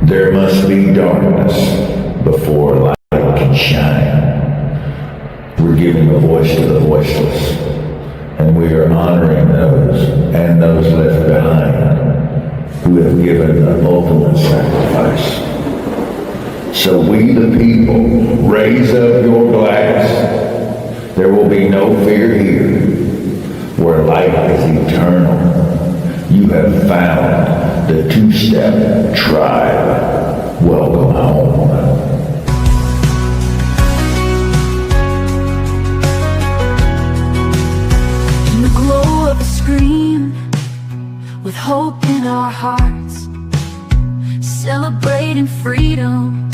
There must be darkness before light can shine. We're giving a voice to the voiceless, and we are honoring those and those left behind who have given the ultimate sacrifice. So we the people, raise up your glass. There will be no fear here, where light is eternal. You have found the two-step tribe. Welcome home. In the glow of a screen, with hope in our hearts, celebrating freedom,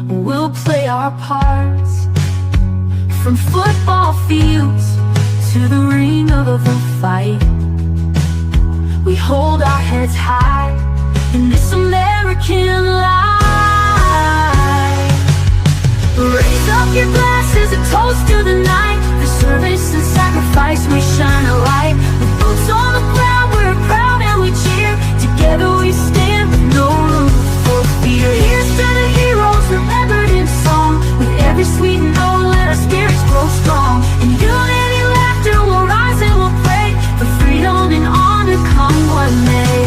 we'll play our parts. From football fields to the ring of the fight, we hold our heads high in this American life. Raise up your glasses, a toast to the night, the service and sacrifice, we shine a light. With boots on the ground, we're proud and we cheer. Together we stand with no room for fear. Here's to the heroes remembered in song. With every sweet note, let our spirits grow strong. In unity, laughter, we'll rise and we'll pray for freedom and honor, come what may.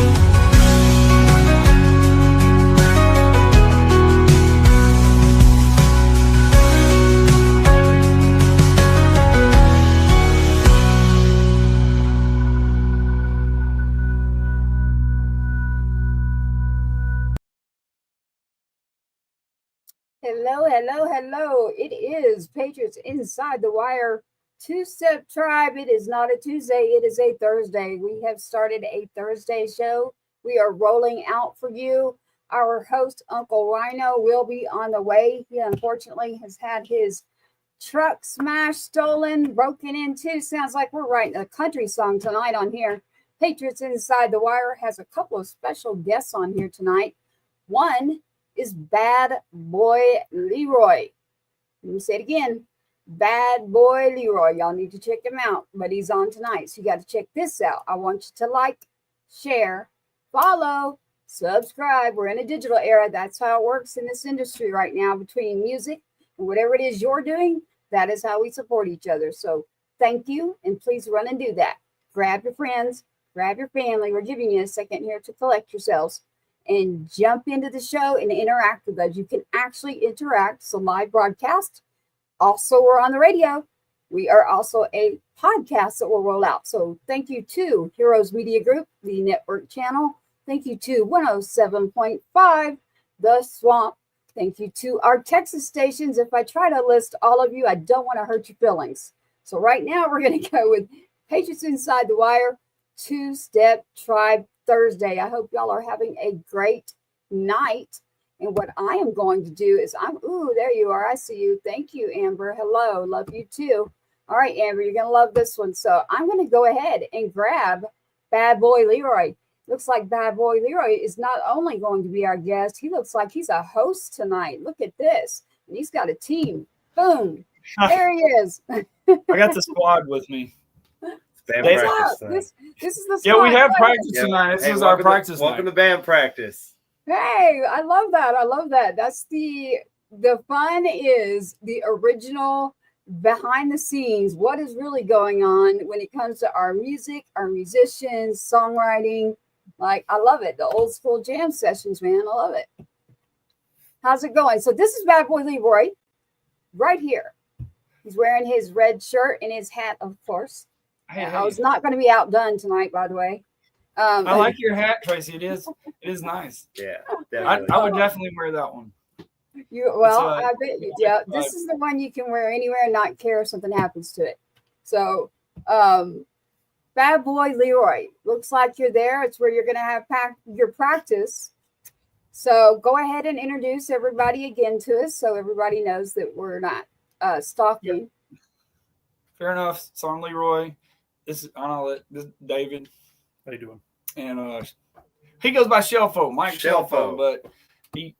Hello, hello, hello. It is Patriots Inside the Wire Two-Step Tribe. It is not a Tuesday, it is a Thursday. We have started a Thursday show. We are rolling out for you. Our host, Uncle Rhino, will be on the way. He unfortunately has had his truck smashed, stolen, broken into. Sounds like we're writing a country song tonight on here. Patriots Inside the Wire has a couple of special guests on here tonight. One is Bad Boy Leroy. Let me say it again. Bad Boy Leroy. Y'all need to check him out, but he's on tonight, so you got to check this out. I want you to like, share, follow, subscribe. We're in a digital era. That's how it works in this industry right now. Between music and whatever it is you're doing, that is how we support each other. So thank you, and please run and do that. Grab your friends, grab your family. We're giving you a second here to collect yourselves and jump into the show and interact with us. You can actually interact. It's a live broadcast. Also, we're on the radio. We are also a podcast that will roll out. So thank you to Heroes Media Group, the network channel. Thank you to 107.5, The Swamp. Thank you to our Texas stations. If I try to list all of you, I don't want to hurt your feelings. So right now, we're going to go with Patriots Inside the Wire, Two-Step Tribe Thursday. I hope y'all are having a great night. And what I am going to do is there you are. I see you. Thank you, Amber. Hello. Love you too. All right, Amber, you're going to love this one. So I'm going to go ahead and grab Bad Boy Leroy. Looks like Bad Boy Leroy is not only going to be our guest, he looks like he's a host tonight. Look at this. And he's got a team. Boom. There he is. I got the squad with me. Band This is the Yeah, we spot. have practice tonight. This is our practice welcome night. to band practice. Hey, I love that. I love that. That's the fun is the original behind the scenes. What is really going on when it comes to our music, our musicians, songwriting. Like, I love it. The old school jam sessions, man. I love it. How's it going? So this is Bad Boy Leroy right here. He's wearing his red shirt and his hat, of course. Hey, I was not going to be outdone tonight, by the way. I like your hat, Tracy. It is nice. Yeah, I would definitely wear that one. I bet you. Yeah, this is the one you can wear anywhere and not care if something happens to it. So, Bad Boy Leroy, looks like you're there. It's where you're going to have your practice. So go ahead and introduce everybody again to us, so everybody knows that we're not stalking. Yep. Fair enough. So I'm Leroy. This is David. How you doing? And he goes by Shelfo, Mike Shelfo, but he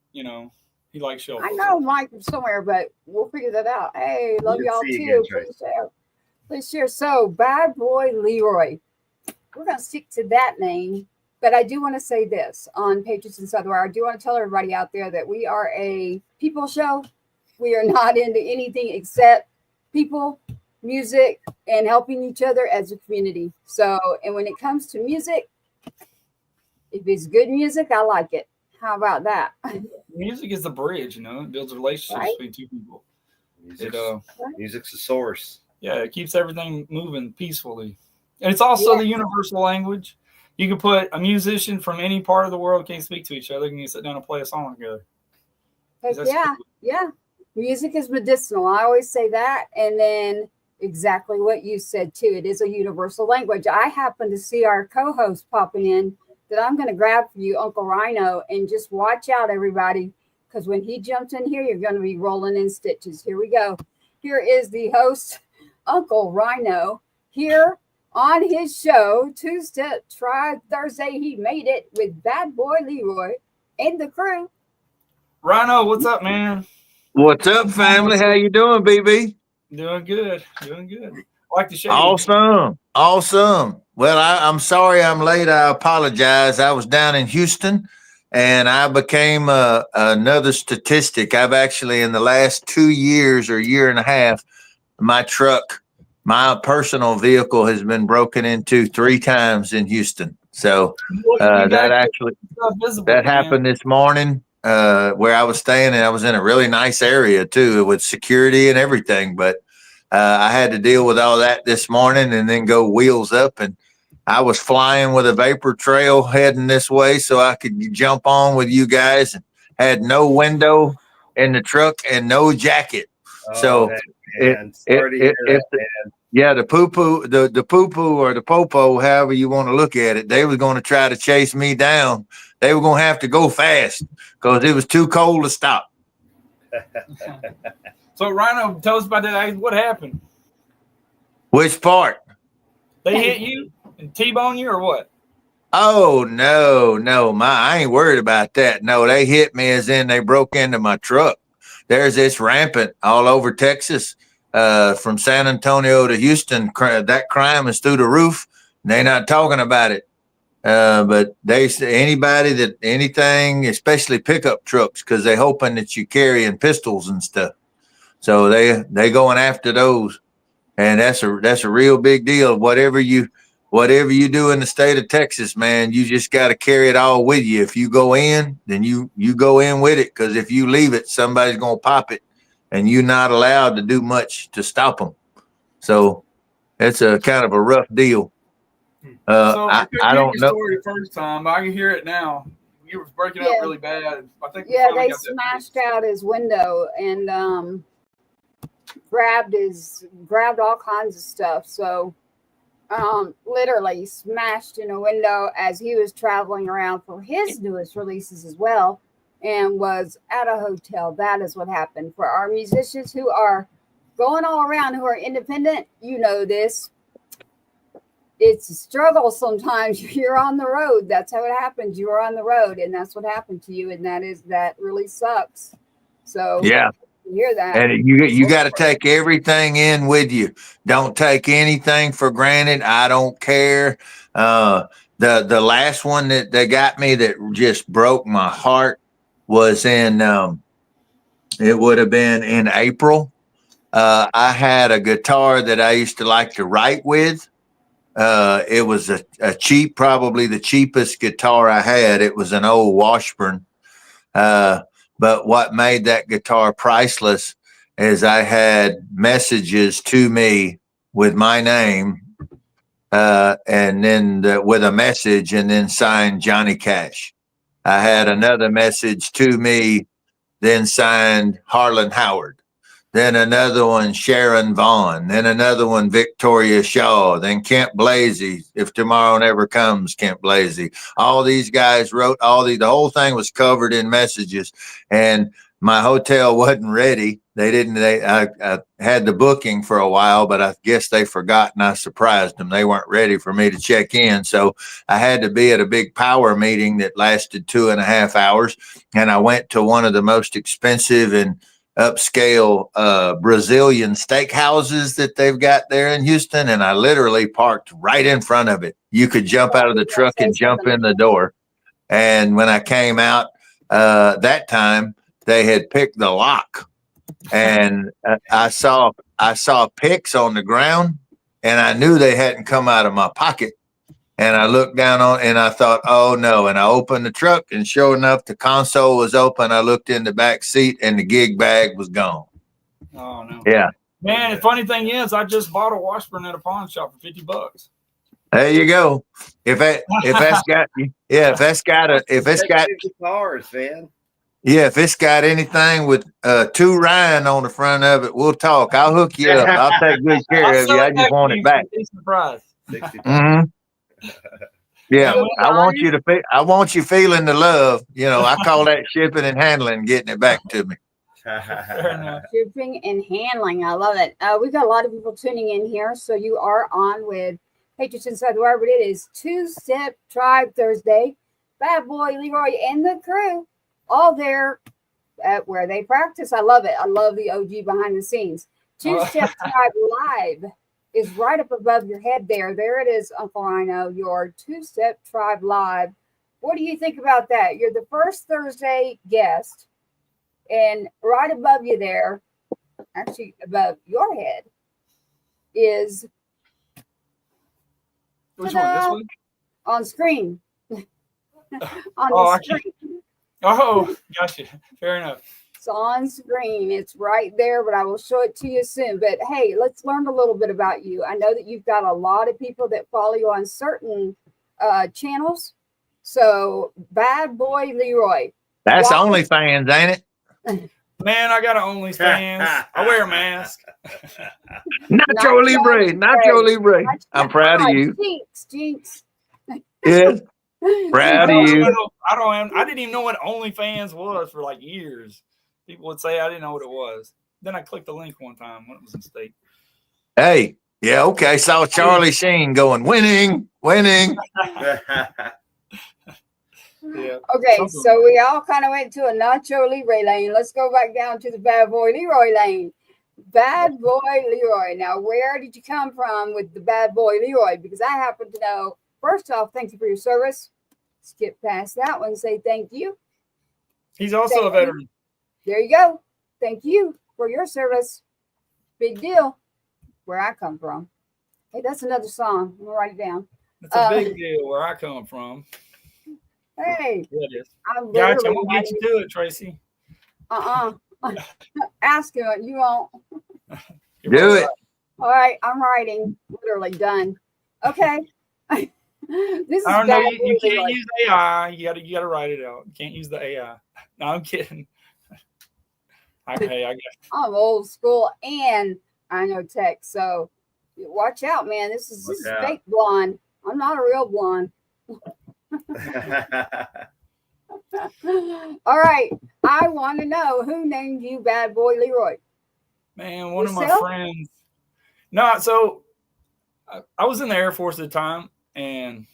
likes Shelfo. I know Mike from somewhere, but we'll figure that out. Hey, love y'all too. Please share. So, Bad Boy Leroy. We're going to stick to that name. But I do want to say this on Patriots Inside the Wire. I do want to tell everybody out there that we are a people show. We are not into anything except people, music, and helping each other as a community. So, and when it comes to music, if it's good music, I like it. How about that? Music is the bridge, you know. It builds relationships Right. between two people. Music's the source. Yeah, it keeps everything moving peacefully. And it's also the universal language. You can put a musician from any part of the world can't speak to each other, and you sit down and play a song together. Heck yeah. Music is medicinal. I always say that. And then exactly what you said too. It is a universal language. I happen to see our co-host popping in that I'm going to grab for you, Uncle Rhino, and just watch out, everybody, because when he jumps in here, you're going to be rolling in stitches. Here we go. Here is the host, Uncle Rhino, here on his show, Two-Step Tribe Thursday. He made it with Bad Boy Leroy and the crew. Rhino, what's up, man? What's up, family? How you doing, BB? Doing good. Doing good. I like the show. Awesome. Well, I'm sorry I'm late. I apologize. I was down in Houston, and I became another statistic. I've actually, in the last 2 years or year and a half, my personal vehicle has been broken into 3 times in Houston. So that happened this morning where I was staying, and I was in a really nice area too with security and everything. But I had to deal with all that this morning and then go wheels up. And I was flying with a vapor trail heading this way so I could jump on with you guys, and had no window in the truck and no jacket. The poo-poo, the poo-poo or the popo, however you want to look at it, they were going to try to chase me down. They were going to have to go fast because it was too cold to stop. So, Rhino, tell us about that. What happened? Which part? They hit you and T-bone you or what? Oh, no. I ain't worried about that. No, they hit me as in they broke into my truck. There's this rampant all over Texas, from San Antonio to Houston. That crime is through the roof. They're not talking about it. But they say anything, especially pickup trucks, because they're hoping that you carrying pistols and stuff. So they going after those, and that's a real big deal. Whatever you do in the state of Texas, man, you just got to carry it all with you. If you go in, then you go in with it, because if you leave it, somebody's gonna pop it, and you're not allowed to do much to stop them. So it's a kind of a rough deal. I don't know. Story the first time, I can hear it now. You were breaking up really bad. I think they smashed out his window and grabbed all kinds of stuff. So literally smashed in a window as he was traveling around for his newest releases as well, and was at a hotel. That is what happened. For our musicians who are going all around, who are independent, you know this. It's a struggle sometimes. You're on the road. That's how it happens. You are on the road, and that's what happened to you, and that really sucks. So yeah, you hear that, and you got to take everything in with you. Don't take anything for granted. I don't care. The last one that they got me that just broke my heart was in it would have been in April. I had a guitar that I used to like to write with. It was a cheap, probably the cheapest guitar I had. It was an old Washburn. But what made that guitar priceless is I had messages to me with my name, and then with a message, and then signed Johnny Cash. I had another message to me, then signed Harlan Howard. Then another one, Sharon Vaughn. Then another one, Victoria Shaw. Then Kent Blasey. If Tomorrow Never Comes, Kent Blasey. All these guys wrote the whole thing was covered in messages. And my hotel wasn't ready. I had the booking for a while, but I guess they forgot, and I surprised them. They weren't ready for me to check in. So I had to be at a big power meeting that lasted 2.5 hours. And I went to one of the most expensive and upscale Brazilian steakhouses that they've got there in Houston, and I literally parked right in front of it. you could jump out of the truck and jump in the door. And when I came out that time, they had picked the lock, and I saw picks on the ground, and I knew they hadn't come out of my pocket. And I looked down on, and I thought, oh no. And I opened the truck, and sure enough, the console was open. I looked in the back seat, and the gig bag was gone. Oh no. Yeah. Man, the funny thing is, I just bought a Washburn at a pawn shop for $50. There you go. If it's got guitars, man. Yeah, if it's got anything with 2 Ryan on the front of it, we'll talk. I'll hook you up. I'll take good care of you. I just want it back. Surprise. Mm-hmm. Yeah, I want you feeling the love. You know, I call that shipping and handling, getting it back to me. Shipping and handling. I love it. We've got a lot of people tuning in here. So you are on with Patriots Inside the Wire, but it is Two-Step Tribe Thursday. Bad Boy Leroy and the crew all there at where they practice. I love it. I love the OG behind the scenes. Two-Step Tribe Live is right up above your head there. There it is, Uncle Rhino, your Two-Step Tribe Live. What do you think about that? You're the first Thursday guest, and right above you there, actually above your head, is which one? This one? On screen. On the screen. Oh, gotcha. Fair enough. It's on screen. It's right there, but I will show it to you soon. But hey, let's learn a little bit about you. I know that you've got a lot of people that follow you on certain channels. So, Bad Boy Leroy. That's OnlyFans, ain't it? Man, I got an OnlyFans. I wear a mask. Nacho Libre. I'm proud of you. Jinx. Yeah. Proud of you. I didn't even know what OnlyFans was for like years. People would say I didn't know what it was. Then I clicked the link one time when it was in state. Hey, yeah, okay. Saw Charlie Sheen going, winning. Yeah. Okay, so we all kind of went to a Nacho Libre lane. Let's go back down to the Bad Boy Leroy lane. Bad Boy Leroy. Now, where did you come from with the Bad Boy Leroy? Because I happen to know, first off, thank you for your service. Skip past that one. Say thank you. He's also a veteran. There you go. Thank you for your service. Big deal. Where I come from. Hey, that's another song. I'm going to write it down. It's a big deal where I come from. Hey. Yeah, it is. Gotcha. I'm going to get you to it, Tracy. Ask him. You won't. Do it. All right. I'm writing. Literally done. Okay. This is I don't know. You can't use AI. You gotta write it out. You can't use the AI. No, I'm kidding. Okay, I guess. I'm old school and I know tech, so watch out, man. This is fake blonde. I'm not a real blonde. All right. I want to know who named you Bad Boy Leroy. Man, one of my friends. No, so I was in the Air Force at the time, and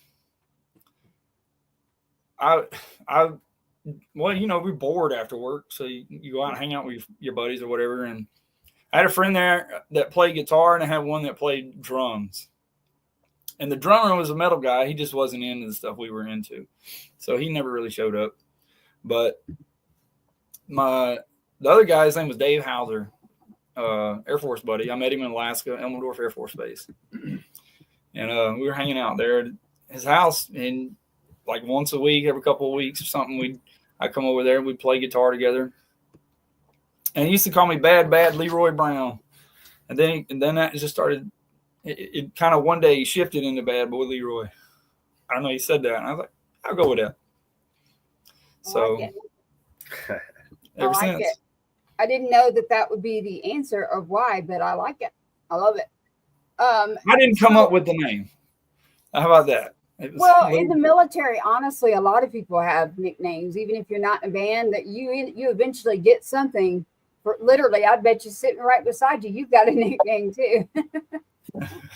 well, you know, we're bored after work, so you go out and hang out with your buddies or whatever. And I had a friend there that played guitar, and I had one that played drums. And the drummer was a metal guy. He just wasn't into the stuff we were into, so he never really showed up. But the other guy, his name was Dave Hauser, Air Force buddy. I met him in Alaska, Elmendorf Air Force Base, and we were hanging out there at his house, and like once a week, every couple of weeks or something, I'd come over there and we'd play guitar together. And he used to call me Bad Leroy Brown. And then that just started, it kind of one day he shifted into Bad Boy Leroy. I don't know, he said that, and I was like, I'll go with that. So ever since. I didn't know that would be the answer of why, but I like it. I love it. I didn't come up with the name. How about that? Well, in the military, honestly, a lot of people have nicknames, even if you're not in a band, that you eventually get something. For literally, I bet you sitting right beside you, you've got a nickname too.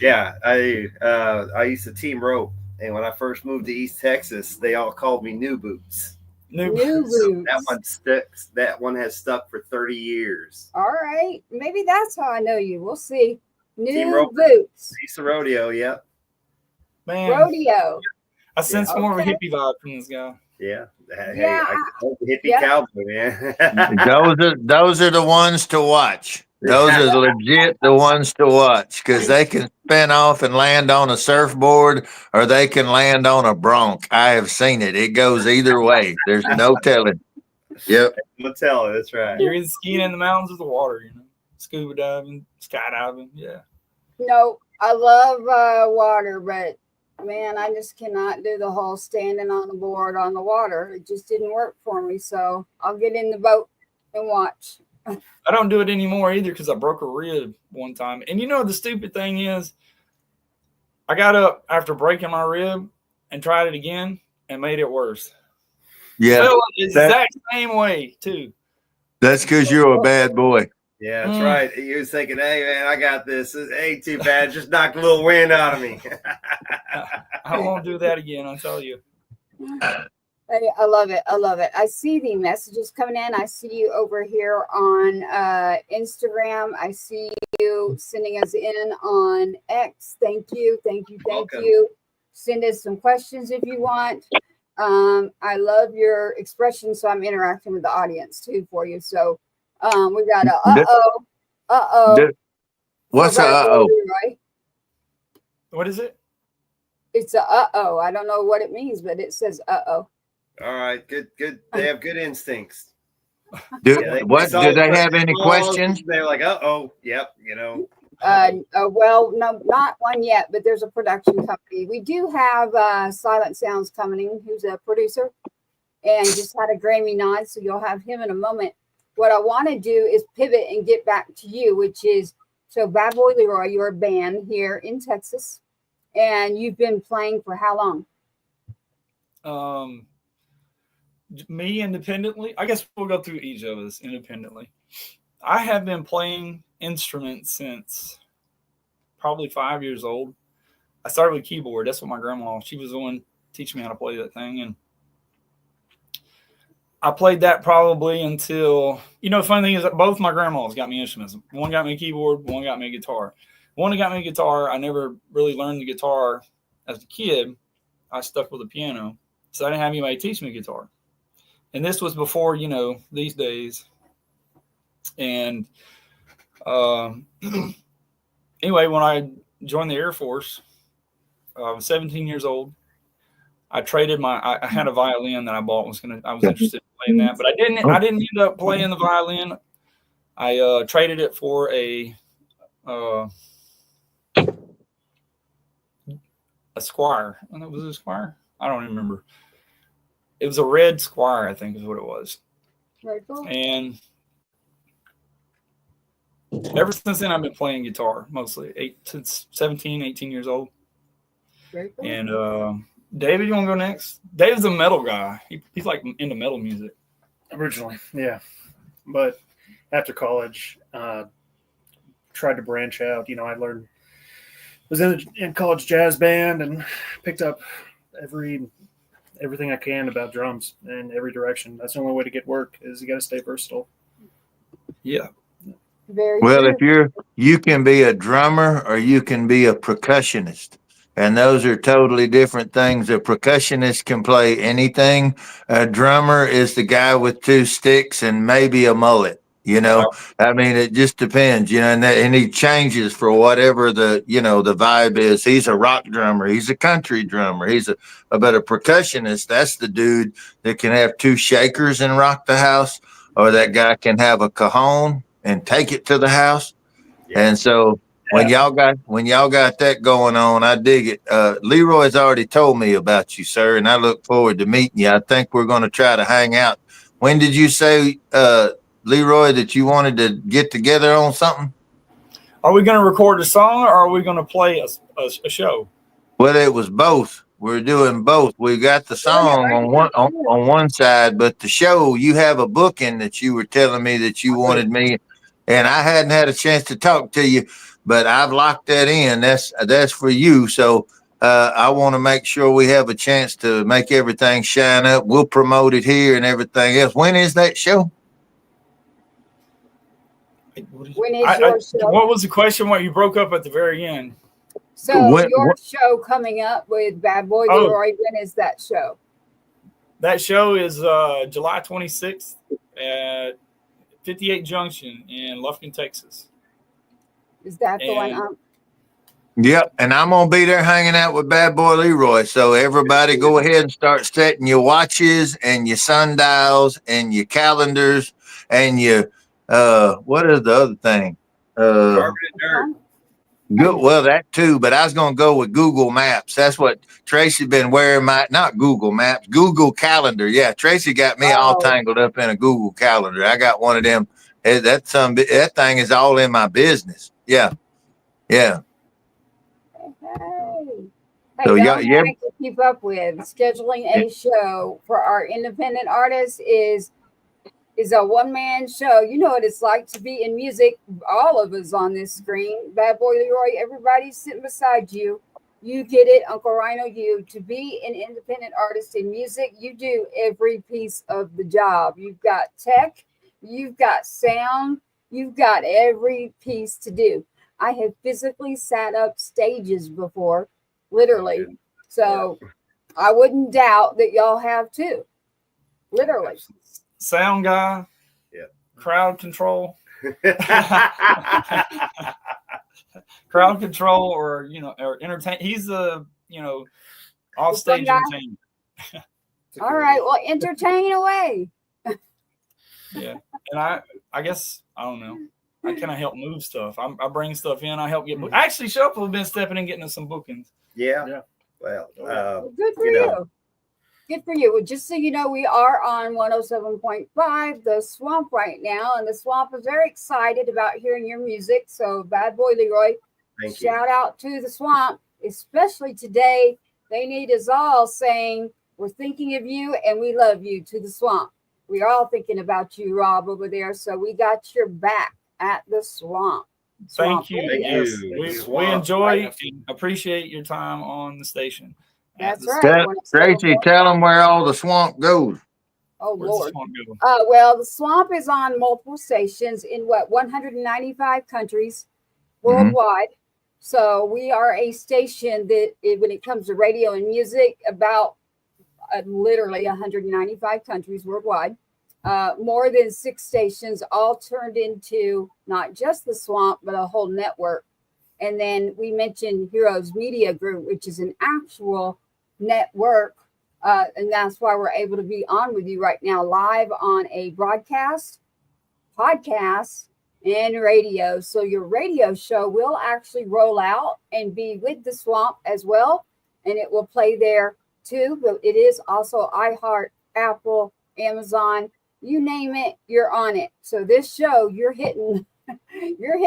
Yeah, I used to team rope, and when I first moved to East Texas, they all called me New Boots. New Boots. So that one sticks. That one has stuck for 30 years. All right, maybe that's how I know you. We'll see. New Team rope, Boots. East Rodeo, yep. Man, rodeo. I sense Yeah. more of a Okay. hippie vibe from this guy. Yeah. Hey, Yeah, I can hippie yeah. cowboy, man. Those are the ones to watch. Those are legit the ones to watch because they can spin off and land on a surfboard or they can land on a bronc. I have seen it. It goes either way. There's no telling. Yep. We'll tell it. That's right. You're either skiing in the mountains or the water, you know, scuba diving, skydiving. Yeah. No, I love water, but man, I just cannot do the whole standing on the board on the water. It just didn't work for me. So I'll get in the boat and watch. I don't do it anymore either because I broke a rib one time. And you know, the stupid thing is, I got up after breaking my rib and tried it again and made it worse. Yeah. Fell the exact same way, too. That's because you're a bad boy. Yeah, that's right. You was thinking, hey, man, I got this. It ain't too bad. Just knocked a little wind out of me. I won't do that again, I'll tell you. I love it. I love it. I see the messages coming in. I see you over here on Instagram. I see you sending us in on X. Thank you. Thank you. Thank Welcome. you. Send us some questions if you want. I love your expression, so I'm interacting with the audience too for you. So we got a uh-oh. What's for a Bad Boy uh-oh? Leroy. What is it? It's a uh-oh. I don't know what it means, but it says uh-oh. All right, good. They have good instincts. Do They saw they the have any flaws, questions? They're like, yep, you know. Well, no, not one yet, but there's a production company. We do have CylentSounds coming, who's a producer and just had a Grammy nod, so you'll have him in a moment. What I want to do is pivot and get back to you, which is, so Bad Boy Leroy, you're a band here in Texas, and you've been playing for how long? Me independently, I guess we'll go through each of us independently. I have been playing instruments since probably 5 years old. I started with keyboard. That's what my grandma, she was the one teaching me how to play that thing. And I played that probably until, you know, the funny thing is that both my grandmas got me instruments. One got me a keyboard, one got me a guitar. One that got me a guitar, I never really learned the guitar as a kid. I stuck with the piano. So I didn't have anybody teach me guitar. And this was before, you know, these days. And anyway, when I joined the Air Force, I was 17 years old. I traded I had a violin that I bought. I was interested in playing that, but I didn't end up playing the violin. I traded it for a Squire. And it was a Squire. I don't even remember. It was a red Squire, I think is what it was. Very cool. And ever since then, I've been playing guitar mostly, since 17, 18 years old. Very cool. And David, you want to go next? David's a metal guy. He's like into metal music. Originally, yeah. But after college, tried to branch out. You know, I was in college jazz band and picked up everything I can about drums in every direction. That's the only way to get work is you got to stay versatile. Yeah. Very Well, true. you can be a drummer or you can be a percussionist. And those are totally different things. A percussionist can play anything. A drummer is the guy with two sticks and maybe a mullet. You know, I mean, it just depends, you know, and he changes for whatever the vibe is. He's a rock drummer. He's a country drummer. But a percussionist, that's the dude that can have two shakers and rock the house, or that guy can have a cajon and take it to the house. Yeah. And so when y'all got that going on, I dig it. Leroy's already told me about you, sir, and I look forward to meeting you. I think we're going to try to hang out. When did you say, Leroy, that you wanted to get together on something? Are we going to record a song or are we going to play a show? Well, it was both. We're doing both. We got the song on one side, but the show, you have a booking that you were telling me that you wanted me, and I hadn't had a chance to talk to you, but I've locked that in. That's for you. So I want to make sure we have a chance to make everything shine up. We'll promote it here and everything else. When is that show? When is your show? What was the question? What you broke up at the very end? So What- your what- show coming up with Bad Boy Oh. Leroy, when is that show? That show is July 26th at 58 Junction in Lufkin, Texas. Is that the one? And- Yep, and I'm gonna be there hanging out with Bad Boy Leroy. So everybody, go ahead and start setting your watches and your sundials and your calendars and your what is the other thing? Carbon and dirt. Good. Well, that too, but I was gonna go with Google Maps. That's what Tracy's been wearing. Not Google Maps, Google Calendar. Yeah, Tracy got me all Oh. tangled up in a Google Calendar. I got one of them. That thing is all in my business. Yeah, yeah. Hey, So, that yeah, one yeah. I can keep up with. Scheduling a show for our independent artists is a one-man show. You know what it's like to be in music. All of us on this screen, Bad Boy Leroy, everybody's sitting beside you. You get it, Uncle Rhino. You to be an independent artist in music, you do every piece of the job. You've got tech, you've got sound, you've got every piece to do. I have physically sat up stages before, literally. So I wouldn't doubt that y'all have too. Literally. Sound guy. Yeah. Crowd control. Crowd control, or or entertain. He's a off stage guy? entertainer. All right. Well, entertain away. Yeah, and I guess I don't know. I kind of help move stuff. I bring stuff in. I help get. Actually, Shuffle have been stepping in, getting us some bookings. Yeah. Yeah. Well, Good for you you. know. Good for you. Well, just so you know, we are on 107.5, The Swamp right now, and The Swamp is very excited about hearing your music. So, Bad Boy Leroy, Thank you. shout out to The Swamp, especially today. They need us all saying, we're thinking of you and we love you, to The Swamp. We're all thinking about you, Rob, over there. So, we got your back at The Swamp. Thank you. Thank Yes, you. we Swamp. enjoy and appreciate your time on the station. That's At right. Tracy, tell them where all the swamp goes. Oh, Where's the Lord. Swamp go? Well, the Swamp is on multiple stations in 195 countries worldwide. So we are a station that, when it comes to radio and music, about literally 195 countries worldwide. More than 6 stations, all turned into not just the Swamp, but a whole network. And then we mentioned Heroes Media Group, which is an actual network. And that's why we're able to be on with you right now, live on a broadcast, podcast, and radio. So your radio show will actually roll out and be with the Swamp as well. And it will play there too. But it is also iHeart, Apple, Amazon, you name it, you're on it. So this show, you're hitting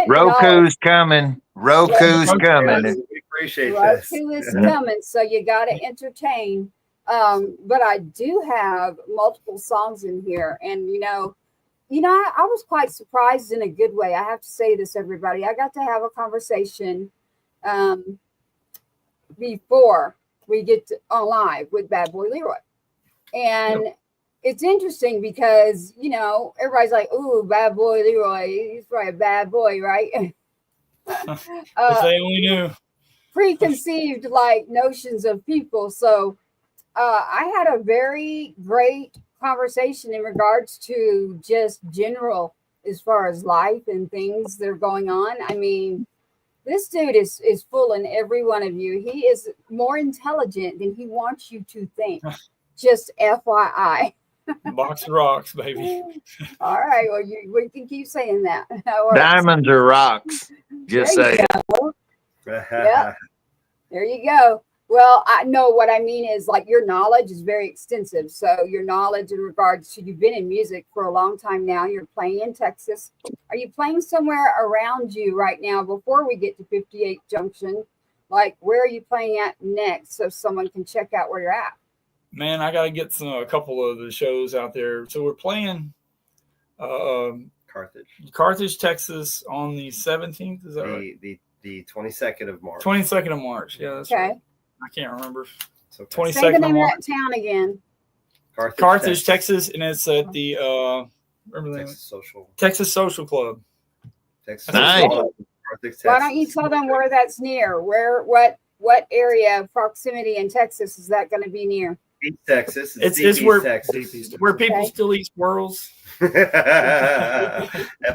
Roku's coming. Roku's coming. We appreciate this. Roku is coming, so you got to entertain. But I do have multiple songs in here, and I was quite surprised in a good way. I have to say this, everybody. I got to have a conversation before we get on live with Bad Boy Leroy, and it's interesting because everybody's like, "Ooh, Bad Boy Leroy, he's probably a bad boy, right?" If they only knew. Preconceived notions of people. So I had a very great conversation in regards to just general as far as life and things that are going on. I mean, this dude is fooling every one of you. He is more intelligent than he wants you to think. Just FYI. Box of rocks, baby. All right. Well, we can keep saying that. Diamonds are rocks. Just There you say go. Yep. There you go. Well, I know what I mean is your knowledge is very extensive. So your knowledge in regards to, you've been in music for a long time now. You're playing in Texas. Are you playing somewhere around you right now before we get to 58 Junction? Where are you playing at next so someone can check out where you're at? Man, I got to get a couple of the shows out there. So we're playing Carthage, Texas on the 17th. Is that right? The 22nd of March. 22nd of March. Yeah, that's right. I can't remember. So 22nd Say the of name of March. that town again. Carthage, Texas, and it's at the Texas Social Club. Texas Nice. Social Club. Texas. Why don't you tell them where that's near? What area of proximity in Texas is that going to be near? East Texas. It's deep where East Texas. where people Okay. still eat squirrels. That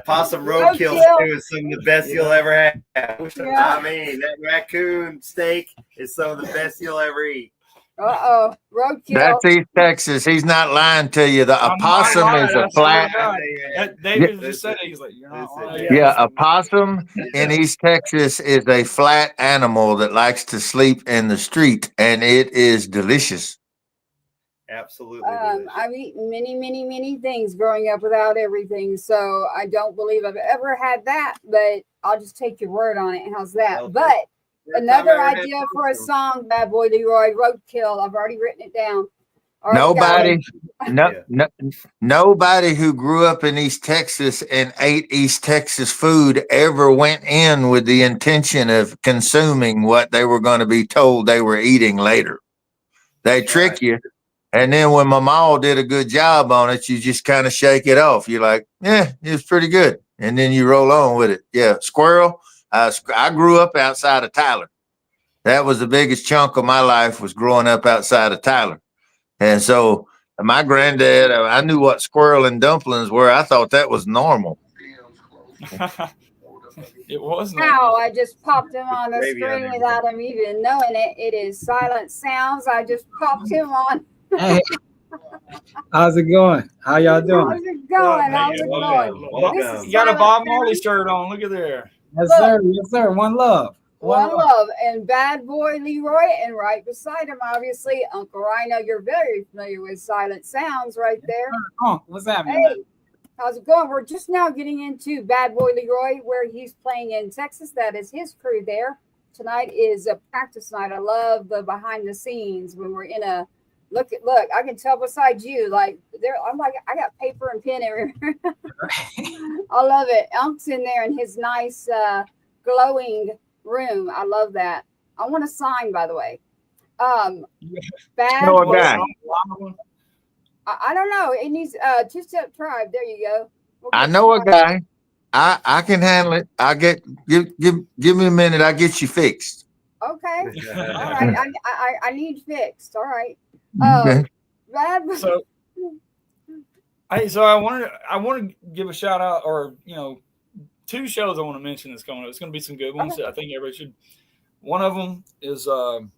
possum roadkill Roadkill. stew is some of the best you'll ever have. Yeah. I mean, that raccoon steak is some of the best you'll ever eat. Roadkill. That's East Texas. He's not lying to you. The I'm opossum not is lying, a I swear flat. to God. David just said it. He's like, you're not lying. Yeah, a possum in East Texas is a flat animal that likes to sleep in the street, and it is delicious. Absolutely. I've eaten many things growing up without everything, so I don't believe I've ever had that, but I'll just take your word on it. How's that? Well, But another idea had for a song, Bad Boy Leroy, Roadkill. I've already written it down. Nobody who grew up in East Texas and ate East Texas food ever went in with the intention of consuming what they were going to be told they were eating later. They trick you. And then when my mom did a good job on it, you just kind of shake it off. You're like, yeah, it's pretty good. And then you roll on with it. Yeah. Squirrel. I grew up outside of Tyler. That was the biggest chunk of my life, was growing up outside of Tyler. And so my granddad, I knew what squirrel and dumplings were. I thought that was normal. It was Now I just popped him on the screen without him even knowing it. It is CylentSounds. I just popped him on. Hey, how's it going? How y'all doing? How's it going? How's it going? This is You got a Bob Marley CylentSounds. shirt on. Look at there. Yes, sir. Yes, sir. One love. One love. And Bad Boy Leroy, and right beside him, obviously, Uncle Rhino. You're very familiar with CylentSounds right there. Oh, what's happening? Hey, how's it going? We're just now getting into Bad Boy Leroy, where he's playing in Texas. That is his crew there. Tonight is a practice night. I love the behind the scenes when we're in a look. I can tell beside you, like there. I'm like, I got paper and pen everywhere. I love it. Unk's in there in his nice glowing room. I love that. I want a sign, by the way. Bad Know a Boy. guy. I don't know. It needs two-step tribe. There you go. We'll I get know a started. guy. I can handle it. I give me a minute. I'll get you fixed. Okay. All right. I need fixed. All right. Okay. Bad. So I want to give a shout out, or two shows I want to mention that's coming up. It's going to be some good ones. Okay. I think everybody should. One of them is the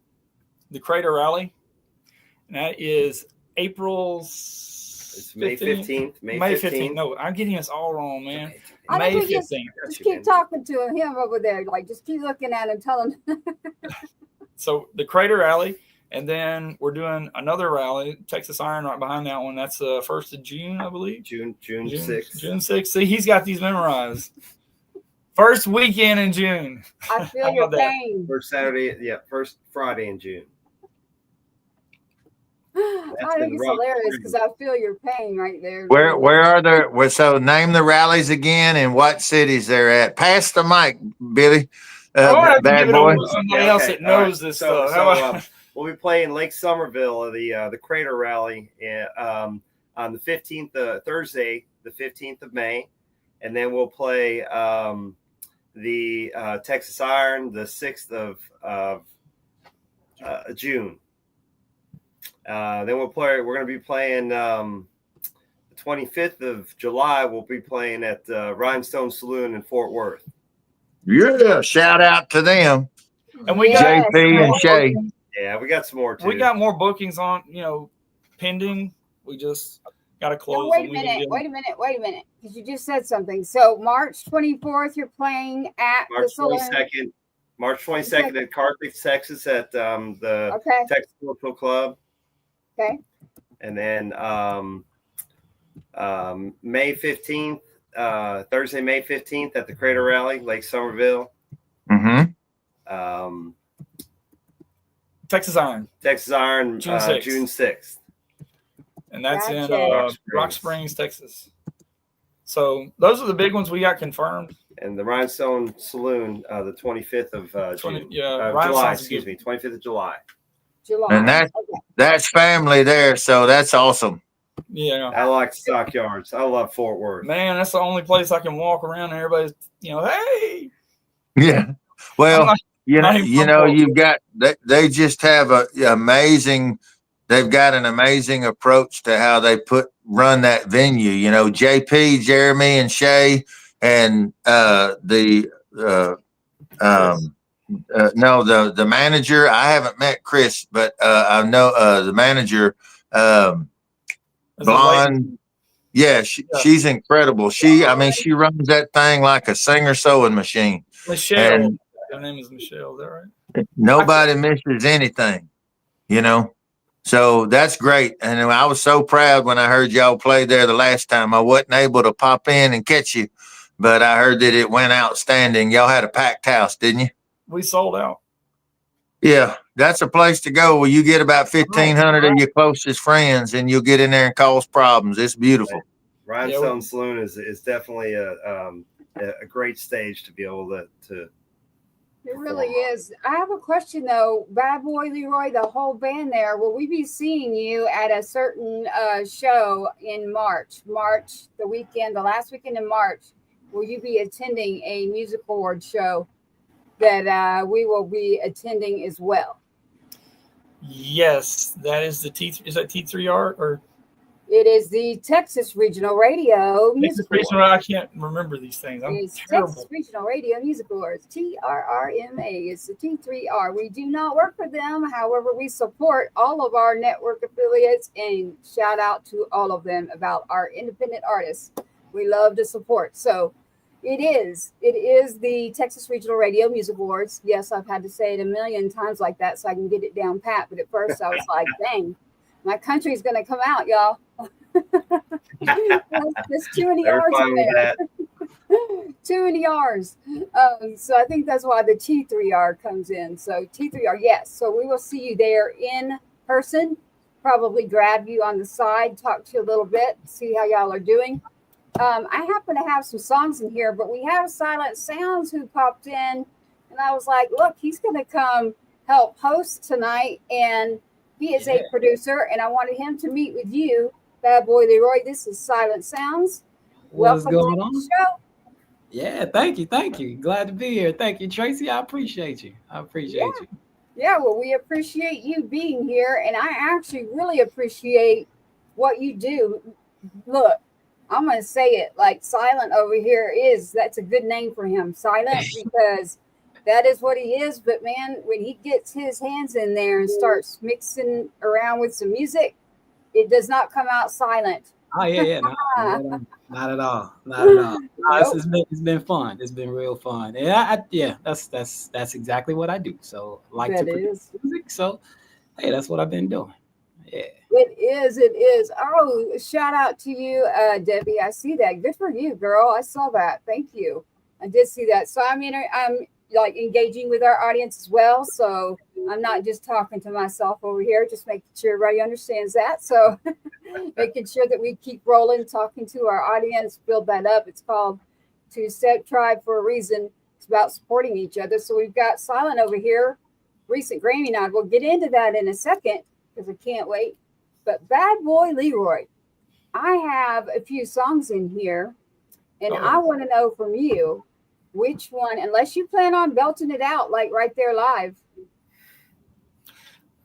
Crater Rally, and that is April. It's May 15th. May 15th. No, I'm getting this all wrong, man. I May think we 15th. just keep talking to him over there. Like, just keep looking at him. Tell him. So the Crater Rally, and then we're doing another rally, Texas Iron, right behind that one. That's 1st of June, I believe. June 6th. June 6th. See, he's got these memorized. First weekend in June. I feel your pain. First Saturday, first Friday in June. I think it's hilarious because I feel your pain right there. Where are there? So name the rallies again and what cities they're at. Pass the mic, Billy. Bad Boy. Somebody else that knows this stuff. So we'll be playing Lake Somerville, the Crater Rally, on the 15th, Thursday, the 15th of May, and then we'll play the Texas Iron, the 6th of June. Then we're going to be playing the 25th of July. We'll be playing at Rhinestone Saloon in Fort Worth. Yeah, shout out to them. And we got JP and Shay. Yeah, we got some more too. We got more bookings on, pending. We just got to close. No, wait a minute. Because you just said something. So March 24th, you're playing at March the Saloon. 22nd. March 22nd at Carthage, Texas, at the Texas Cultural Club. Okay. And then May 15th, Thursday, May 15th at the Crater Rally, Lake Somerville. Mm-hmm. Texas Iron, June 6th. And that's in Gotcha. Rock Springs, Texas. So those are the big ones we got confirmed. And the Rhinestone Saloon, the 25th of June. July, excuse me, 25th of July. And that's family there, so that's awesome. Yeah. I like Stockyards. I love Fort Worth. Man, that's the only place I can walk around and everybody's, hey. Yeah. I'm Well, not, not even from Tulsa. you've got they just have a amazing. They've got an amazing approach to how they run that venue. You know, JP, Jeremy, and Shay, and the manager. I haven't met Chris, but I know the manager, There's a lady. blonde. Yeah, she's incredible. She runs that thing like a singer sewing machine. Michelle. And Her name is Michelle. Is that right? nobody misses anything, So that's great. And I was so proud when I heard y'all play there the last time. I wasn't able to pop in and catch you, but I heard that it went outstanding. Y'all had a packed house, didn't you? We sold out. Yeah, that's a place to go where you get about 1,500 of your closest friends and you'll get in there and cause problems. It's beautiful. Rhinestone Saloon is definitely a great stage to be able to. It really is. I have a question though. Bad Boy Leroy, the whole band there, will we be seeing you at a certain show in March? The last weekend in March, will you be attending a music award show that we will be attending as well? Yes, that is the T. Is that T3R or? It is the Texas Regional Radio Music Awards. I can't remember these things. It's terrible. Texas Regional Radio Music Awards, TRRMA. It's the T3R. We do not work for them. However, we support all of our network affiliates and shout out to all of them about our independent artists. We love to support. So it is the Texas Regional Radio Music Awards. Yes, I've had to say it a million times like that so I can get it down pat. But at first I was like, dang, my country's going to come out, y'all. There's too many R's in there. Too many R's. So I think that's why the T3R comes in. So T3R, yes. So we will see you there in person. Probably grab you on the side, talk to you a little bit, see how y'all are doing. I happen to have some songs in here, but we have CylentSounds who popped in, and I was like, look, he's going to come help host tonight, and he is a producer, and I wanted him to meet with you, Bad Boy Leroy. This is CylentSounds. What's Welcome going to on? the show. Yeah, thank you. Glad to be here. Thank you, Tracy. I appreciate you. You. Yeah, well, we appreciate you being here, and I actually really appreciate what you do. Look, I'm going to say it like Silent over here that's a good name for him, Silent, because that is what he is. But man, when he gets his hands in there and starts mixing around with some music, it does not come out silent. Oh yeah, no, not at all. No, Nope. It's been fun. It's been real fun. And that's exactly what I do. So like That to produce music. So hey, that's what I've been doing. Yeah. It is. Oh, shout out to you, Debbie. I see that. Good for you, girl. I saw that. Thank you. I did see that. So I'm like engaging with our audience as well. So I'm not just talking to myself over here, just making sure everybody understands that. So making sure that we keep rolling, talking to our audience, build that up. It's called Two Step Tribe for a reason. It's about supporting each other. So we've got Silent over here, recent Grammy nod. We'll get into that in a second because I can't wait. But Bad Boy Leroy, I have a few songs in here, and I want to know from you which one, unless you plan on belting it out like right there live.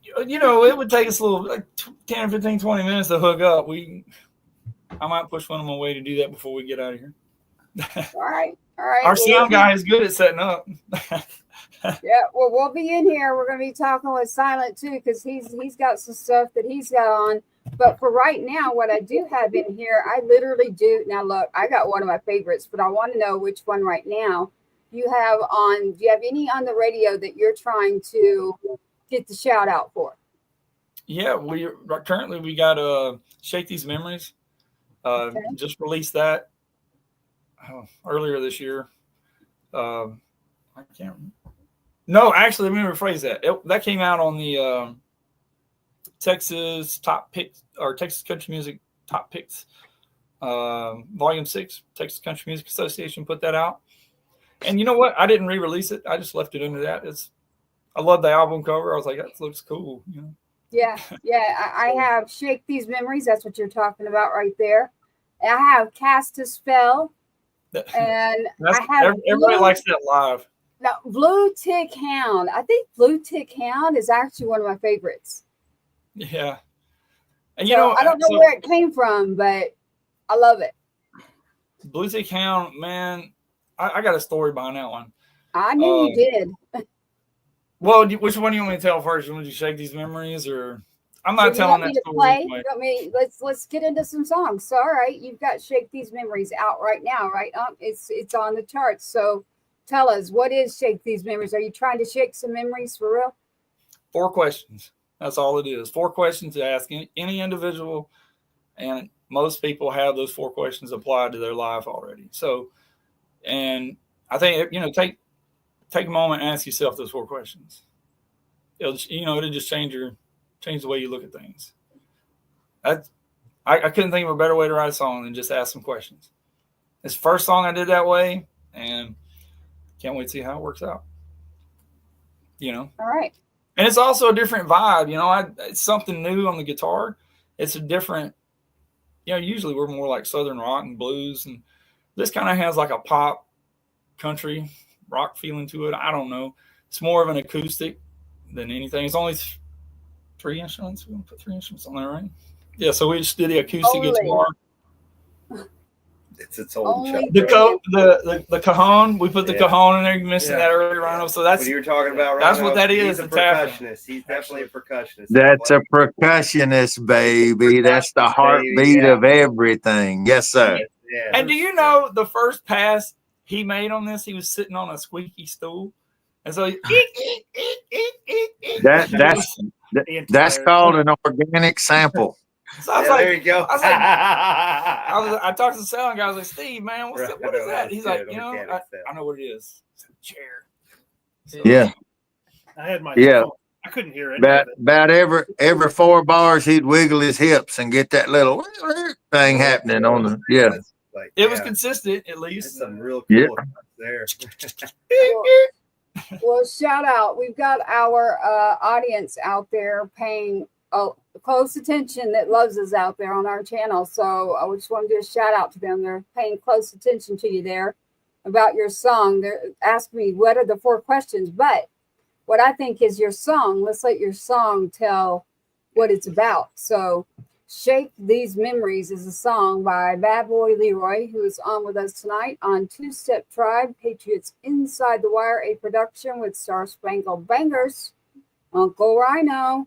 It would take us a little, like 10, 15, 20 minutes to hook up. I might push one of my way to do that before we get out of here. All right. Our sound guy is good at setting up. Yeah, well, we'll be in here. We're going to be talking with Silent too, because he's got some stuff that he's got on. But for right now, what I do have in here, I literally do. Now, look, I got one of my favorites, but I want to know which one right now you have on. Do you have any on the radio that you're trying to get the shout out for? Yeah, we got Shake These Memories. Okay. Just released that earlier this year. I can't remember. No, actually, let me rephrase that. That came out on the Texas Top Picks or Texas Country Music Top Picks Volume 6. Texas Country Music Association put that out. And you know what? I didn't re-release it. I just left it under that. I love the album cover. I was like, that looks cool. Yeah. I have Shake These Memories. That's what you're talking about right there. I have Cast a Spell. And I have everybody likes that live. Now, Blue Tick Hound. I think Blue Tick Hound is actually one of my favorites. Yeah. And So, I don't know where it came from, but I love it. Blue Tick Hound, man, I got a story behind that one. I knew you did. Well, which one do you want me to tell first? You want to shake these memories, or I'm not telling that story. You want me? Let's get into some songs. So, all right, you've got "Shake These Memories" out right now, right? It's on the charts. So, tell us, what is "Shake These Memories"? Are you trying to shake some memories for real? 4 questions. That's all it is. 4 questions to ask any individual, and most people have those 4 questions applied to their life already. So, and I think take a moment and ask yourself those 4 questions. It'll just change the way you look at things. I couldn't think of a better way to write a song than just ask some questions. It's the first song I did that way, and can't wait to see how it works out. All right. And it's also a different vibe. It's something new on the guitar. It's a different, usually we're more like Southern rock and blues, and this kind of has like a pop, country, rock feeling to it. I don't know. It's more of an acoustic than anything. It's only 3 instruments. We're going to put 3 instruments on there, right? Yeah, so we just did the acoustic guitar. It's its old the cajon. We put the cajon in there. You mentioned that earlier, Rhino. So that's what you were talking about. That's what that is. He's a percussionist. He's definitely a percussionist. That's a percussionist, baby. That's the heartbeat of everything. Yes, sir. Yeah. And do you know the first pass he made on this? He was sitting on a squeaky stool, and so that's called an organic sample. So I was there you go. I talked to the sound guy. I was like, Steve, man, what is that? He's like, I know what it is. It's a chair. So, yeah. I had my I couldn't hear it. About every 4 bars, he'd wiggle his hips and get that little thing happening on the It was consistent, at least. That's some real cool there. Well, shout out. We've got our audience out there paying close attention that loves us out there on our channel. So I just want to do a shout out to them. They're paying close attention to you there about your song. They're asking me, what are the 4 questions? But what I think is your song. Let's let your song tell what it's about. So "Shake These Memories" is a song by Bad Boy Leroy, who is on with us tonight on Two Step Tribe, Patriots Inside the Wire, a production with Star Spangled Bangers, Uncle Rhino,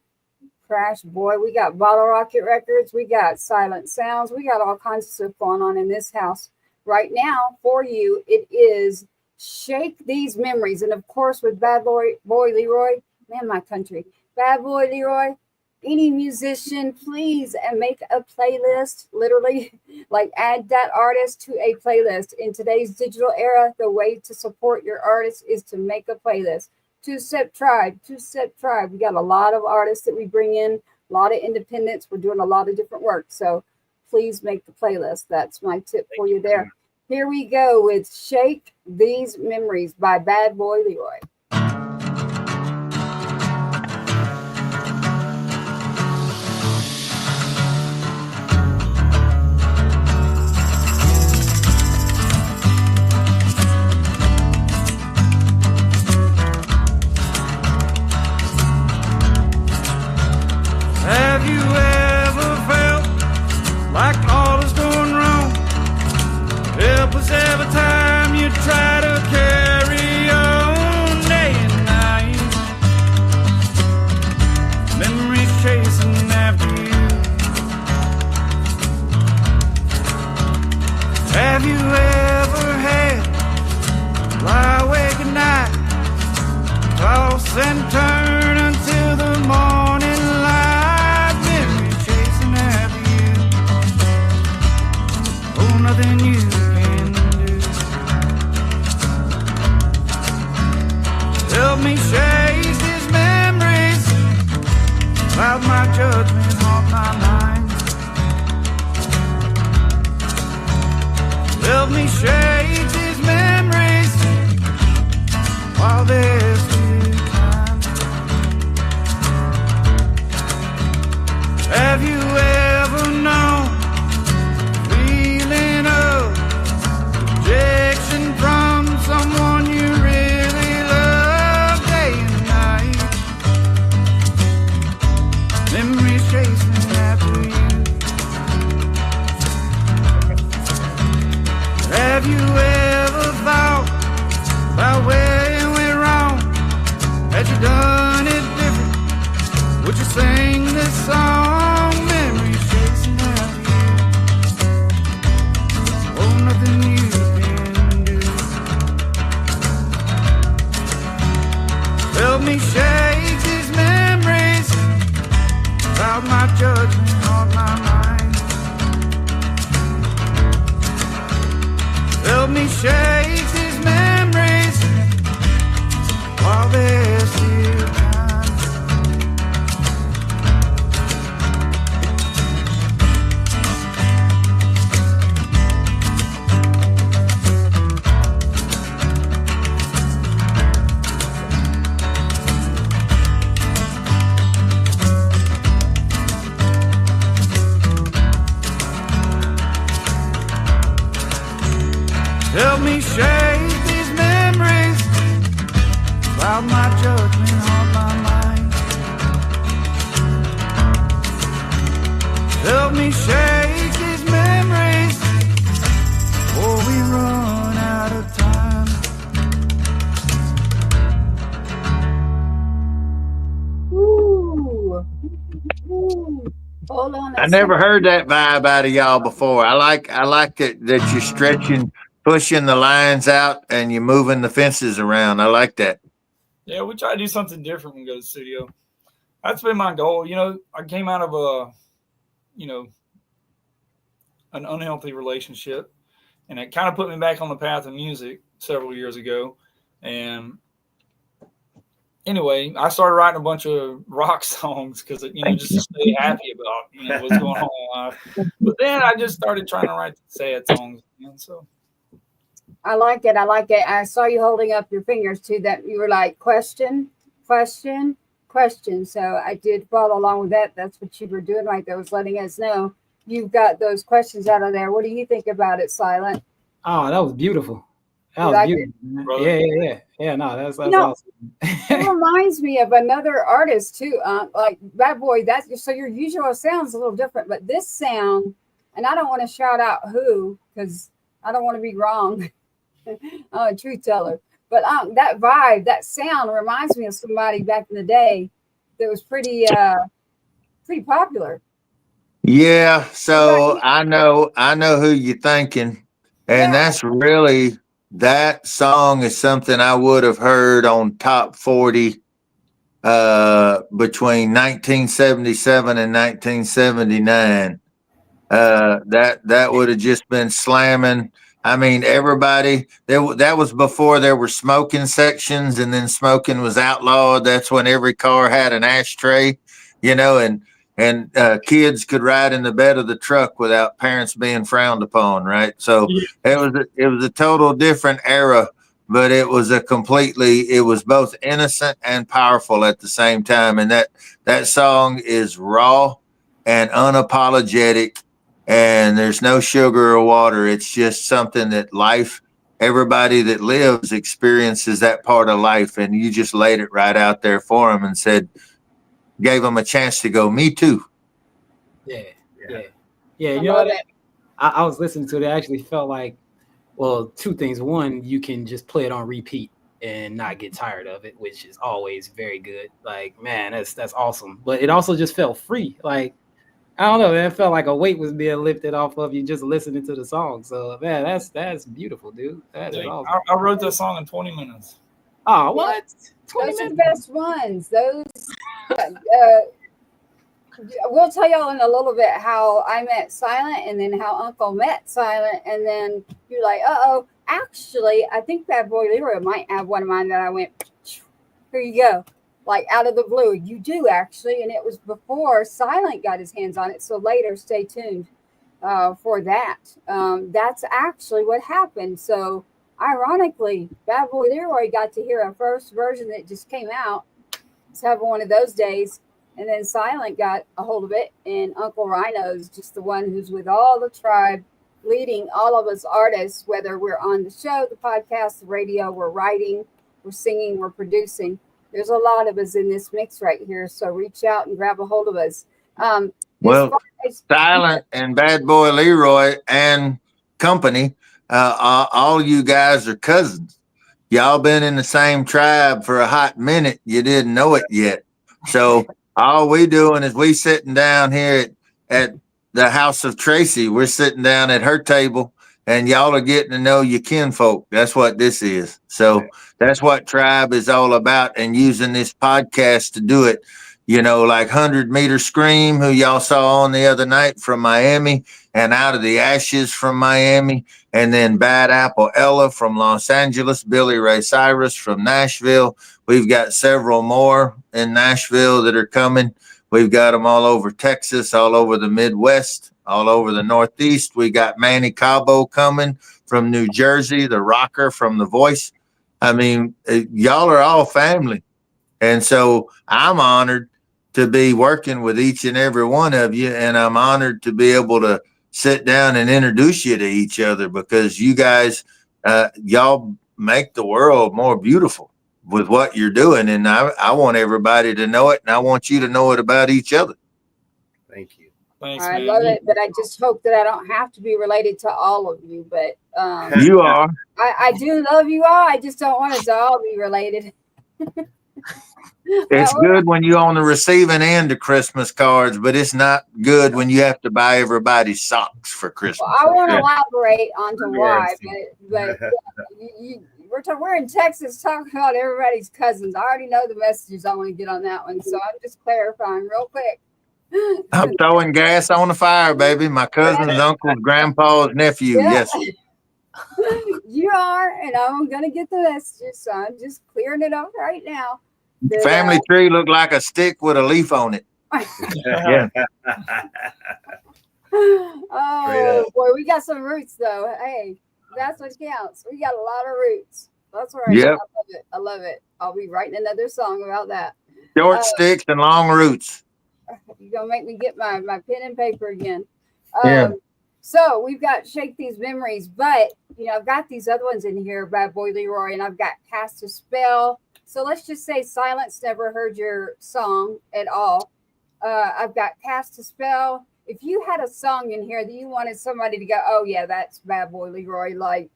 Crash Boy. We got Bottle Rocket Records. We got CylentSounds. We got all kinds of stuff going on in this house. Right now, for you, it is "Shake These Memories." And of course, with Bad Boy Leroy, man, my country, Bad Boy Leroy, any musician, please, and make a playlist, literally, like add that artist to a playlist. In today's digital era, the way to support your artist is to make a playlist. Two Step Tribe. We got a lot of artists that we bring in, a lot of independents. We're doing a lot of different work. So please make the playlist. That's my tip for you there. Here we go with "Shake These Memories" by Bad Boy Leroy. Have you ever felt like all is going wrong? Helpless every time you try to carry on day and night. Memories chasing after you. Have you ever had lie awake at night, toss and turn until the morning light? Nothing you can do. Help me chase these memories cloud my judgment off my mind. Help me shake these memories while they're still kind. Have you ever known rejection from someone you really Have you ever thought about where it went wrong? Had you done it different? Would you sing this song? Memories chasing after you. Oh, nothing you can do. Help me shake these memories about my judgment on my mind. Help me shake these memories while there's still time. Help me shake these memories about my judgment on my mind. Help me shake these memories before we run out of time. Ooh. Ooh. Hold on. I never heard that vibe out of y'all before. I like that you're stretching, pushing the lines out, and you're moving the fences around. I like that. Yeah, we try to do something different when we go to the studio. That's been my goal. You know, I came out of an unhealthy relationship, and it kind of put me back on the path of music several years ago. And anyway, I started writing a bunch of rock songs because, just to stay happy about, what's going on in life. But then I just started trying to write sad songs. So I like it. I like it. I saw you holding up your fingers too, that you were like, question, question, question. So I did follow along with that. That's what you were doing right there, was letting us know you've got those questions out of there. What do you think about it, Cylent? Oh, that was beautiful. That was beautiful. Yeah. No, that's awesome. It reminds me of another artist too, like Bad Boy. So your usual sound's a little different, but this sound, and I don't want to shout out who because I don't want to be wrong. I'm a truth teller, but that vibe, that sound reminds me of somebody back in the day that was pretty popular. Yeah, so I know who you're thinking, and that's really, that song is something I would have heard on Top 40 between 1977 and 1979. That would have just been slamming. I mean, everybody, that was before there were smoking sections, and then smoking was outlawed. That's when every car had an ashtray, and kids could ride in the bed of the truck without parents being frowned upon, right? So it was a total different era, but it was both innocent and powerful at the same time. And that song is raw and unapologetic, and there's no sugar or water. It's just something that everybody that lives experiences that part of life, and you just laid it right out there for them and gave them a chance to go, me too. Yeah. You know what? I was listening to it. I actually felt like, well, two things. One, you can just play it on repeat and not get tired of it, which is always very good. Like, man, that's awesome. But it also just felt free. Like, I don't know, it felt like a weight was being lifted off of you just listening to the song. So, man, that's beautiful, dude. That is awesome. I wrote that song in 20 minutes. Oh, what? 20 Those minutes? are the best ones. Those. We'll tell y'all in a little bit how I met Cylent, and then how Uncle met Cylent, and then you're like, actually, I think Bad Boy Leroy might have one of mine that I went, here you go, like out of the blue. You do actually, and it was before Cylent got his hands on it. So later, stay tuned for that. That's actually what happened. So ironically, Bad Boy Leroy got to hear a first version that just came out. It's having one of those days. And then Cylent got a hold of it, and Uncle Rhino's just the one who's with all the tribe, leading all of us artists, whether we're on the show, the podcast, the radio, we're writing, we're singing, we're producing. There's a lot of us in this mix right here. So reach out and grab a hold of us. Cylent and Bad Boy Leroy and company all you guys are cousins. Y'all been in the same tribe for a hot minute. You didn't know it yet. So all we doing is we sitting down here at the house of Tracy. We're sitting down at her table, and y'all are getting to know your kinfolk. That's what this is. So that's what tribe is all about, and using this podcast to do it. You know, like 100-Meter Scream, who y'all saw on the other night from Miami, and Out of the Ashes from Miami, and then Bad Apple Ella from Los Angeles, Billy Ray Cyrus from Nashville. We've got several more in Nashville that are coming. We've got them all over Texas, all over the Midwest, all over the Northeast. We got Manny Cabo coming from New Jersey, the rocker from The Voice. I mean, y'all are all family. And so I'm honored to be working with each and every one of you. And I'm honored to be able to sit down and introduce you to each other, because you guys, y'all make the world more beautiful with what you're doing. And I want everybody to know it, and I want you to know it about each other. Thank you. Thanks, I man. love it, but I just hope that I don't have to be related to all of you. But You are. I do love you all. I just don't want us to all be related. It's good when you're on the receiving end of Christmas cards, but it's not good when you have to buy everybody socks for Christmas. Well, I won't elaborate onto why, but we're in Texas talking about everybody's cousins. I already know the messages I want to get on that one, so I'm just clarifying real quick. I'm throwing gas on the fire, baby. My cousin's uncle's grandpa's nephew. Yeah. Yes. You are, and I'm gonna get the messages, so I'm just clearing it up right now. Family tree looked like a stick with a leaf on it. Yeah. Oh boy, we got some roots though. Hey, that's what counts. We got a lot of roots. That's right. Yep. I love it. I love it. I'll be writing another song about that. Short sticks and long roots. You're gonna make me get my pen and paper again. Yeah. So we've got Shake These Memories, but I've got these other ones in here, Bad Boy Leroy, and I've got Cast a Spell. So let's just say Silence never heard your song at all. I've got Cast a Spell. If you had a song in here that you wanted somebody to go, oh yeah, that's Bad Boy Leroy, like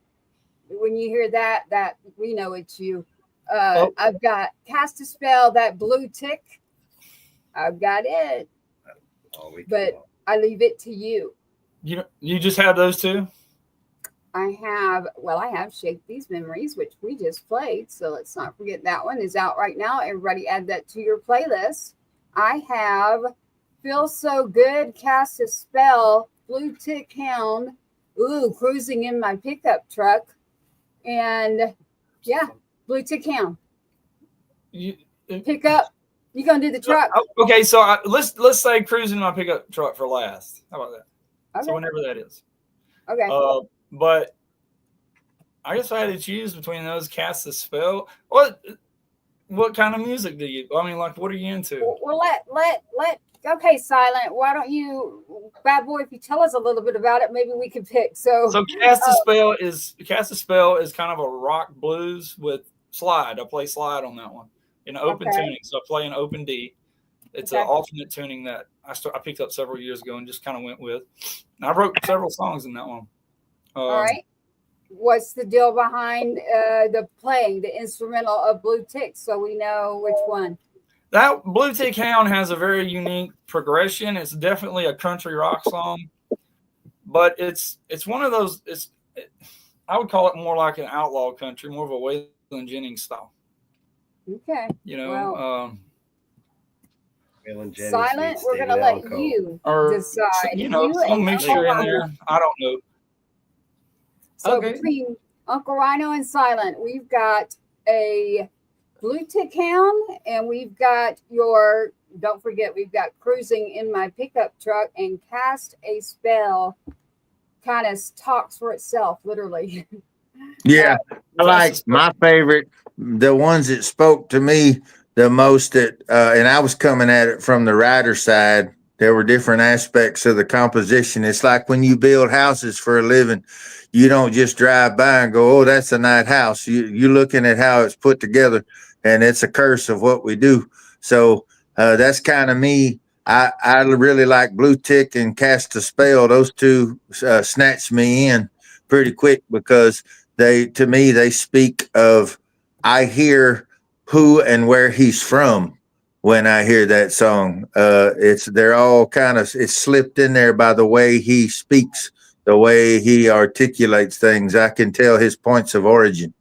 when you hear that we know it's you. I've got Cast a Spell, that blue tick. I've got it, but I leave it to you. You just have those two? I have Shake These Memories, which we just played. So let's not forget that one is out right now. Everybody add that to your playlist. I have Feel So Good, Cast a Spell, Blue Tick Hound, Cruising in My Pickup Truck, and yeah, Blue Tick Hound. Pick up. You gonna do the truck? Okay, so let's say Cruising in My Pickup Truck for last. How about that? Okay. So whenever that is. Okay. But I guess I had to choose between those. Cast a Spell. What kind of music do you? I mean, like, what are you into? Well, okay, Cylent. Why don't you, Bad Boy? If you tell us a little bit about it, maybe we can pick. So Cast a Spell is kind of a rock blues with slide. I play slide on that one in open tuning. So I play an open D. It's an alternate tuning that I picked up several years ago and just kind of went with. And I wrote several songs in that one. All right. What's the deal behind the instrumental of Blue Tick, so we know which one? That Blue Tick Hound has a very unique progression. It's definitely a country rock song, but it's one of those. I would call it more like an outlaw country, more of a Waylon Jennings style. Okay. Cylent, we're gonna let you decide. Some mixture in there. I don't know. So between Uncle Rhino and Cylent, we've got a Blue Tick Hound, and we've got don't forget, we've got Cruising in My Pickup Truck, and Cast a Spell kind of talks for itself, literally. Yeah. I like my favorite, the ones that spoke to me the most, and I was coming at it from the writer side. There were different aspects of the composition. It's like when you build houses for a living, you don't just drive by and go, oh, that's a nice house. You're looking at how it's put together, and it's a curse of what we do. So that's kind of me. I really like Blue Tick and Cast a Spell. Those two snatch me in pretty quick because to me, they speak of, I hear who and where he's from when I hear that song. They're all kind of, it's slipped in there by the way he speaks, the way he articulates things. I can tell his points of origin.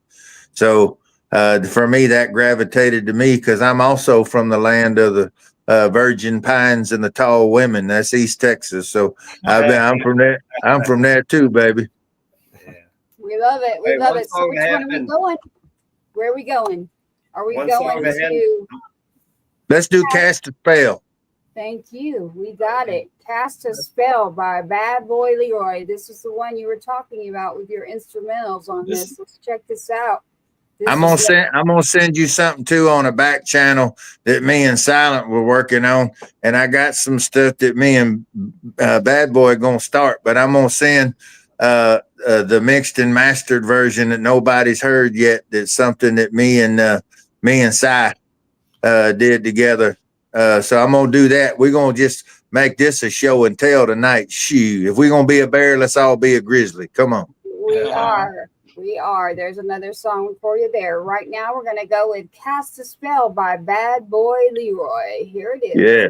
So for me, that gravitated to me because I'm also from the land of the virgin pines and the tall women. That's East Texas. So I'm from there. I'm from there too, baby. Yeah. We love it. We Hey, love one it. So song which to one are we happen. going? Where are we going? Are we One going song to happen. to? Let's do Cast a Spell. Thank you. We got it. Cast a Spell by Bad Boy Leroy. This is the one you were talking about with your instrumentals on this. Let's check this out. I'm gonna send you something too on a back channel that me and Silent were working on, and I got some stuff that me and Bad Boy are gonna start. But I'm gonna send the mixed and mastered version that nobody's heard yet. That's something that me and Cy did together. So I'm gonna do that. We're gonna just make this a show and tell tonight. Shoo! If we're gonna be a bear, let's all be a grizzly. Come on. We are. We are. There's another song for you there. Right now, we're going to go with Cast a Spell by Bad Boy Leroy. Here it is. Yeah.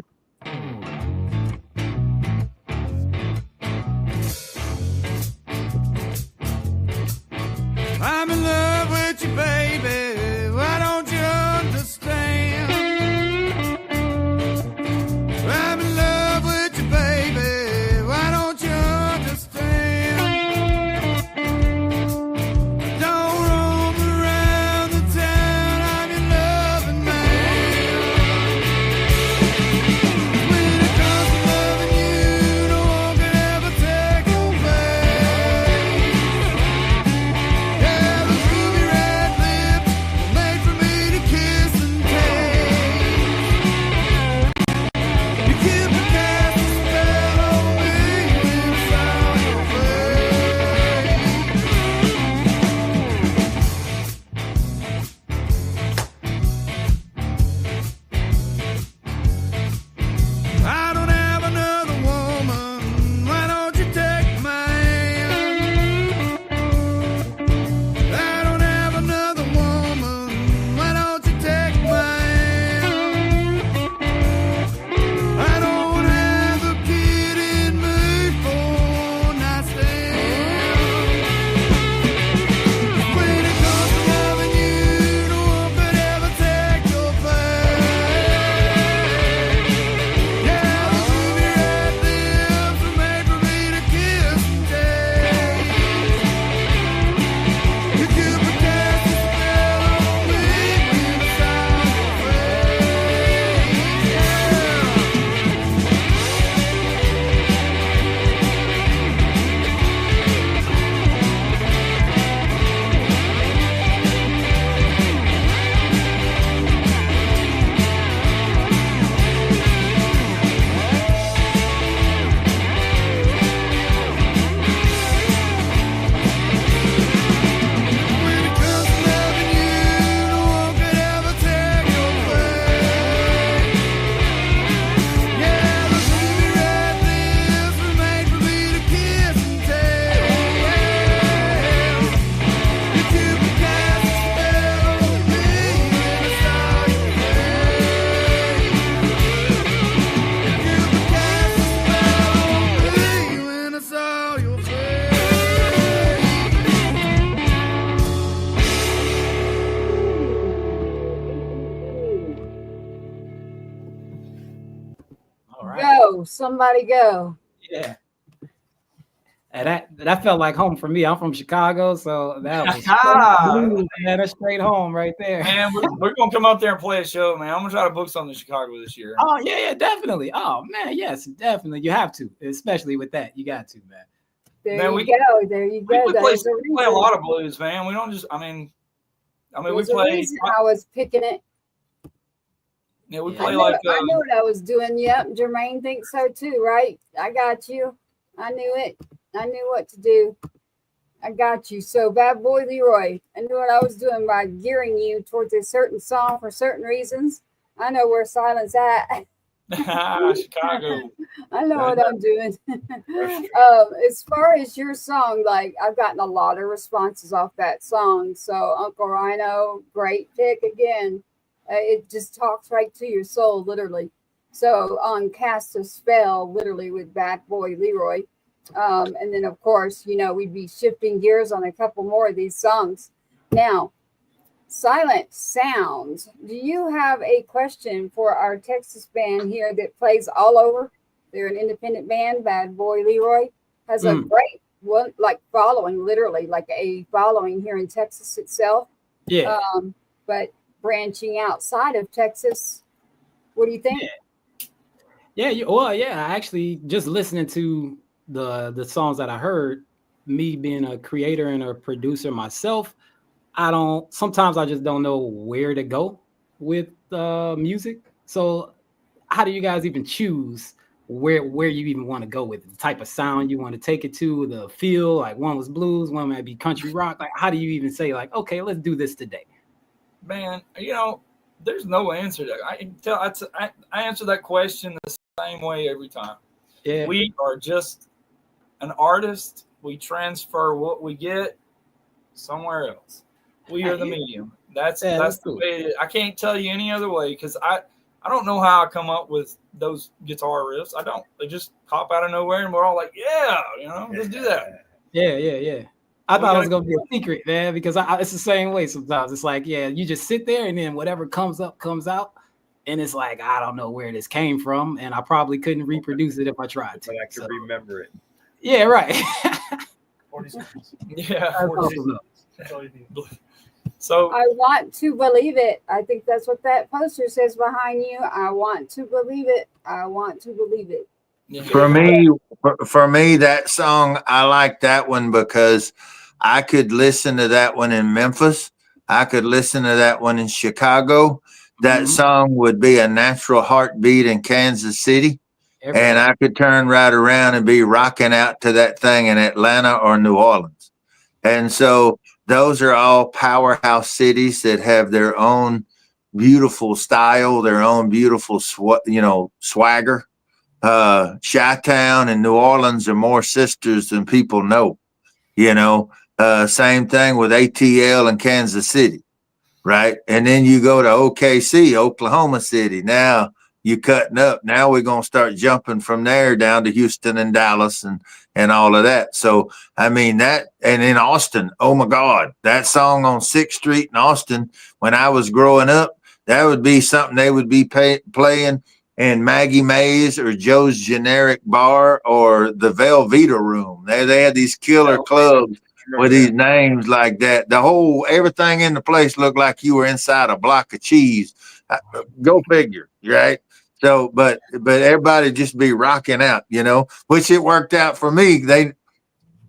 I'm in love with you, baby. Why don't you understand? I'm in love with you, baby. Why don't you understand? Don't roam around the town. I'm your loving man. When it comes to loving you, no one can ever take your place. Yeah, those ruby red lips were made for me to kiss and taste. You keep a cast a spell on me inside your face. I don't have another woman. Why don't you take my hand? I don't have another woman. Why don't you take my hand? I don't have a kid in me for a night stand. When it comes to loving you, no one could ever take your place. Yeah, those ruby red lips were made for me to kiss and taste. You could cast a spell on me inside your face. Yeah. When it comes to loving you, no one could ever take your place. Yeah, those ruby red lips were made for me to kiss and taste. You could cast a spell on me when I saw your face. You could cast a spell on me when I saw your face. All right. Go. Somebody go. Yeah. And that felt like home for me. I'm from Chicago, so that was that's straight home right there. Man, we're gonna come up there and play a show, man. I'm gonna try to book something in Chicago this year. Oh yeah, definitely. Oh man, yes, definitely. You have to, especially with that. You got to, man. There Man, you go. There you go. We play There's a lot of blues, man. We don't just. I mean, we There's a play. reason I was picking it. Yeah, we Yeah. play I like. knew what I was doing. Yep, Jermaine thinks so too, right? I got you. I knew it. I knew what to do. I got you. So, Bad Boy Leroy, I knew what I was doing by gearing you towards a certain song for certain reasons. I know where Silent's at. Chicago. I know what I'm doing. As far as your song, like I've gotten a lot of responses off that song. So Uncle Rhino, great pick again. It just talks right to your soul, literally. So on Cast a Spell, literally with Bad Boy Leroy. And then of course, we'd be shifting gears on a couple more of these songs. Now, CylentSounds, do you have a question for our Texas band here that plays all over? They're an independent band. Bad Boy Leroy has a great one, like following, literally like a following here in Texas itself. Yeah. But branching outside of Texas, what do you think? Yeah. I actually just listening to the songs that I heard, me being a creator and a producer myself, sometimes I just don't know where to go with music. So how do you guys even choose where you even want to go with it? The type of sound you want to take it to, the feel, like one was blues, one might be country rock. Like, how do you even say like, okay, let's do this today? Man, there's no answer to that. I answer that question the same way every time. Yeah. We are just an artist. We transfer what we get somewhere else. We are the medium. That's the way I can't tell you any other way, because I don't know how I come up with those guitar riffs. I don't. They just pop out of nowhere, and we're all like, yeah, let's do that. Yeah. I thought it was gonna be a secret, man, because it's the same way sometimes. It's like, yeah, you just sit there, and then whatever comes up comes out, and it's like, I don't know where this came from, and I probably couldn't reproduce it if I tried to. But I can remember it. Yeah, right. 40 seconds. Yeah. That's all you need. So I want to believe it. I think that's what that poster says behind you. I want to believe it. I want to believe it. yeah. For me, that song, I like that one because I could listen to that one in Memphis. I could listen to that one in Chicago. That song would be a natural heartbeat in Kansas City. And I could turn right around and be rocking out to that thing in Atlanta or New Orleans. And so those are all powerhouse cities that have their own beautiful style, their own beautiful, swagger. Chi-Town and New Orleans are more sisters than people know. Same thing with ATL and Kansas City, right? And then you go to OKC, Oklahoma City. Now you're cutting up. Now we're going to start jumping from there down to Houston and Dallas and all of that. So, I mean, that, and in Austin, oh my God, that song on 6th Street in Austin, when I was growing up, that would be something they would be playing in Maggie Mae's or Joe's Generic Bar or the Velveeta Room. They had these killer clubs with these names like that. Everything in the place looked like you were inside a block of cheese. Go figure, right? So, but everybody just be rocking out, which it worked out for me.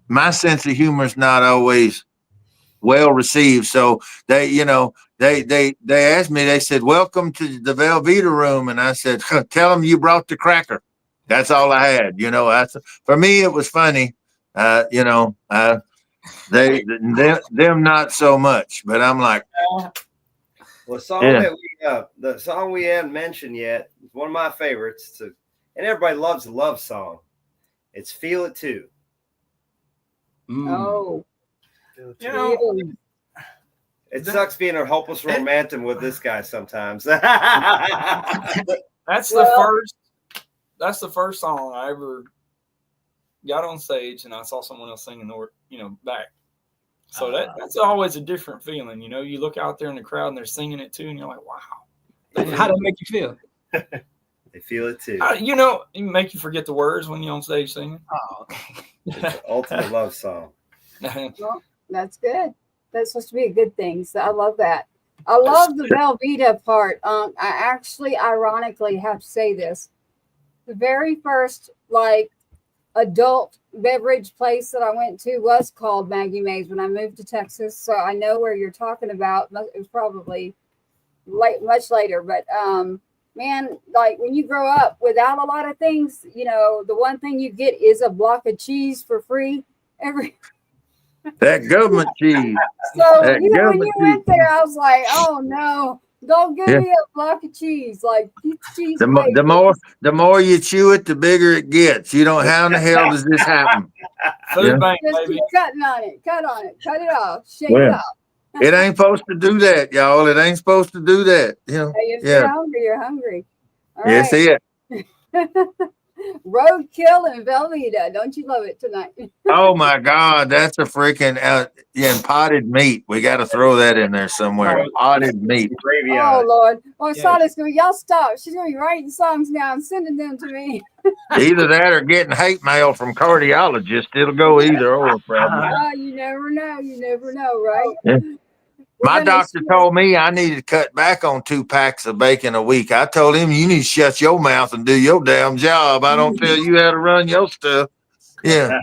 My sense of humor is not always well received. So they asked me, they said, welcome to the Velveeta Room. And I said, tell them you brought the cracker. That's all I had. For me, it was funny. Them not so much, but I'm like, well, the song we hadn't mentioned yet is one of my favorites, and everybody loves a love song. It's Feel It Too. Oh, it sucks being a hopeless romantic with this guy sometimes. That's the first song I ever got on stage and I saw someone else singing back. So that's always a different feeling. You look out there in the crowd and they're singing it too, and you're like, wow. How does it make you feel? They feel it too. It make you forget the words when you're on stage singing. Oh, okay. It's an ultimate love song. Well, that's good. That's supposed to be a good thing. So I love that. I love the Velveeta part. I actually, ironically, have to say this. The very first adult beverage place that I went to was called Maggie Mae's when I moved to Texas. So I know where you're talking about. It was probably much later, but man, when you grow up without a lot of things, the one thing you get is a block of cheese for free that government cheese. So when you went there, I was like, oh no, Don't give Yeah. me a block of cheese. Like cheese. The more you chew it, the bigger it gets. You don't. How in the hell does this happen? Food bank, Just baby. keep cutting on it. Cut on it. Cut it off. Shake it Well, off. it ain't supposed to do that, y'all. It ain't supposed to do that. You know. Hey, if Yeah. you're hungry, you're hungry. All Yes, right. it. Roadkill and Velveeta. Don't you love it tonight? Oh my God, that's a freaking and potted meat. We got to throw that in there somewhere. Potted meat. Gravy Oh on it. Lord. Well, Yeah. Sonia's going, y'all stop. She's gonna be writing songs now and sending them to me. Either that or getting hate mail from cardiologists. It'll go either or, probably. You never know. You never know, right? Yeah. We're My gonna doctor shift- told me I needed to cut back on 2 packs of bacon a week. I told him you need to shut your mouth and do your damn job. I don't tell you how to run your stuff. Yeah.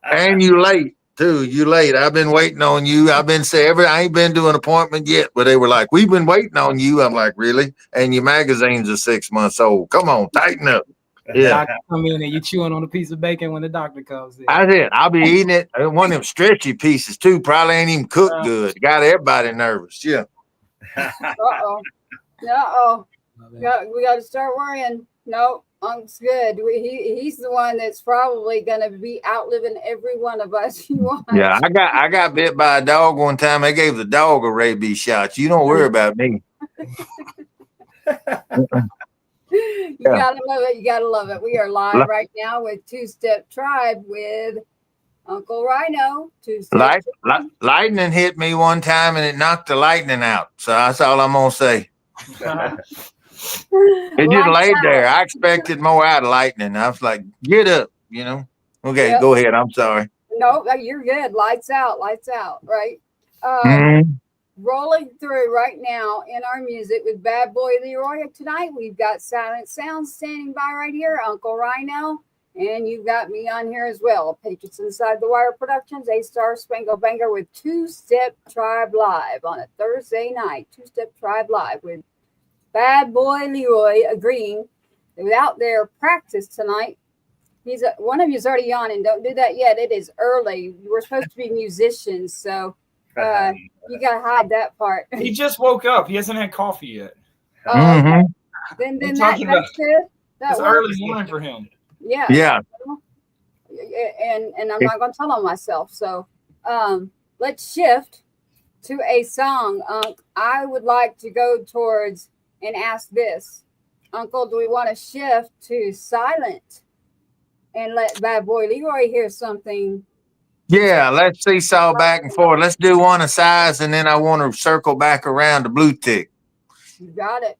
And you late too. You late. I've been waiting on you. I've been saying I ain't been to an appointment yet, but they were like, we've been waiting on you. I'm like, really? And your magazines are 6 months old. Come on, tighten up. Yeah. Doctor come in and you chewing on a piece of bacon when the doctor comes in. I did. I'll be eating it. One of them stretchy pieces too. Probably ain't even cooked good. Got everybody nervous. Yeah. Uh-oh. Uh-oh. We got to start worrying. No, Unc's good. He's the one that's probably going to be outliving every one of us. Yeah, I got bit by a dog one time. They gave the dog a rabies shot. You don't worry about me. You gotta love it. You gotta love it. We are live right now with Two Step Tribe with Uncle Rhino. Lightning hit me one time and it knocked the lightning out. So that's all I'm gonna say. It just laid there. I expected more out of lightning. I was like, get up, you know. Okay, Go ahead. I'm sorry. No, you're good. Lights out, right? Rolling through right now in our music with Bad Boy Leroy tonight. We've got CylentSounds standing by right here, Uncle Rhino, and you've got me on here as well. Patriots Inside the Wire Productions, A-Star Spangle Banger with Two Step Tribe Live on a Thursday night. Two Step Tribe Live with Bad Boy Leroy agreeing without their practice tonight. One of you's already yawning. Don't do that yet. It is early. We're supposed to be musicians, so you gotta hide that part. He just woke up. He hasn't had coffee yet. Okay. Then that's good. It's early morning for him. Yeah. And I'm not gonna tell on myself. So let's shift to a song. I would like to go towards and ask this. Uncle, do we want to shift to Silent and let Bad Boy Leroy hear something? Yeah, let's seesaw back and forth. Let's do one a size, and then I want to circle back around the blue tick. You got it.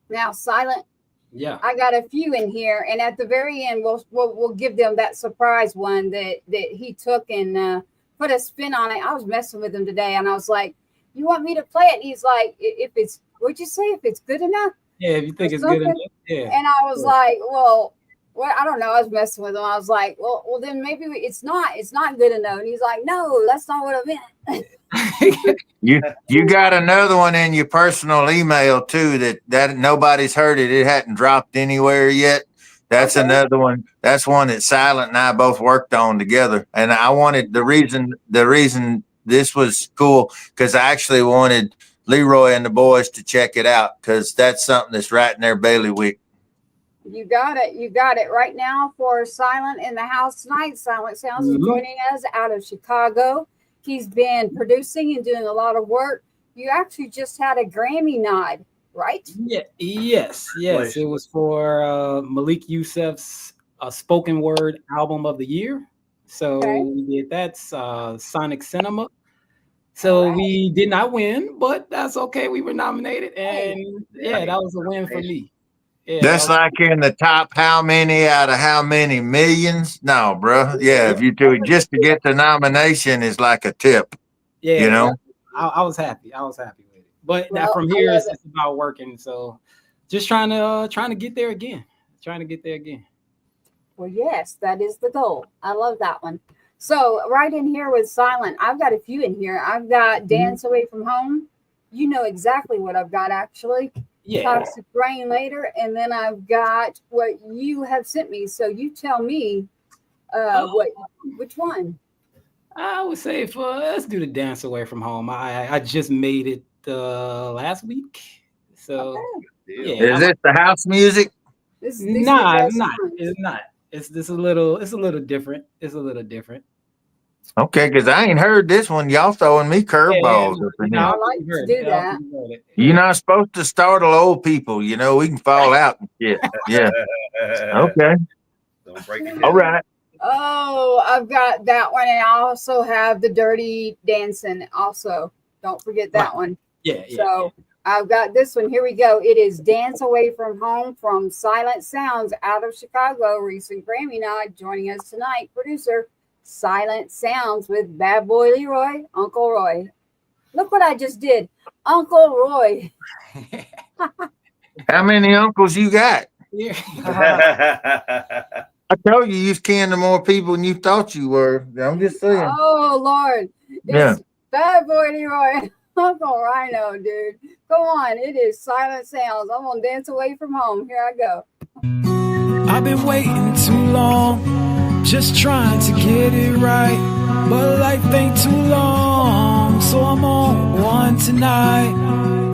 Now, Silent. Yeah. I got a few in here, and at the very end, we'll give them that surprise one that he took and put a spin on it. I was messing with him today, and I was like, "You want me to play it?" And he's like, "If it's, what'd you say? If it's good enough?" Yeah, if you think it's good enough. Yeah. And I was like, "Well, I don't know." I was messing with him. I was like, "Well, then maybe it's not good enough." And he's like, "No, that's not what I meant." You got another one in your personal email too that nobody's heard it. It hadn't dropped anywhere yet. That's another one. That's one that Silent and I both worked on together. And I wanted the reason this was cool because I actually wanted Leroy and the boys to check it out because that's something that's right in their bailiwick. You got it. You got it. Right now for Silent in the house tonight, CylentSounds is joining us out of Chicago. He's been producing and doing a lot of work. You actually just had a Grammy nod, right? Yeah. Yes. It was for Malik Yousef's spoken word album of the year. So we did that. Sonic Cinema. So we did not win, but that's okay. We were nominated, and that was a win for me. Yeah, that's like in the top how many out of how many millions? No, bro. Yeah, if you do it just to get the nomination is like a tip. Yeah, you know. I was happy. I was happy with it. But now from here it's about working. So just trying to get there again. Well, yes, that is the goal. I love that one. So right in here with Silent, I've got a few in here. I've got Dance Away from Home. You know exactly what I've got, actually. Yeah. Toxic Rain later. And then I've got what you have sent me. So you tell me which one. I would say let's do the Dance Away from Home. I just made it last week. So yeah, Is this the house music? Nah, it's not. It's not. It's a little different. It's a little different. Okay, because I ain't heard this one. Y'all throwing me curveballs up in here. I like to do that. You're not supposed to startle old people. You know, we can fall out and shit. Yeah. Okay. Don't break it. All right. Oh, I've got that one, and I also have the Dirty Dancing. Also, don't forget that one. Yeah. So I've got this one. Here we go. It is "Dance Away from Home" from CylentSounds out of Chicago. Recent Grammy nod. Joining us tonight, producer CylentSounds with Bad Boy Leroy, Uncle Roy. Look what I just did, Uncle Roy. How many uncles you got? Yeah. I told you was kin to more people than you thought you were. I'm just saying. Oh Lord, it's Bad Boy Leroy, Uncle Rhino, dude. Come on, it is CylentSounds. I'm gonna dance away from home. Here I go. I've been waiting too long, just trying to get it right, but life ain't too long, so I'm on one tonight,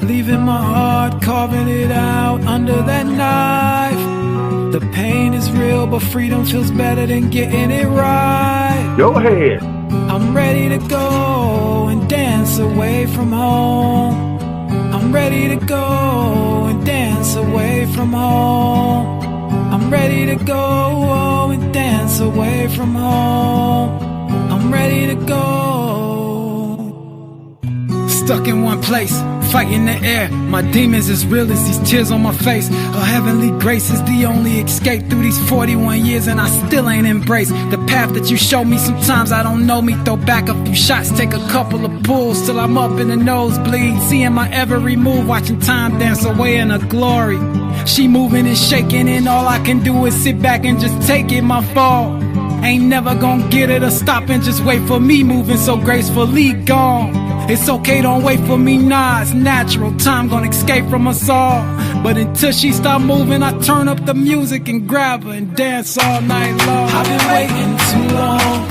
leaving my heart, carving it out under that knife. The pain is real, but freedom feels better than getting it right. Go ahead. I'm ready to go and dance away from home. I'm ready to go and dance away from home. I'm ready to go and dance away from home. I'm ready to go. Stuck in one place, fighting the air. My demons as real as these tears on my face. A heavenly grace is the only escape through these 41 years, and I still ain't embraced the path that you show me. Sometimes I don't know me. Throw back a few shots, take a couple of pulls till I'm up in the nosebleed, seeing my every move, watching time dance away in her glory. She moving and shaking, and all I can do is sit back and just take it. My fault. Ain't never gonna get her to stop and just wait for me, moving so gracefully gone. It's okay, don't wait for me, nah, it's natural. Time gonna escape from us all. But until she stop moving, I turn up the music and grab her and dance all night long. I've been waiting too long,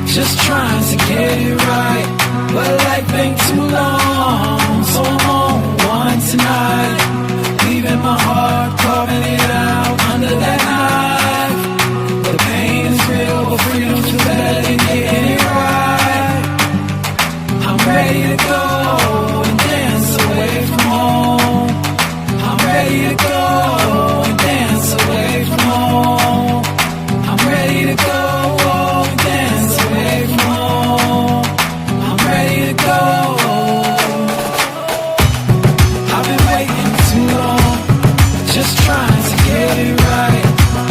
just trying to get it right, but life ain't too long, so I'm on one tonight, leaving my heart, carving it out under that knife. The pain is real, but freedom feels better than getting it right. I'm ready to go and dance away from home. I'm ready to go and dance away from home. I'm ready to go and dance away from home. I'm ready to go. I've been waiting too long, just trying to get it right,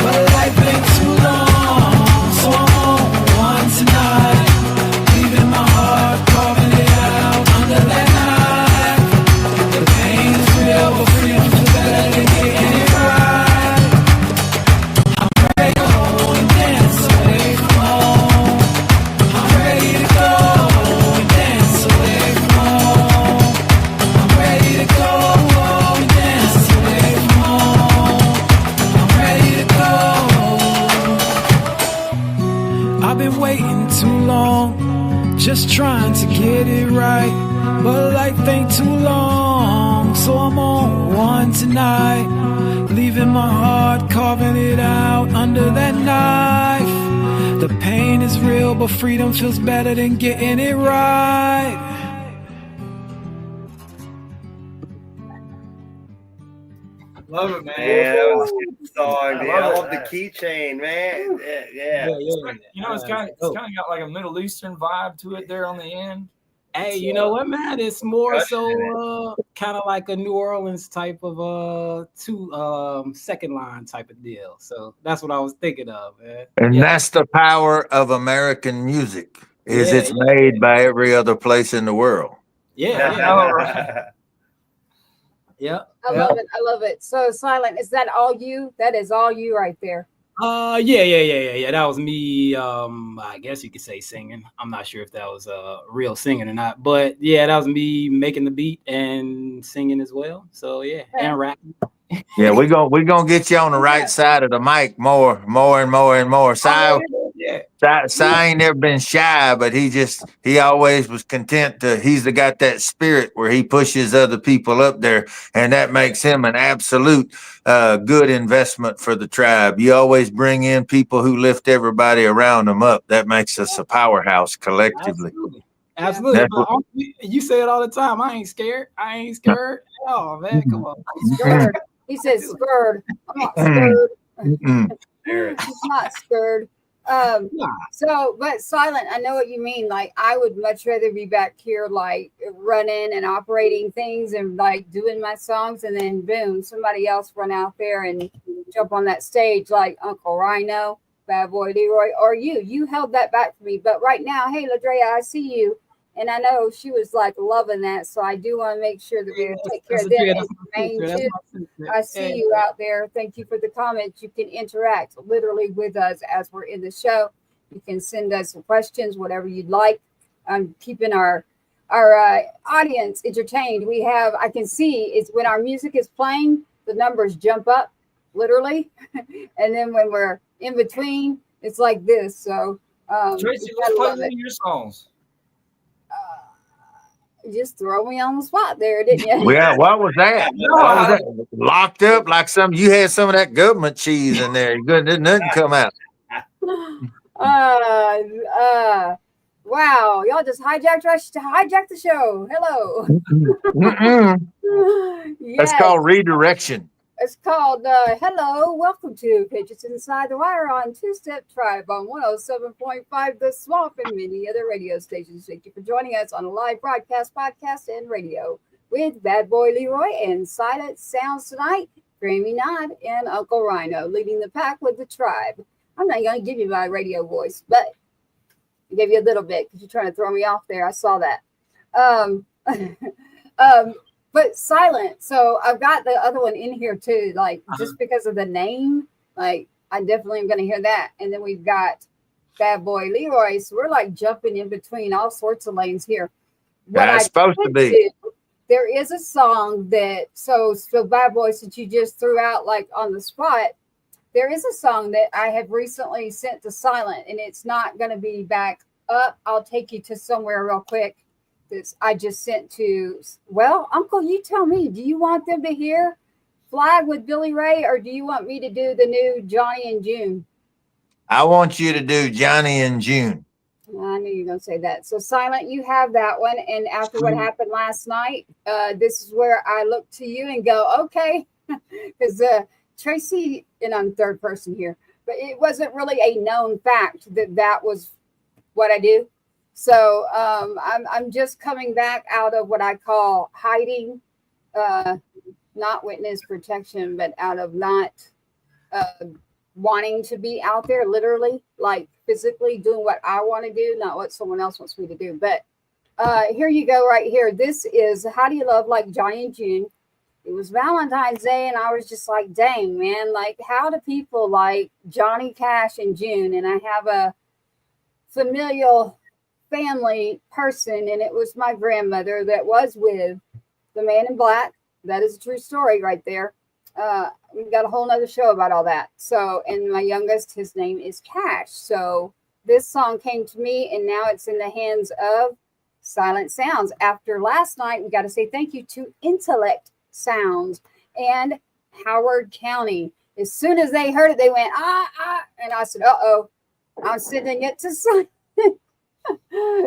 but life ain't too long, so I'm on one tonight, leaving my heart, carving it out under that knife. The pain is real, but freedom feels better than getting it right. I'm ready to go and dance away from home. I'm ready to go and dance away from home. I'm ready to go and dance away from home. I'm ready to go. I've been waiting too long, just trying to get it right, but life ain't too long, so I'm on one tonight, leaving my heart, carving it out under that knife. The pain is real, but freedom feels better than getting it right. Love it, man. Yeah, that was a good song, dude. I love love the keychain, man. Yeah. You know, it's kind of got like a Middle Eastern vibe to it there on the end. Hey, you know what, man? It's more so kind of like a New Orleans type of second line type of deal. So that's what I was thinking of, man. And that's the power of American music, is it's made by every other place in the world. Yeah. I love it. I love it. So Silent, is that all you? That is all you right there. Yeah. That was me. I guess you could say singing. I'm not sure if that was real singing or not, but yeah, that was me making the beat and singing as well. So yeah, and rapping. Yeah, we're gonna get you on the right side of the mic more and more. So Cy ain't never been shy, but he always was content he's got that spirit where he pushes other people up there, and that makes him an absolute good investment for the tribe. You always bring in people who lift everybody around them up. That makes us a powerhouse collectively. Absolutely. You say it all the time. I ain't scared. Oh man, come on. Scared. He says scared. I'm not scared. He's not scared. So, but Cylent, I know what you mean. Like, I would much rather be back here, like running and operating things and like doing my songs, and then boom, somebody else run out there and jump on that stage, like Uncle Rhino, Bad Boy Leroy, or you held that back for me. But right now, hey, Ladrea, I see you. And I know she was like loving that. So I do want to make sure that we take care of them. And I see you out there. Thank you for the comments. You can interact literally with us as we're in the show. You can send us questions, whatever you'd like. I'm keeping our audience entertained. We have, I can see it's when our music is playing, the numbers jump up literally. And then when we're in between, it's like this. So Tracy, let's play one of your songs. Just throw me on the spot there, didn't you? Yeah, what was that? What was that? Locked up like you had some of that government cheese in there. Didn't nothing come out. Wow, y'all just hijacked the show. Hello. Yes. That's called redirection. It's called Hello, welcome to Patriots Inside the Wire on Two-Step Tribe on 107.5 The Swamp and many other radio stations. Thank you for joining us on a live broadcast, podcast, and radio with Bad Boy Leroy and CylentSounds tonight. Grammy Nod and Uncle Rhino leading the pack with the tribe. I'm not going to give you my radio voice, but I gave you a little bit because you're trying to throw me off there. I saw that. But Cylent, so I've got the other one in here too, like just because of the name, like I definitely am going to hear that. And then we've got Bad Boy Leroy, so we're like jumping in between all sorts of lanes here. That's supposed to be. There is a song that, so Bad Boy, since you just threw out like on the spot, there is a song that I have recently sent to Cylent, and it's not going to be back up. I'll take you to somewhere real quick. I just sent to, well, Uncle, you tell me, do you want them to hear Flag with Billy Ray, or do you want me to do the new Johnny and June? I want you to do Johnny and June. I knew you were going to say that. So Cylent, you have that one. And after what happened last night, this is where I look to you and go, okay, because Tracy, and I'm third person here, but it wasn't really a known fact that was what I do. So I'm just coming back out of what I call hiding, not witness protection, but out of not wanting to be out there, literally, like physically doing what I want to do, not what someone else wants me to do. But here you go right here. This is How Do You Love Like Johnny and June. It was Valentine's Day, and I was just like, dang, man, like how do people like Johnny Cash and June? And I have a familial family person, and it was my grandmother that was with the man in black. That is a true story right there. We've got a whole nother show about all that. So, and my youngest, his name is Cash. So this song came to me, and now it's in the hands of CylentSounds. After last night, we got to say thank you to Intellect Sounds and Howard County. As soon as they heard it, they went, and I said, uh-oh, I'm sending it to Silent.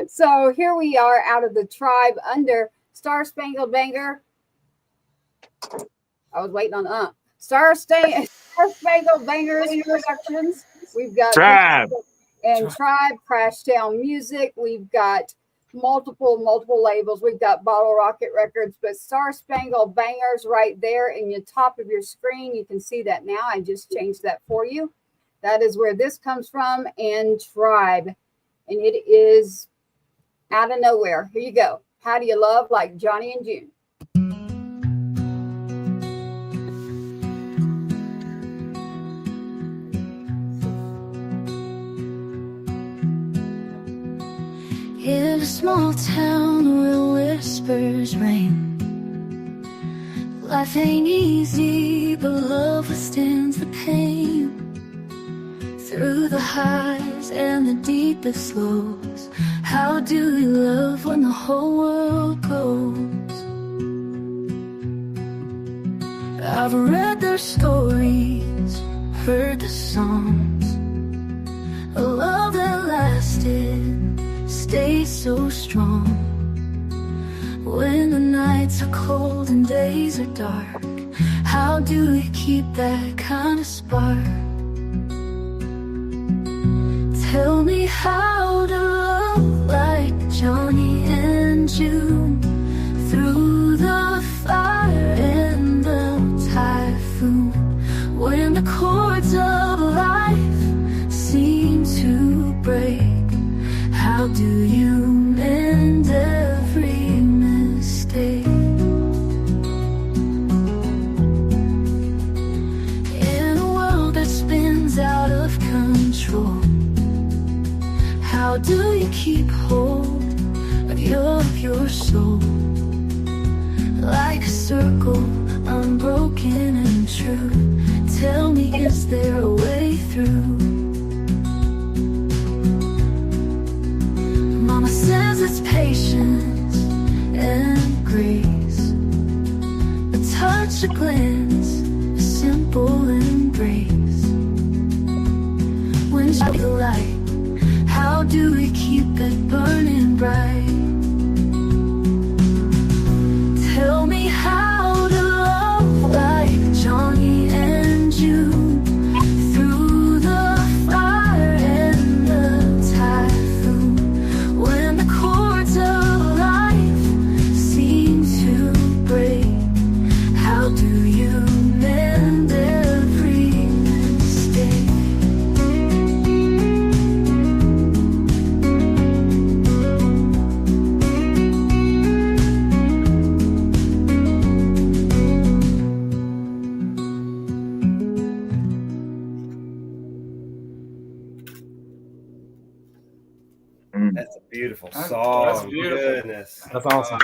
So here we are out of the tribe under Star Spangled Banner. I was waiting on Star Spangled Bangers Productions. We've got Tribe and Tribe Crashtown Music. We've got multiple labels. We've got Bottle Rocket Records, but Star Spangled Bangers right there in the top of your screen. You can see that now. I just changed that for you. That is where this comes from, and Tribe. And it is out of nowhere. Here you go. How Do You Love Like Johnny and June? In a small town where whispers reign, life ain't easy, but love withstands the pain. Through the highs and the deepest lows, how do we love when the whole world goes? I've read their stories, heard the songs, a love that lasted, stays so strong. When the nights are cold and days are dark, how do we keep that kind of spark? Tell me how to love like Johnny and June, through the fire and the typhoon. When the chords of life seem to break, how do you mend every mistake? In a world that spins out of control, how do you keep hold of your soul? Like a circle, unbroken and true. Tell me, is there a way through? Mama says it's patience and grace, a touch, a glance, a simple embrace. When you the light, how do we keep it burning bright? Tell me how to love like Johnny and June, through the fire and the typhoon. When the chords of life seem to break, how do you mend every mistake? That's a beautiful That's song. beautiful. Goodness. That's awesome.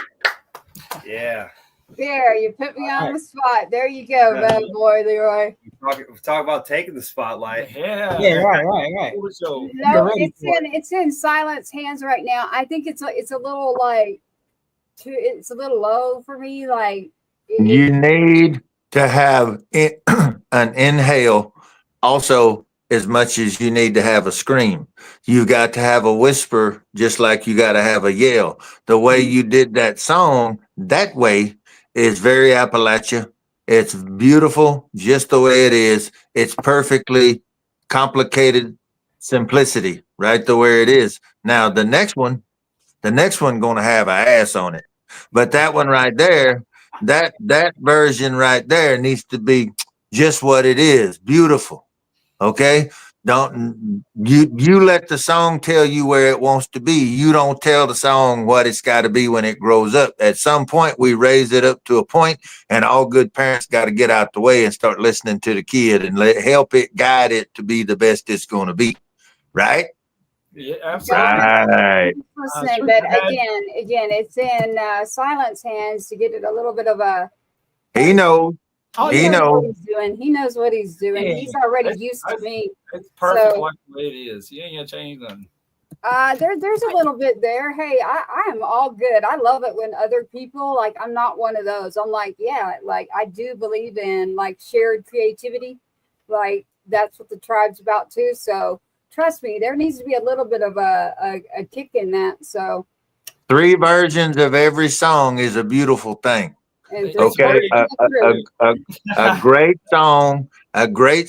Yeah. There, you put me on the spot. There you go, Bad Boy Leroy. Talk about taking the spotlight. Yeah. Yeah, right. So, No, ready for it's in Cylent's hands right now. I think it's a little like it's a little low for me. Like You need to have an inhale also as much as you need to have a scream. You got to have a whisper just like you got to have a yell. The way you did that song that way is very Appalachia. It's beautiful just the way it is. It's perfectly complicated simplicity, right the way it is. Now the next one going to have an ass on it. But that one right there, that version right there needs to be just what it is. Beautiful. Okay? Don't you let the song tell you where it wants to be. You don't tell the song what it's got to be when it grows up. At some point we raise it up to a point, and all good parents got to get out the way and start listening to the kid and help it guide it to be the best it's going to be. Right? yeah, absolutely. Right. listening, but again, it's in Cylent's hands to get it a little bit of a. He knows. He knows. What he's doing. He knows what he's doing. Yeah. He's already used to me. It's perfect So- like the way it is. You ain't gonna change nothing. There's a little bit there. Hey, I am all good. I love it when other people, like, I'm not one of those. I'm like, yeah, like I do believe in like shared creativity. Like that's what the tribe's about too. So trust me, there needs to be a little bit of a kick in that. So 3 versions of every song is a beautiful thing. and just Okay, work it through. a great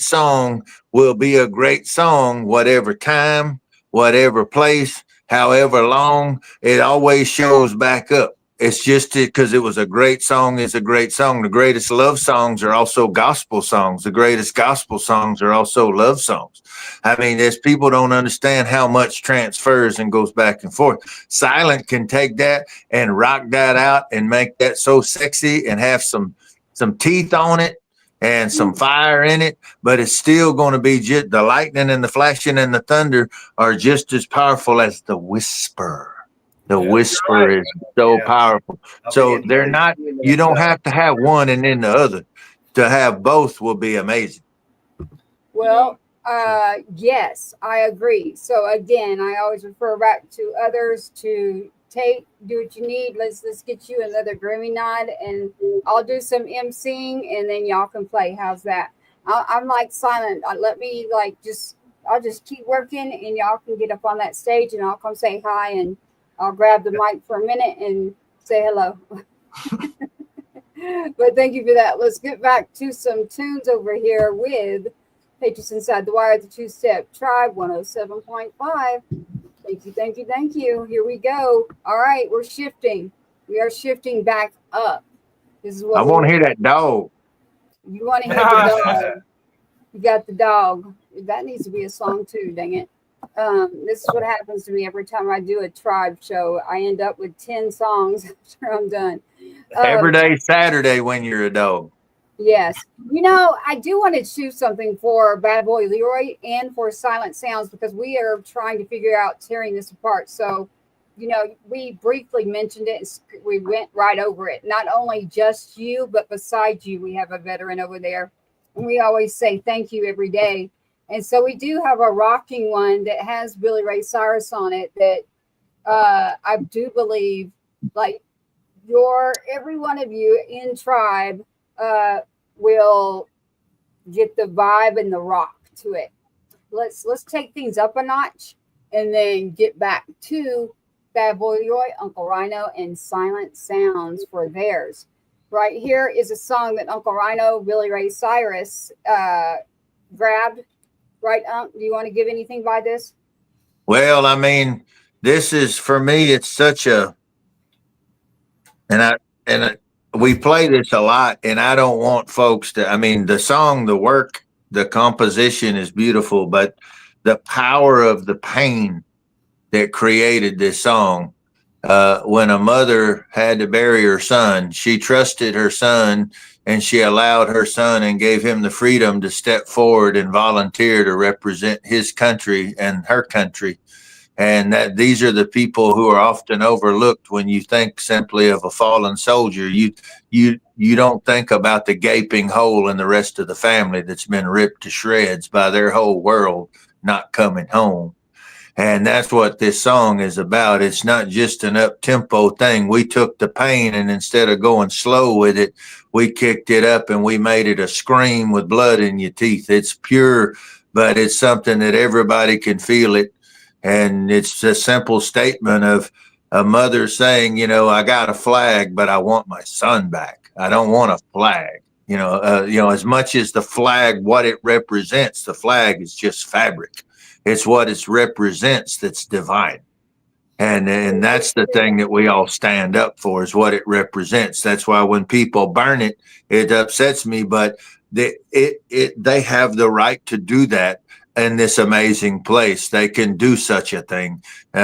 song will be a great song, whatever time, whatever place, however long. It always shows back up. It's just because it was a great song. It's a great song. The greatest love songs are also gospel songs. The greatest gospel songs are also love songs. I mean, as people don't understand how much transfers and goes back and forth. Cylent can take that and rock that out and make that so sexy and have some teeth on it and some fire in it, but it's still going to be just the lightning and the flashing and the thunder are just as powerful as the whisper. The whisper is so powerful. So they're not, you don't have to have one and then the other. To have both will be amazing. Well, Yes, I agree. So again, I always refer back to others to do what you need. Let's get you another Grammy nod, and I'll do some emceeing, and then y'all can play. How's that? I'm like silent. Let me I'll just keep working, and y'all can get up on that stage, and I'll come say hi, and I'll grab the mic for a minute and say hello. But thank you for that. Let's get back to some tunes over here with Patriots Inside the Wire, the Two-Step Tribe, 107.5. Thank you, thank you, thank you. Here we go. All right, we're shifting. We are shifting back up. This is what I want to hear that dog. You want to hear the dog. You got the dog. That needs to be a song too, dang it. This is what happens to me every time I do a tribe show. I end up with 10 songs after I'm done. Every day Saturday when you're a dog. Yes. You know, I do want to choose something for Bad Boy Leroy and for CylentSounds because we are trying to figure out tearing this apart. So, you know, we briefly mentioned it and we went right over it. Not only just you, but beside you, we have a veteran over there. And we always say thank you every day. And so we do have a rocking one that has Billy Ray Cyrus on it that I do believe, like, every one of you in Tribe will get the vibe and the rock to it. Let's take things up a notch and then get back to Bad Boy Leroy, Uncle Rhino, and CylentSounds for theirs. Right here is a song that Uncle Rhino, Billy Ray Cyrus grabbed. Right, Unc? Do you want to give anything by this? Well, I mean, this is, for me, it's such a, we play this a lot, and I don't want folks to, I mean, the song, the work, the composition is beautiful, but the power of the pain that created this song, when a mother had to bury her son, she trusted her son, and she allowed her son and gave him the freedom to step forward and volunteer to represent his country and her country. And that these are the people who are often overlooked when you think simply of a fallen soldier. You don't think about the gaping hole in the rest of the family that's been ripped to shreds by their whole world not coming home. And that's what this song is about. It's not just an up-tempo thing. We took the pain, and instead of going slow with it, we kicked it up and we made it a scream with blood in your teeth. It's pure, but it's something that everybody can feel it. And it's a simple statement of a mother saying, you know, I got a flag, but I want my son back. I don't want a flag. You know, as much as the flag, what it represents, the flag is just fabric. It's what it represents that's divine. And that's the thing that we all stand up for, is what it represents. That's why when people burn it, it upsets me, but they have the right to do that in this amazing place. They can do such a thing.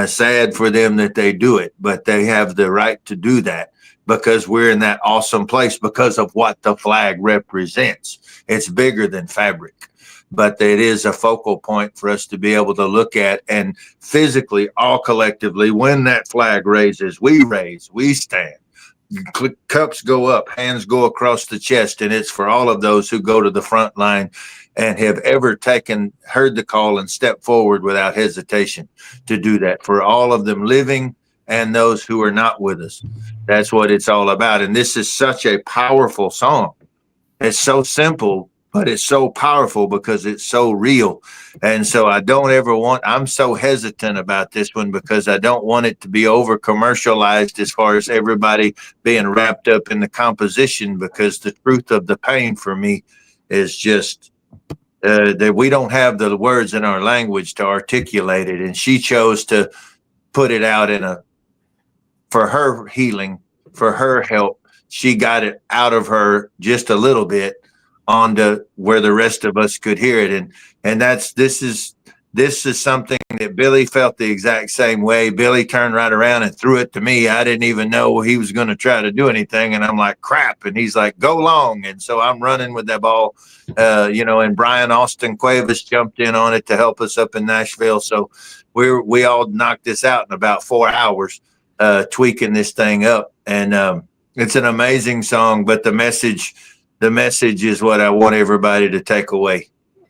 Sad for them that they do it, but they have the right to do that because we're in that awesome place because of what the flag represents. It's bigger than fabric. But it is a focal point for us to be able to look at, and physically, all collectively, when that flag raises, we raise, we stand. Cups go up, hands go across the chest, and it's for all of those who go to the front line and have ever heard the call and stepped forward without hesitation to do that. For all of them living and those who are not with us. That's what it's all about. And this is such a powerful song. It's so simple, but it's so powerful because it's so real. And so I'm so hesitant about this one because I don't want it to be over commercialized as far as everybody being wrapped up in the composition, because the truth of the pain for me is just that we don't have the words in our language to articulate it. And she chose to put it out for her healing, for her help. She got it out of her just a little bit onto where the rest of us could hear it. And this is something that Billy felt the exact same way. Billy turned right around and threw it to me. I didn't even know he was going to try to do anything. And I'm like, crap. And he's like, go long. And so I'm running with that ball, and Brian Austin Cuevas jumped in on it to help us up in Nashville. So we all knocked this out in about 4 hours, tweaking this thing up. And it's an amazing song, but the message is what I want everybody to take away.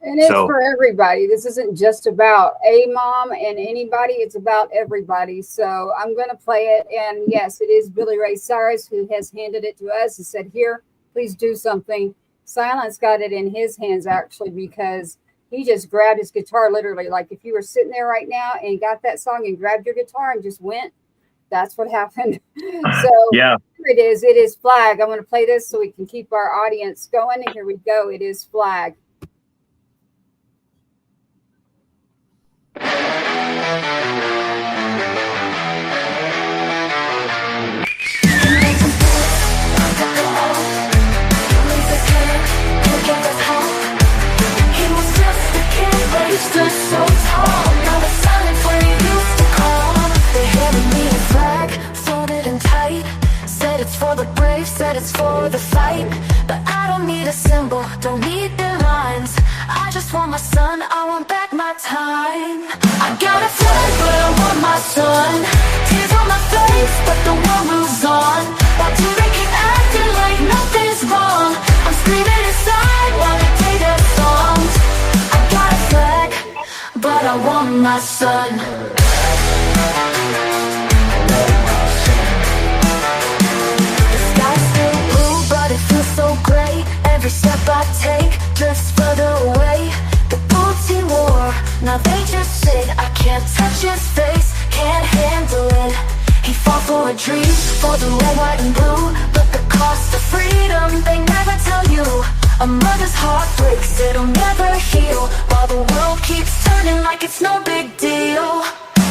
And it's So for everybody. This isn't just about a mom and anybody. It's about everybody. So I'm going to play it. And yes, it is Billy Ray Cyrus who has handed it to us and said, here, please do something. Cylent's got it in his hands actually, because he just grabbed his guitar literally. Like if you were sitting there right now and got that song and grabbed your guitar and just went, that's what happened. So yeah, here it is. It is Flag. I'm going to play this so we can keep our audience going. And here we go. It is Flag. Stood so tall, now the silence where he used to call. They handed me a flag, folded and tight. Said it's for the brave, said it's for the fight. But I don't need a symbol, don't need the lines. I just want my son, I want back my time. I got a flag, but I want my son. Tears on my face, but the world moves on. Why do they keep acting like nothing's wrong? I'm screaming inside while they play their songs. I got a flag, but I want my son. The sky's still blue, but it feels so gray. Every step I take drifts further away. The boots he wore, now they just sit. I can't touch his face, can't handle it. He fought for a dream, for the red, white and blue. But the cost of freedom, they never tell you. A mother's heart breaks, it'll never heal. While the world keeps turning like it's no big deal.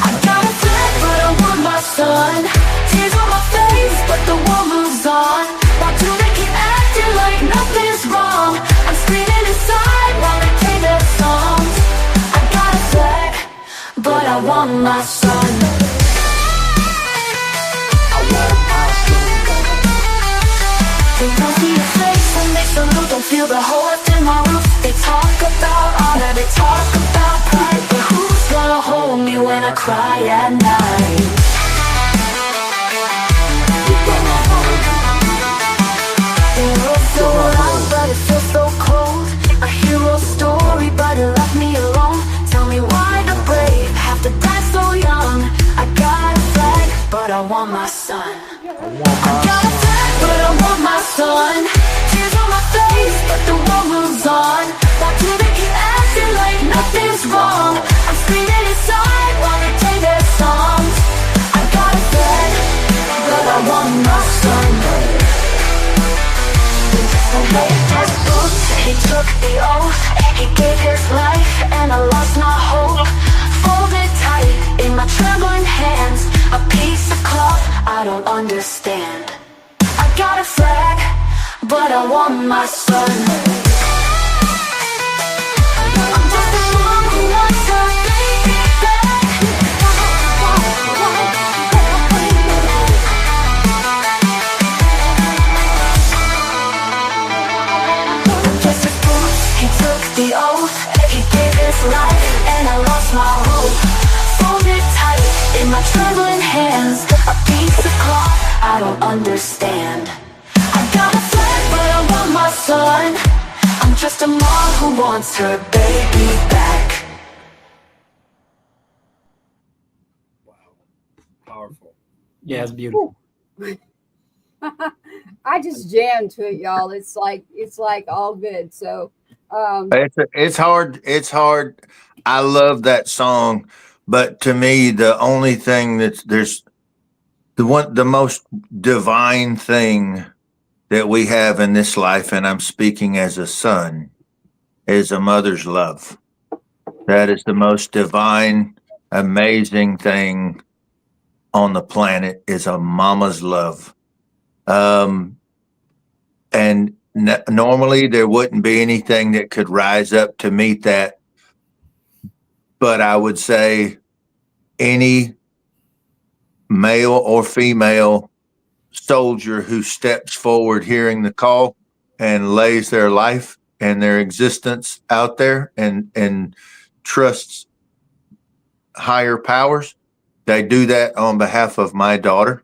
I got a flag, but I want my son. Tears on my face, but the world moves on. Why do they keep acting like nothing's wrong? I'm screaming inside while they play their songs. I got a flag, but I want my son. I want my son. They don't see your face when they salute, don't feel the hole left in my roof. They talk about honor, they talk about pride, but who's gonna hold me when I cry at night? They wrote so loud, but it feels so cold. A hero story, but it left me alone. Tell me why the brave have to die so young. I got a flag, but I want my son. I got a flag, but I want my son. Tears on my face, but the world moves on. Why do they keep acting like nothing's wrong? I'm screaming inside while they play their songs. I got a flag, but I want my son. He took the oath, he gave his life, and I lost my hope. Folded tight in my trembling hands, a piece of cloth I don't understand. I got a flag, but I want my son. I'm just a mom who wants her baby back. Just a fool, he took the oath, he gave his life, and I lost my hope. Folded tight in my trembling hands, a piece of cloth I don't understand. I got a flag, but I want my son. I'm just a mom who wants her baby back. Powerful. Yeah, it's beautiful. I just jammed to it, y'all. It's like all good. So it's hard. It's hard. I love that song, but to me, the only thing there's the most divine thing that we have in this life, and I'm speaking as a son, is a mother's love. That is the most divine, amazing thing on the planet, is a mama's love. And normally there wouldn't be anything that could rise up to meet that. But I would say any male or female soldier who steps forward hearing the call and lays their life and their existence out there and trusts higher powers, they do that on behalf of my daughter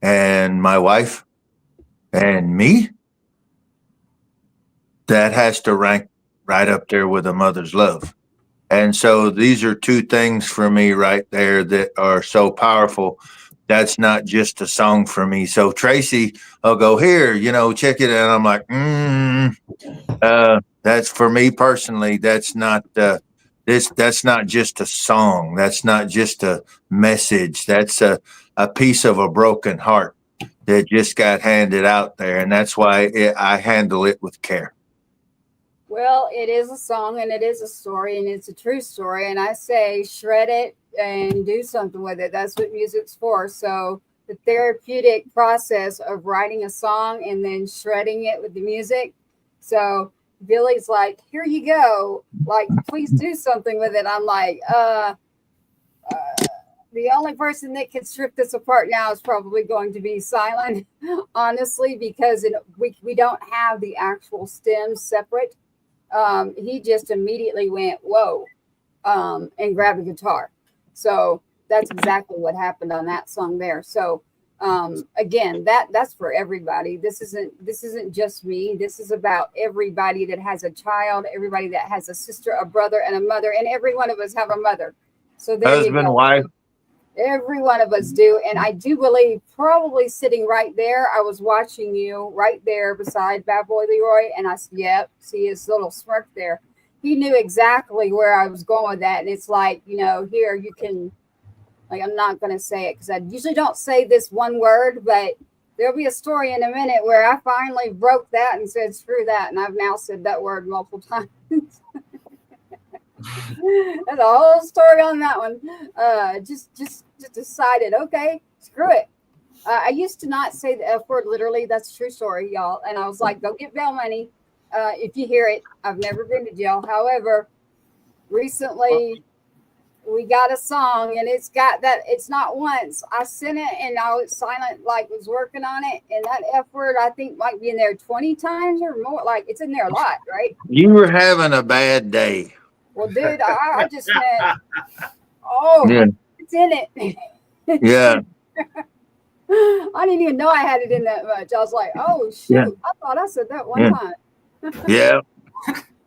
and my wife and me. That has to rank right up there with a mother's love. And so these are two things for me right there that are so powerful. That's not just a song for me. So Tracy, I'll go here, check it out. I'm like, that's for me personally. That's not that's not just a song. That's not just a message. That's a piece of a broken heart that just got handed out there. And that's why I handle it with care. Well, it is a song and it is a story and it's a true story. And I say shred it and do something with it. That's what music's for. So the therapeutic process of writing a song and then shredding it with the music. So Billy's like, here you go. Like, please do something with it. I'm like, the only person that can strip this apart now is probably going to be Cylent, honestly, because we don't have the actual stems separate. He just immediately went, whoa, and grabbed a guitar. So that's exactly what happened on that song there. So again, that's for everybody. This isn't just me. This is about everybody that has a child, everybody that has a sister, a brother, and a mother, and every one of us have a mother. So there you go. Wife. Every one of us do. And I do believe probably sitting right there, I was watching you right there beside Bad Boy Leroy. And I said, yep, see his little smirk there. He knew exactly where I was going with that. And it's like, here you can, like, I'm not going to say it because I usually don't say this one word, but there'll be a story in a minute where I finally broke that and said, screw that. And I've now said that word multiple times. That's a whole story on that one. Just decided, okay, screw it. I used to not say the F word literally. That's a true story, y'all. And I was like, go get bail money. If you hear it, I've never been to jail. However, recently we got a song and it's got that. It's not once. I sent it and I was Cylent, like was working on it. And that F word, I think might be in there 20 times or more. Like it's in there a lot, right? You were having a bad day. Well, dude, I just meant, yeah. It's in it. Yeah. I didn't even know I had it in that much. I was like, oh, shoot. Yeah. I thought I said that one time. Yeah.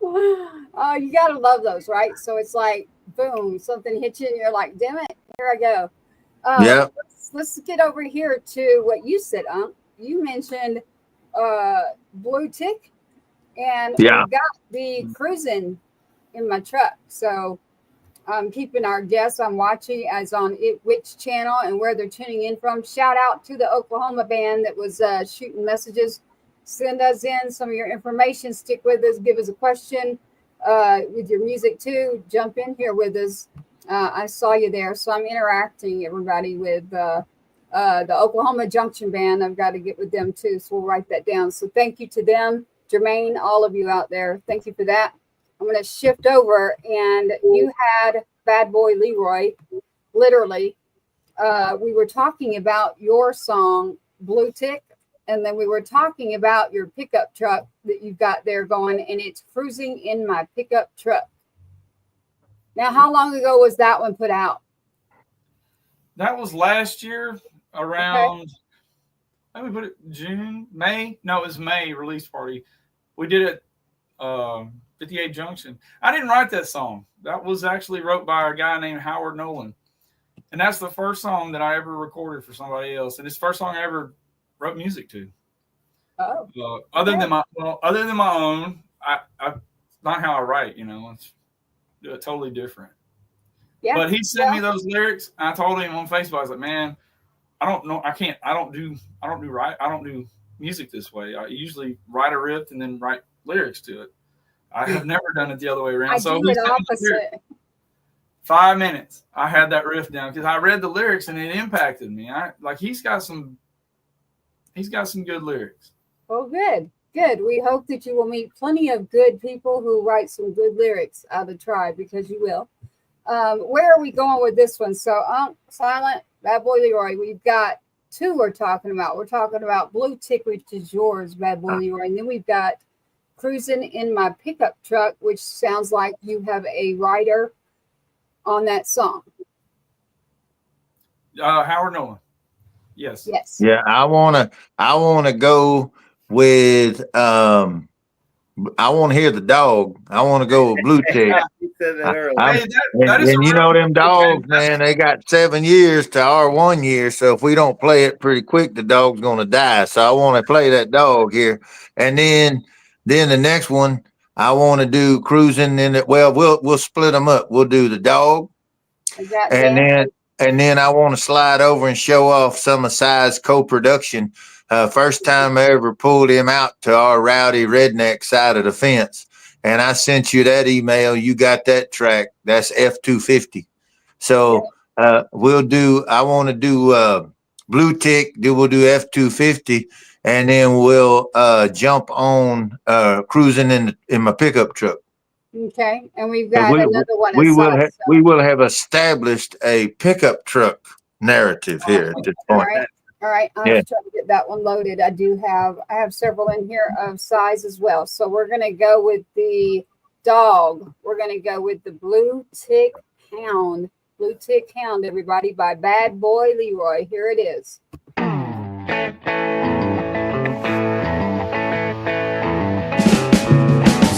You got to love those, right? So it's like, boom, something hits you and you're like, damn it, here I go. Yeah. Let's get over here to what you said, You mentioned Blue Tick, and we've got the cruising in my truck. So I'm keeping our guests I'm watching as on which channel and where they're tuning in from. Shout out to the Oklahoma band that was shooting messages. Send us in some of your information. Stick with us. Give us a question with your music too. Jump in here with us. I saw you there. So I'm interacting, everybody, with the Oklahoma Junction band. I've got to get with them too. So we'll write that down. So thank you to them. Jermaine, all of you out there. Thank you for that. I'm going to shift over, and you had Bad Boy Leroy, literally. We were talking about your song, Blue Tick, and then we were talking about your pickup truck that you've got there going, and it's cruising in my pickup truck. Now, how long ago was that one put out? That was last year around, let me put it, May? No, it was May release party. We did it 58 Junction. I didn't write that song. That was actually wrote by a guy named Howard Nolan. And that's the first song that I ever recorded for somebody else. And it's the first song I ever wrote music to. Oh. Other than my own, I not how I write, it's totally different. Yeah. But he sent me those lyrics. I told him on Facebook, I was like, man, I don't know. I don't do music this way. I usually write a riff and then write lyrics to it. I have never done it the other way around. I do it opposite. 5 minutes. I had that riff down because I read the lyrics and it impacted me. He's got some good lyrics. Well, good. We hope that you will meet plenty of good people who write some good lyrics out of the tribe, because you will. Where are we going with this one? So, Cylent, Bad Boy Leroy, we've got two we're talking about. We're talking about Blue Tick, which is yours, Bad Boy Leroy, and then we've got Cruising in My Pickup Truck, which sounds like you have a writer on that song. Howard Nolan. Yes. Yeah, I wanna go with I want to hear the dog. I want to go with blue tick. You said that earlier. Hey, that is And a you know real- them dogs, man, they got 7 years to our 1 year. So if we don't play it pretty quick, the dog's gonna die. So I want to play that dog here. And then the next one, I want to do cruising in it. Well, we'll split them up. We'll do the dog, Is that and Dan? then I want to slide over and show off some of Si's co-production. First time I ever pulled him out to our rowdy redneck side of the fence. And I sent you that email. You got that track. That's F250. So I want to do blue tick. We'll do F250. And then we'll jump on cruising in my pickup truck. Okay, and we've got We- another one. We will aside, have, so- we will have established a pickup truck narrative here at this All point. right. All right. I'm Yeah. just trying to get that one loaded. I have several in here of size as well. So we're gonna go with the dog. We're gonna go with the Blue Tick Hound. Blue Tick Hound, everybody, by Bad Boy Leroy. Here it is.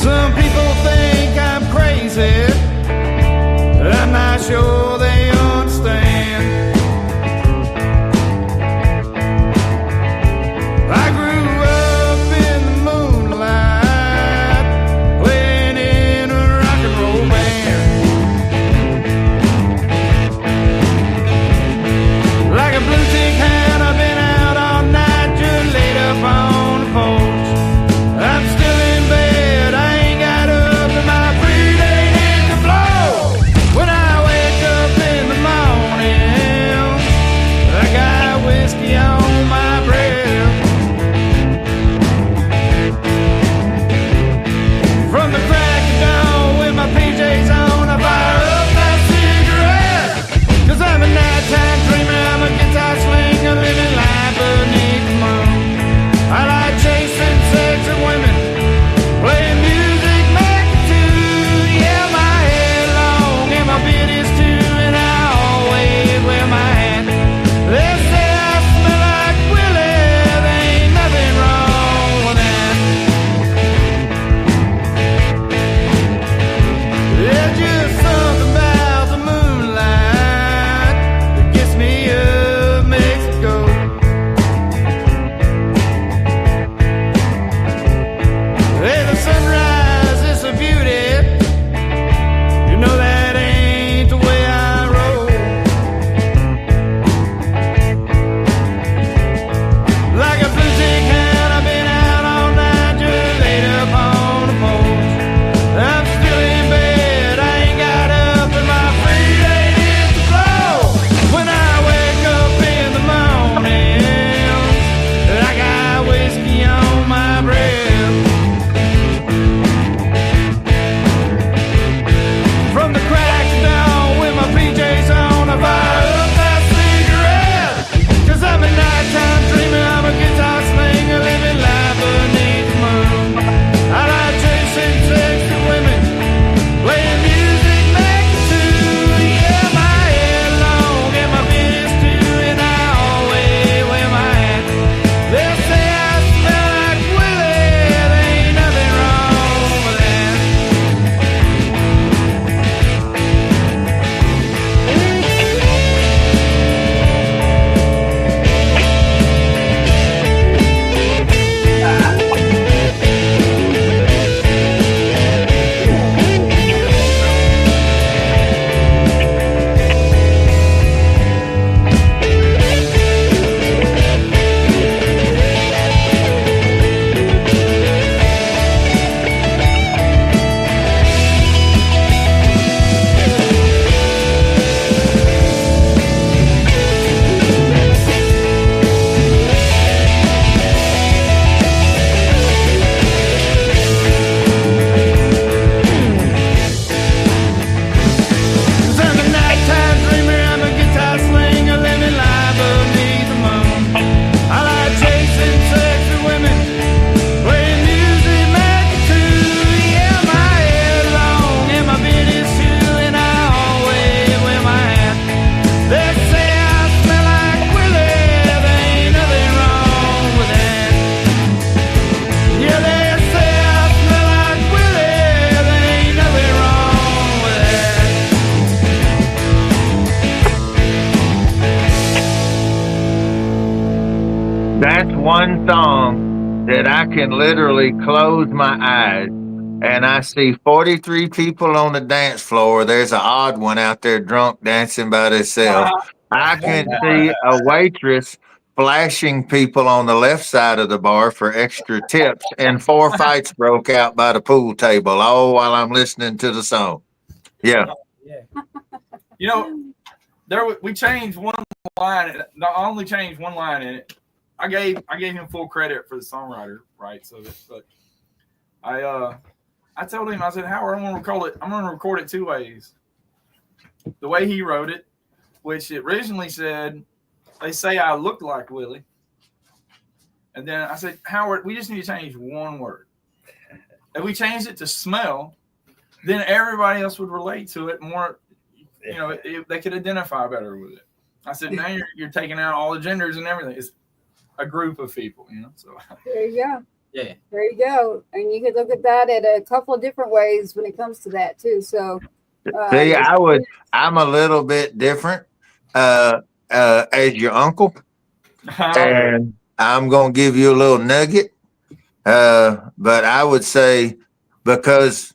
Some people think I'm crazy. I'm not sure they understand. I grew up in the moonlight, playing in a rock and roll band. Like a blue tick hound, I've been out all night, just laid up on the porch. I'm still in bed, I ain't got up, and my feet ain't hit the floor. When I wake up, That's one song that I can literally close my eyes and I see 43 people on the dance floor. There's an odd one out there drunk dancing by themselves. I can see a waitress flashing people on the left side of the bar for extra tips, and 4 fights broke out by the pool table, all while I'm listening to the song. Yeah. You know, we changed one line. I only changed one line in it. I gave him full credit for the songwriter, right? So, but I told him, I said, Howard, I'm gonna record it 2 ways. The way he wrote it, which it originally said, they say I look like Willie. And then I said, Howard, we just need to change one word. If we changed it to smell, then everybody else would relate to it more. You know, they could identify better with it. I said, now you're taking out all the genders and everything. It's a group of people, you know. So there you go. Yeah. There you go. And you could look at that at a couple of different ways when it comes to that too. So see, I'm a little bit different as your uncle. And I'm gonna give you a little nugget. But I would say because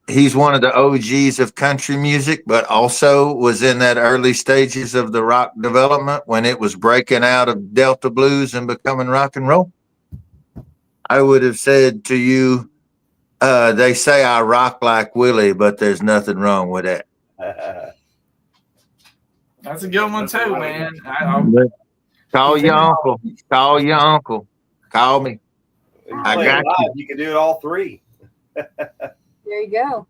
he's one of the OGs of country music, but also was in that early stages of the rock development when it was breaking out of Delta blues and becoming rock and roll. I would have said to you, they say I rock like Willie, but there's nothing wrong with that. That's a good one too, man. Call your uncle. Call your uncle. Call me. I got you. You can do it all 3. there you go.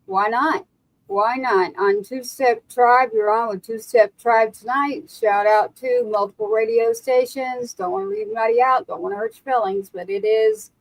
Why not? Why not? On Two Step Tribe, you're on with Two Step Tribe tonight. Shout out to multiple radio stations. Don't want to leave anybody out. Don't want to hurt your feelings, but it is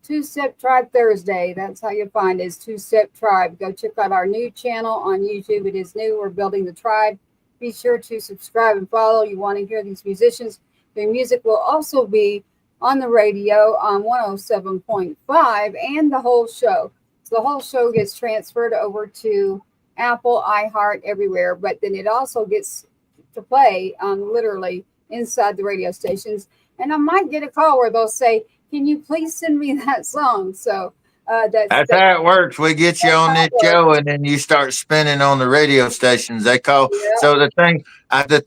Two Step Tribe Thursday. That's how you find it. It's Two Step Tribe. Go check out our new channel on YouTube. It is new. We're building the tribe. Be sure to subscribe and follow. You want to hear these musicians. Their music will also be on the radio on 107.5 and the whole show. So the whole show gets transferred over to Apple, iHeart, everywhere. But then it also gets to play on literally inside the radio stations. And I might get a call where they'll say, can you please send me that song? So that's how it works. We get you on this show, and then you start spinning on the radio stations. They call. Yeah. So the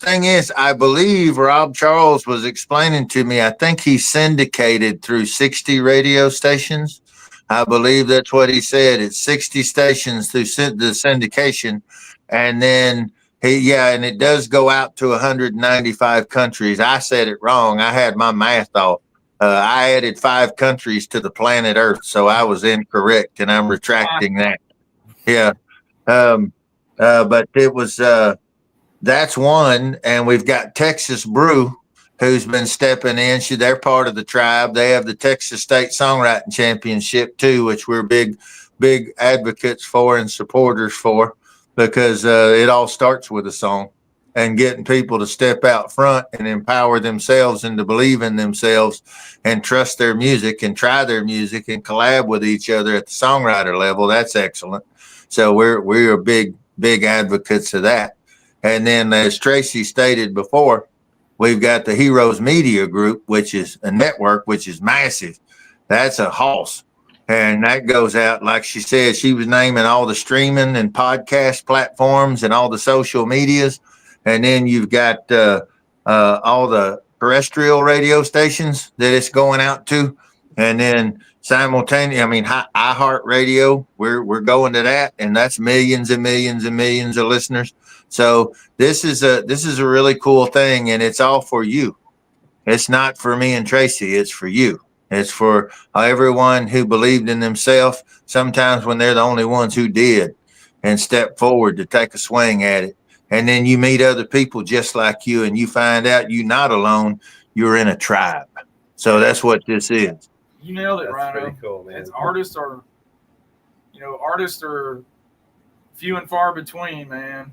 thing is, I believe Rob Charles was explaining to me. I think he syndicated through 60 radio stations. I believe that's what he said. It's 60 stations through the syndication, and then and it does go out to 195 countries. I said it wrong. I had my math off. I added 5 countries to the planet Earth, so I was incorrect, and I'm retracting that. Yeah. But it was, that's one. And we've got Texas Brew, who's been stepping in. They're part of the tribe. They have the Texas State Songwriting Championship too, which we're big advocates for and supporters for, because it all starts with a song. And getting people to step out front and empower themselves and to believe in themselves and trust their music and try their music and collab with each other at the songwriter level. That's excellent. So we're big advocates of that. And then, as Tracy stated before, we've got the Heroes Media Group, which is a network, which is massive. That's a house. And that goes out, like she said, she was naming all the streaming and podcast platforms and all the social medias. And then you've got all the terrestrial radio stations that it's going out to. And then simultaneously, iHeart Radio, we're going to that. And that's millions and millions and millions of listeners. So this is a really cool thing. And it's all for you. It's not for me and Tracy. It's for you. It's for everyone who believed in themselves, sometimes when they're the only ones who did, and stepped forward to take a swing at it. And then you meet other people just like you, and you find out you're not alone. You're in a tribe. So that's what this is. You nailed it, Rhino. Pretty cool, man. Artists are few and far between, man.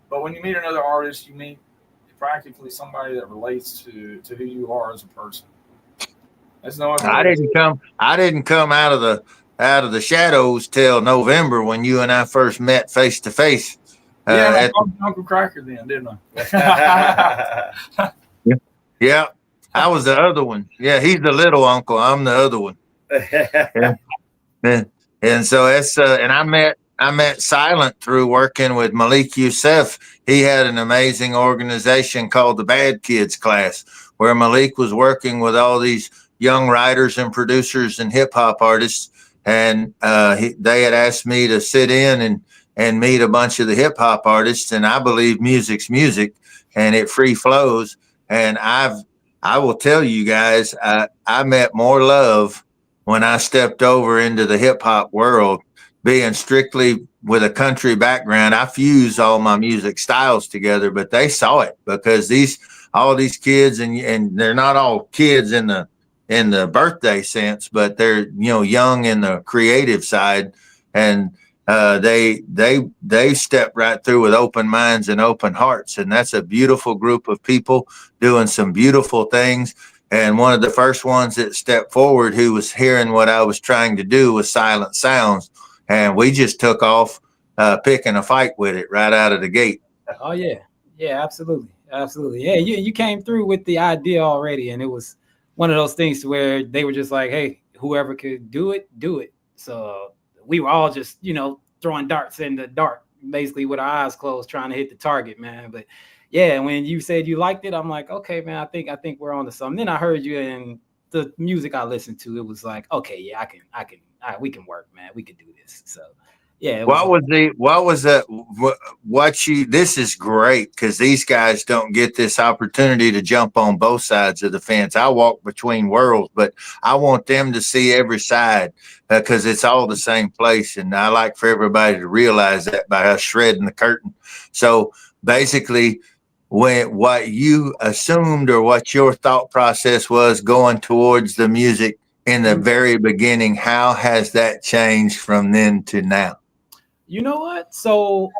But when you meet another artist, you meet practically somebody that relates to who you are as a person. That's no other I didn't come out of the shadows till November when you and I first met face to face. I called Uncle Cracker then, didn't I? Yeah. I was the other one. Yeah, he's the little uncle. I'm the other one. Yeah. And so that's and I met Cylent through working with Malik Youssef. He had an amazing organization called the Bad Kids Class, where Malik was working with all these young writers and producers and hip hop artists. And they had asked me to sit in and meet a bunch of the hip hop artists. And I believe music's music, and it free flows. And I will tell you guys, I met more love when I stepped over into the hip hop world, being strictly with a country background. I fuse all my music styles together, but they saw it because all these kids, and they're not all kids in the birthday sense, but they're, young in the creative side. And they step right through with open minds and open hearts. And that's a beautiful group of people doing some beautiful things. And one of the first ones that stepped forward who was hearing what I was trying to do was CylentSounds. And we just took off picking a fight with it right out of the gate. Oh, yeah. Yeah, absolutely. Absolutely. Yeah, you came through with the idea already. And it was one of those things where they were just like, hey, whoever could do it, do it. So we were all just, throwing darts in the dark, basically with our eyes closed, trying to hit the target, man. But yeah, when you said you liked it, I'm like, okay, man, I think we're on to something. Then I heard you, and the music I listened to, it was like, okay, yeah, we can work, man. We could do this. So yeah. This is great because these guys don't get this opportunity to jump on both sides of the fence. I walk between worlds, but I want them to see every side because it's all the same place. And I like for everybody to realize that by us shredding the curtain. So basically, what you assumed or what your thought process was going towards the music in the very beginning, how has that changed from then to now? You know what? So,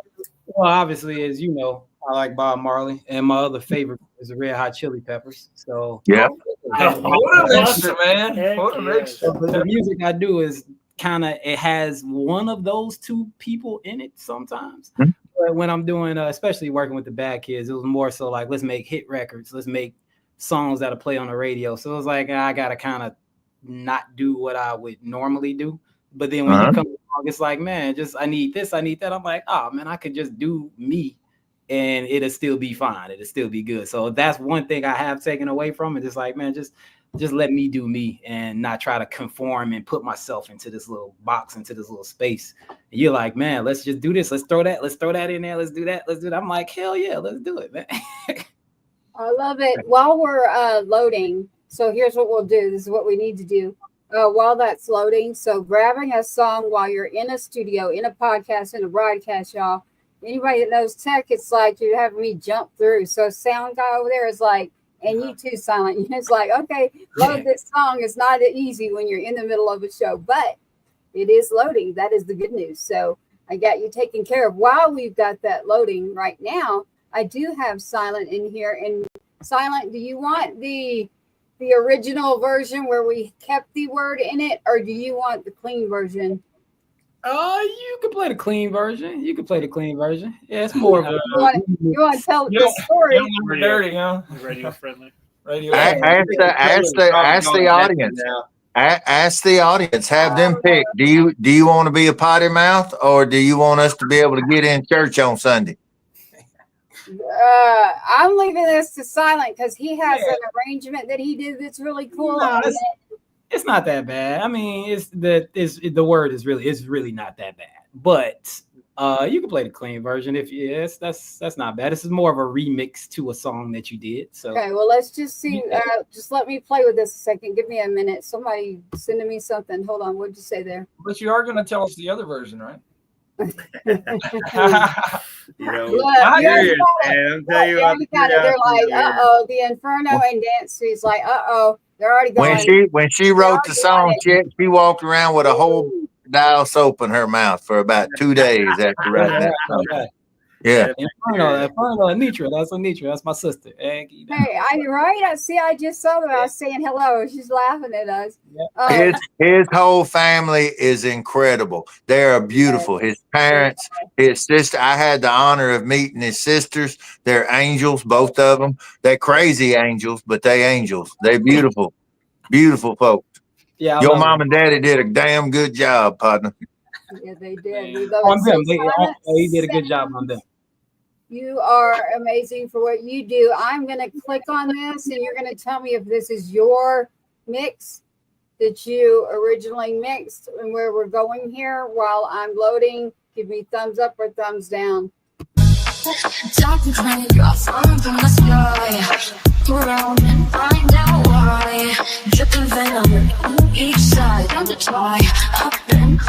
well, obviously, as you know, I like Bob Marley, and my other favorite is the Red Hot Chili Peppers. So, yeah. What a mixture, man. What a mixture. The music I do is it has one of those two people in it sometimes. Mm-hmm. But when I'm doing, especially working with the Bad Kids, it was more so like, let's make hit records. Let's make songs that'll play on the radio. So it was like, I got to kind of not do what I would normally do. But then when you come along, it's like, man, I need this, I need that. I'm like, oh, man, I could just do me and it'll still be fine. It'll still be good. So that's one thing I have taken away from it. It's like, man, just let me do me and not try to conform and put myself into this little box, into this little space. And you're like, man, let's just do this. Let's throw that in there. Let's do that. Let's do that. I'm like, hell yeah, let's do it, man. I love it. While we're loading, so here's what we'll do. This is what we need to do. While that's loading, so grabbing a song while you're in a studio, in a podcast, in a broadcast, y'all. Anybody that knows tech, it's like you're having me jump through. So sound guy over there is like, and you too, Cylent. It's like, okay, load this song. It's not easy when you're in the middle of a show, but it is loading. That is the good news. So I got you taken care of. While we've got that loading right now, I do have Cylent in here. And Cylent, do you want the original version where we kept the word in it, or do you want the clean version? You can play the clean version. Yeah, it's more of a you want to tell the story. Dirty, huh? Radio friendly. Radio. Ask the audience. Ask the audience. Have them pick. Do you want to be a potty mouth, or do you want us to be able to get in church on Sunday? I'm leaving this to Cylent because he has an arrangement that he did that's really cool. No, it's not that bad. I mean, the word is really not that bad. But you can play the clean version that's not bad. This is more of a remix to a song that you did. So okay, well, let's just see. Just let me play with this a second. Give me a minute. Somebody sending me something. Hold on. What'd you say there? But you are going to tell us the other version, right? I'm telling you, they're like, the Inferno and Dance. He's like, they're already going. When she wrote the song, she walked around with a whole dial soap in her mouth for about 2 days after writing that song. Yeah. Inferno, Anitra. That's Anitra. That's my sister. Hey, I see. I just saw them. I was saying hello. She's laughing at us. His whole family is incredible. They are beautiful. His parents, his sister. I had the honor of meeting his sisters. They're angels, both of them. They're crazy angels, but they angels. They're beautiful, beautiful folks. Yeah, your mom and daddy did a damn good job, partner. Yeah, they did. We love On it. them, So, he did a good job on them. you are amazing for what you do. I'm going to click on this, and you're going to tell me if this is your mix that you originally mixed and where we're going here. While I'm loading, give me thumbs up or thumbs down. Talking crazy, drops falling from the sky. Go around and find out why. Dripping venom on each side of the tie. Up and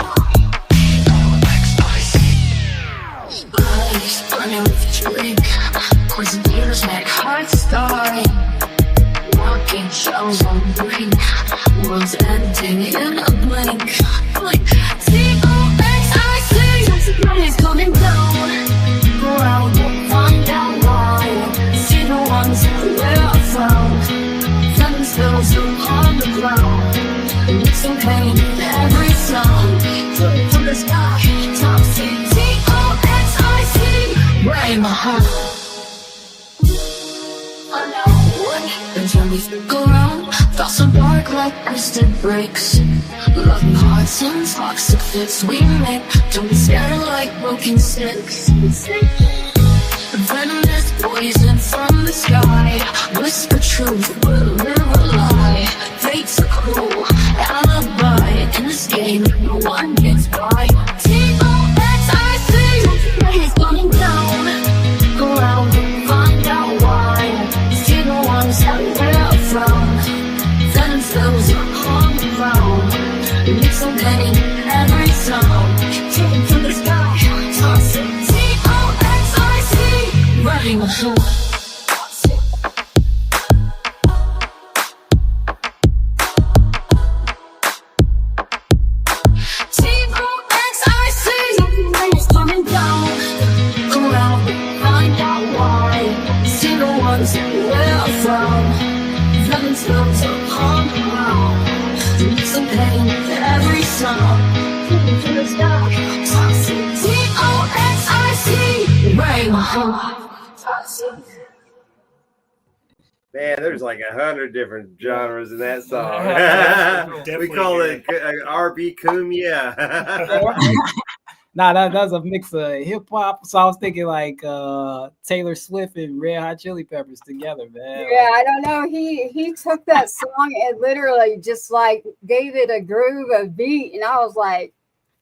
eyes burning with a drink. Poison dealers make hearts start. Walking shells on the brink. World's ending in a blink. Like T-O-X-I-C. Something's coming down. Go out and find out why. See the ones where I found. Sudden spills upon the ground. Mixing pain in every sound. Floating from the sky. Toxic. T-O-X-I-C. Right in my heart. And turn me go around. Thoughts of bark like twisted bricks. Loving hearts and toxic fits we make. Don't be scared like broken sticks. Venomous poison from the sky. Whisper truth, but live a lie. Fate's a cruel alibi. In this game, no one gets by. T-O-X-I-C. He's going down. Go out and find out why. See the ones that we're from. Venom spills on the ground. Mix some pain in every sound. Taken from the sky. Toxic. T-O-X-I-C. Running a hole. Man, there's like 100 different genres in that song. We call it RB Kumya. Nah, that's a mix of hip hop. So I was thinking like Taylor Swift and Red Hot Chili Peppers together, man. Yeah, I don't know. He took that song and literally just like gave it a groove, a beat, and I was like,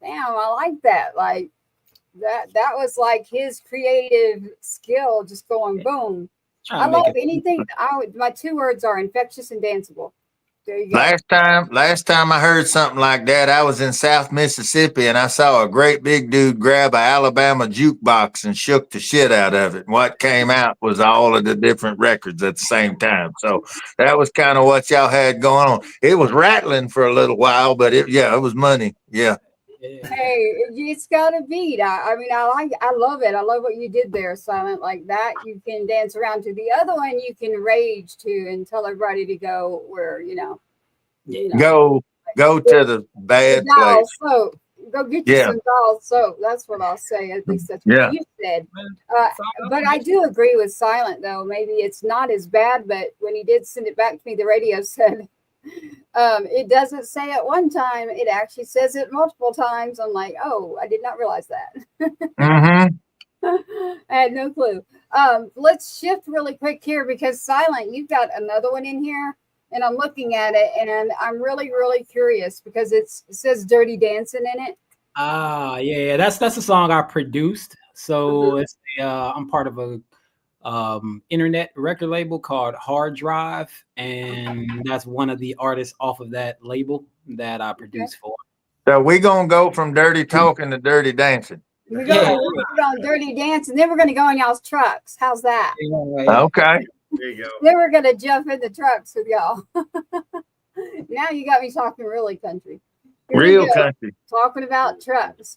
damn, I like that. Like that was like his creative skill, just going boom. I love anything. My two words are infectious and danceable. There you go. Last time I heard something like that, I was in South Mississippi and I saw a great big dude grab an Alabama jukebox and shook the shit out of it. And what came out was all of the different records at the same time. So that was kind of what y'all had going on. It was rattling for a little while, but it was money. Yeah. Hey, it's got a beat. I love it. I love what you did there, Cylent. Like that, you can dance around to. The other one, you can rage to and tell everybody to go where go to the bad place. Soap. Go get you some doll soap. That's what I'll say. At least that's what you said. But I do agree with Cylent, though. Maybe it's not as bad, but when he did send it back to me, the radio said. It doesn't say it one time, it actually says it multiple times. I'm like, oh, I did not realize that. I had no clue. Let's shift really quick here because Cylent, you've got another one in here and I'm looking at it and I'm really, really curious because it says Dirty Dancing in it. Yeah, that's a song I produced. So it's I'm part of a internet record label called Hard Drive, and that's one of the artists off of that label that I produce for. So we're gonna go from dirty talking to dirty dancing. We're going dirty dancing, then we're gonna go in y'all's trucks. How's that? Okay. There you go. Then we're gonna jump in the trucks with y'all. Now you got me talking really country. Here we Real go. country. Talking about trucks.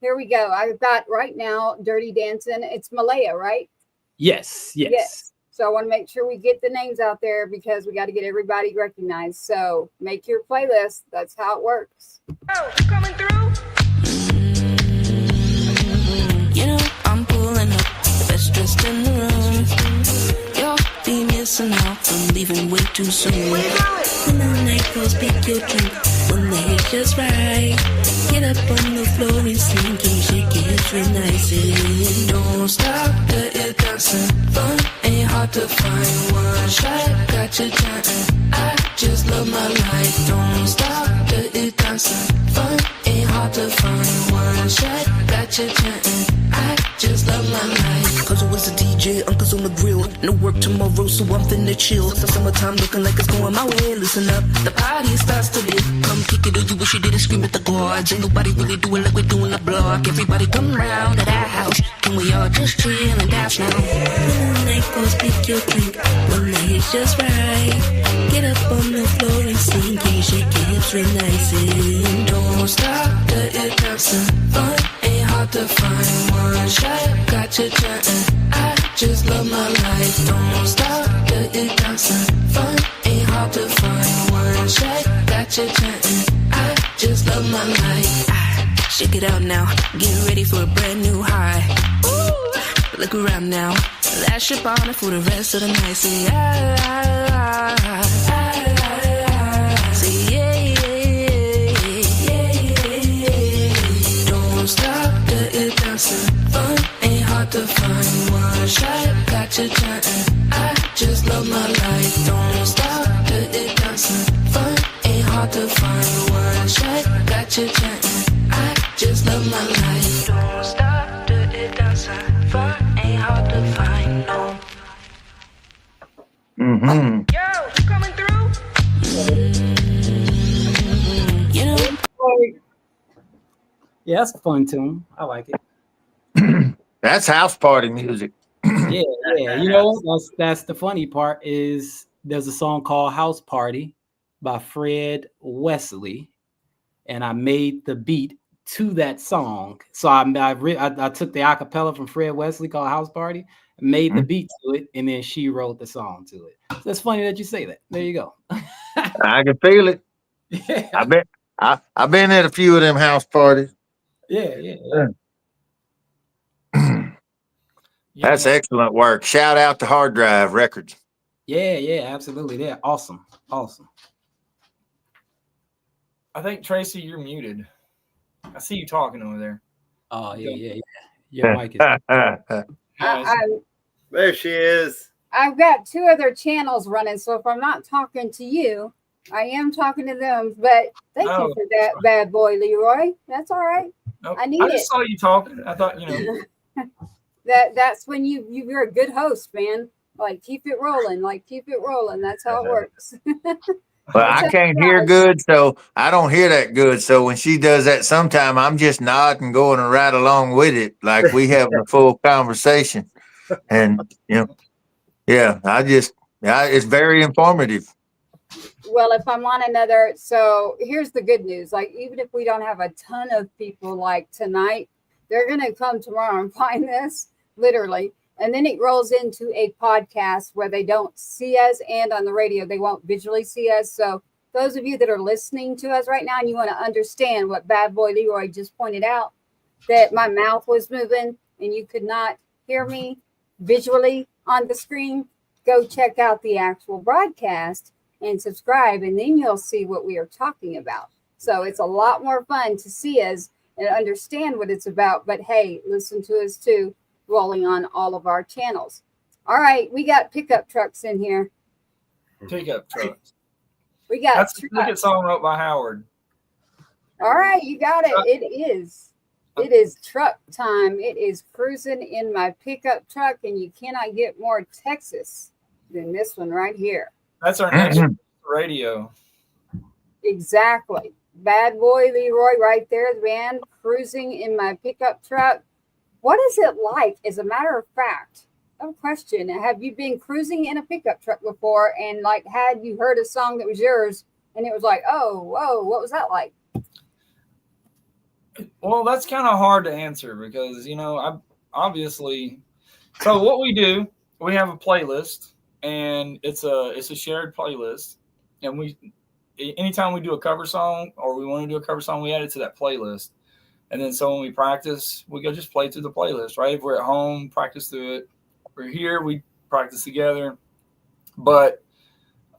Here we go. I've got right now Dirty Dancing. It's Malaya, right? Yes. So I want to make sure we get the names out there because we got to get everybody recognized. So make your playlist. That's how it works. Oh, coming through. You know, I'm pulling up, best dressed in the room. You'll be missing out from leaving way too soon. When the night goes, pick your drink. When the hit's just right, get up on the floor and sing and shake your hips real nice. And don't stop, the dancing. Fun ain't hard to find. One shot, got you chanting. I just love my life. Don't stop, the dancing. Fun ain't hard to find. One shot, got you chanting. I just love my life. Cause it was a DJ, uncle's on the grill. No work tomorrow, so I'm finna chill. Summertime looking like it's going my way. Listen up, the party starts today. Come kick it, or you wish you didn't scream at the guards. Ain't nobody really doing like we're doing the block. Everybody come round to that house. Can we all just chill and dance now? When the night goes, pick your drink. When the hit's just right, get up on the floor and sing. And shake your hips real nice. And don't stop, the dancing. Fun ain't hard to find. One shot, got you chanting. I just love my life. Don't stop, the dancing. Fun ain't hard to find. One shot, got you chanting. I just love my life. Shake it out now, get ready for a brand new high. Ooh, look around now, lash your bonnet for the rest of the night. Say say yeah. Don't stop, the dancing. Fun ain't hard to find. One shot, got you chanting. I just love my life. Don't stop, the dancing. Fun ain't hard to find. One shot, got you chanting. I just love my life. Don't stop, the dancing. Fun ain't hard to find. No. Mm-hmm. Yo, coming through. You know. Yeah, that's a fun tune. I like it. That's house party music. Yeah. You know, that's the funny part is there's a song called House Party by Fred Wesley, and I made the beat to that song. So I took the acapella from Fred Wesley called House Party, made the beat to it, and then she wrote the song to it. So it's funny that you say that. There you go. I can feel it. Yeah. I've been at a few of them house parties. Yeah. That's excellent work. Shout out to Hard Drive Records. Yeah, absolutely. They're awesome. I think Tracy, you're muted. I see you talking over there. Oh yeah. Your mic is. There she is. I've got two other channels running, so if I'm not talking to you, I am talking to them. But thank you for that, Bad Boy Leroy. That's all right. Nope. I need I just saw you talking. I thought, that's when you're a good host, man. Like keep it rolling. That's how it works. Well, I can't hear good, so I don't hear that good. So when she does that, sometime I'm just nodding, going right along with it, like we have a full conversation. And it's very informative. Well, if I'm on another, so here's the good news. Like, even if we don't have a ton of people like tonight, they're going to come tomorrow and find this, literally. And then it rolls into a podcast where they don't see us, and on the radio, they won't visually see us. So those of you that are listening to us right now and you want to understand what Bad Boy Leroy just pointed out, that my mouth was moving and you could not hear me visually on the screen, go check out the actual broadcast and subscribe, and then you'll see what we are talking about. So it's a lot more fun to see us and understand what it's about. But hey, listen to us too, rolling on all of our channels. All right, we got pickup trucks in here. Pickup trucks. We got That's a song wrote by Howard. All right, you got it. It is truck time. It is cruising in my pickup truck, and you cannot get more Texas than this one right here. That's our next radio. Exactly. Bad Boy Leroy right there, the band, cruising in my pickup truck. What is it like? As a matter of fact, no question. Have you been cruising in a pickup truck before, and like had you heard a song that was yours and it was like, oh, whoa, what was that like? Well, that's kind of hard to answer because I obviously. So what we do, we have a playlist, and it's a shared playlist, and anytime we do a cover song or we want to do a cover song, we add it to that playlist, and then so when we practice, we go just play through the playlist. Right? If we're at home, practice through it. If we're here, we practice together. But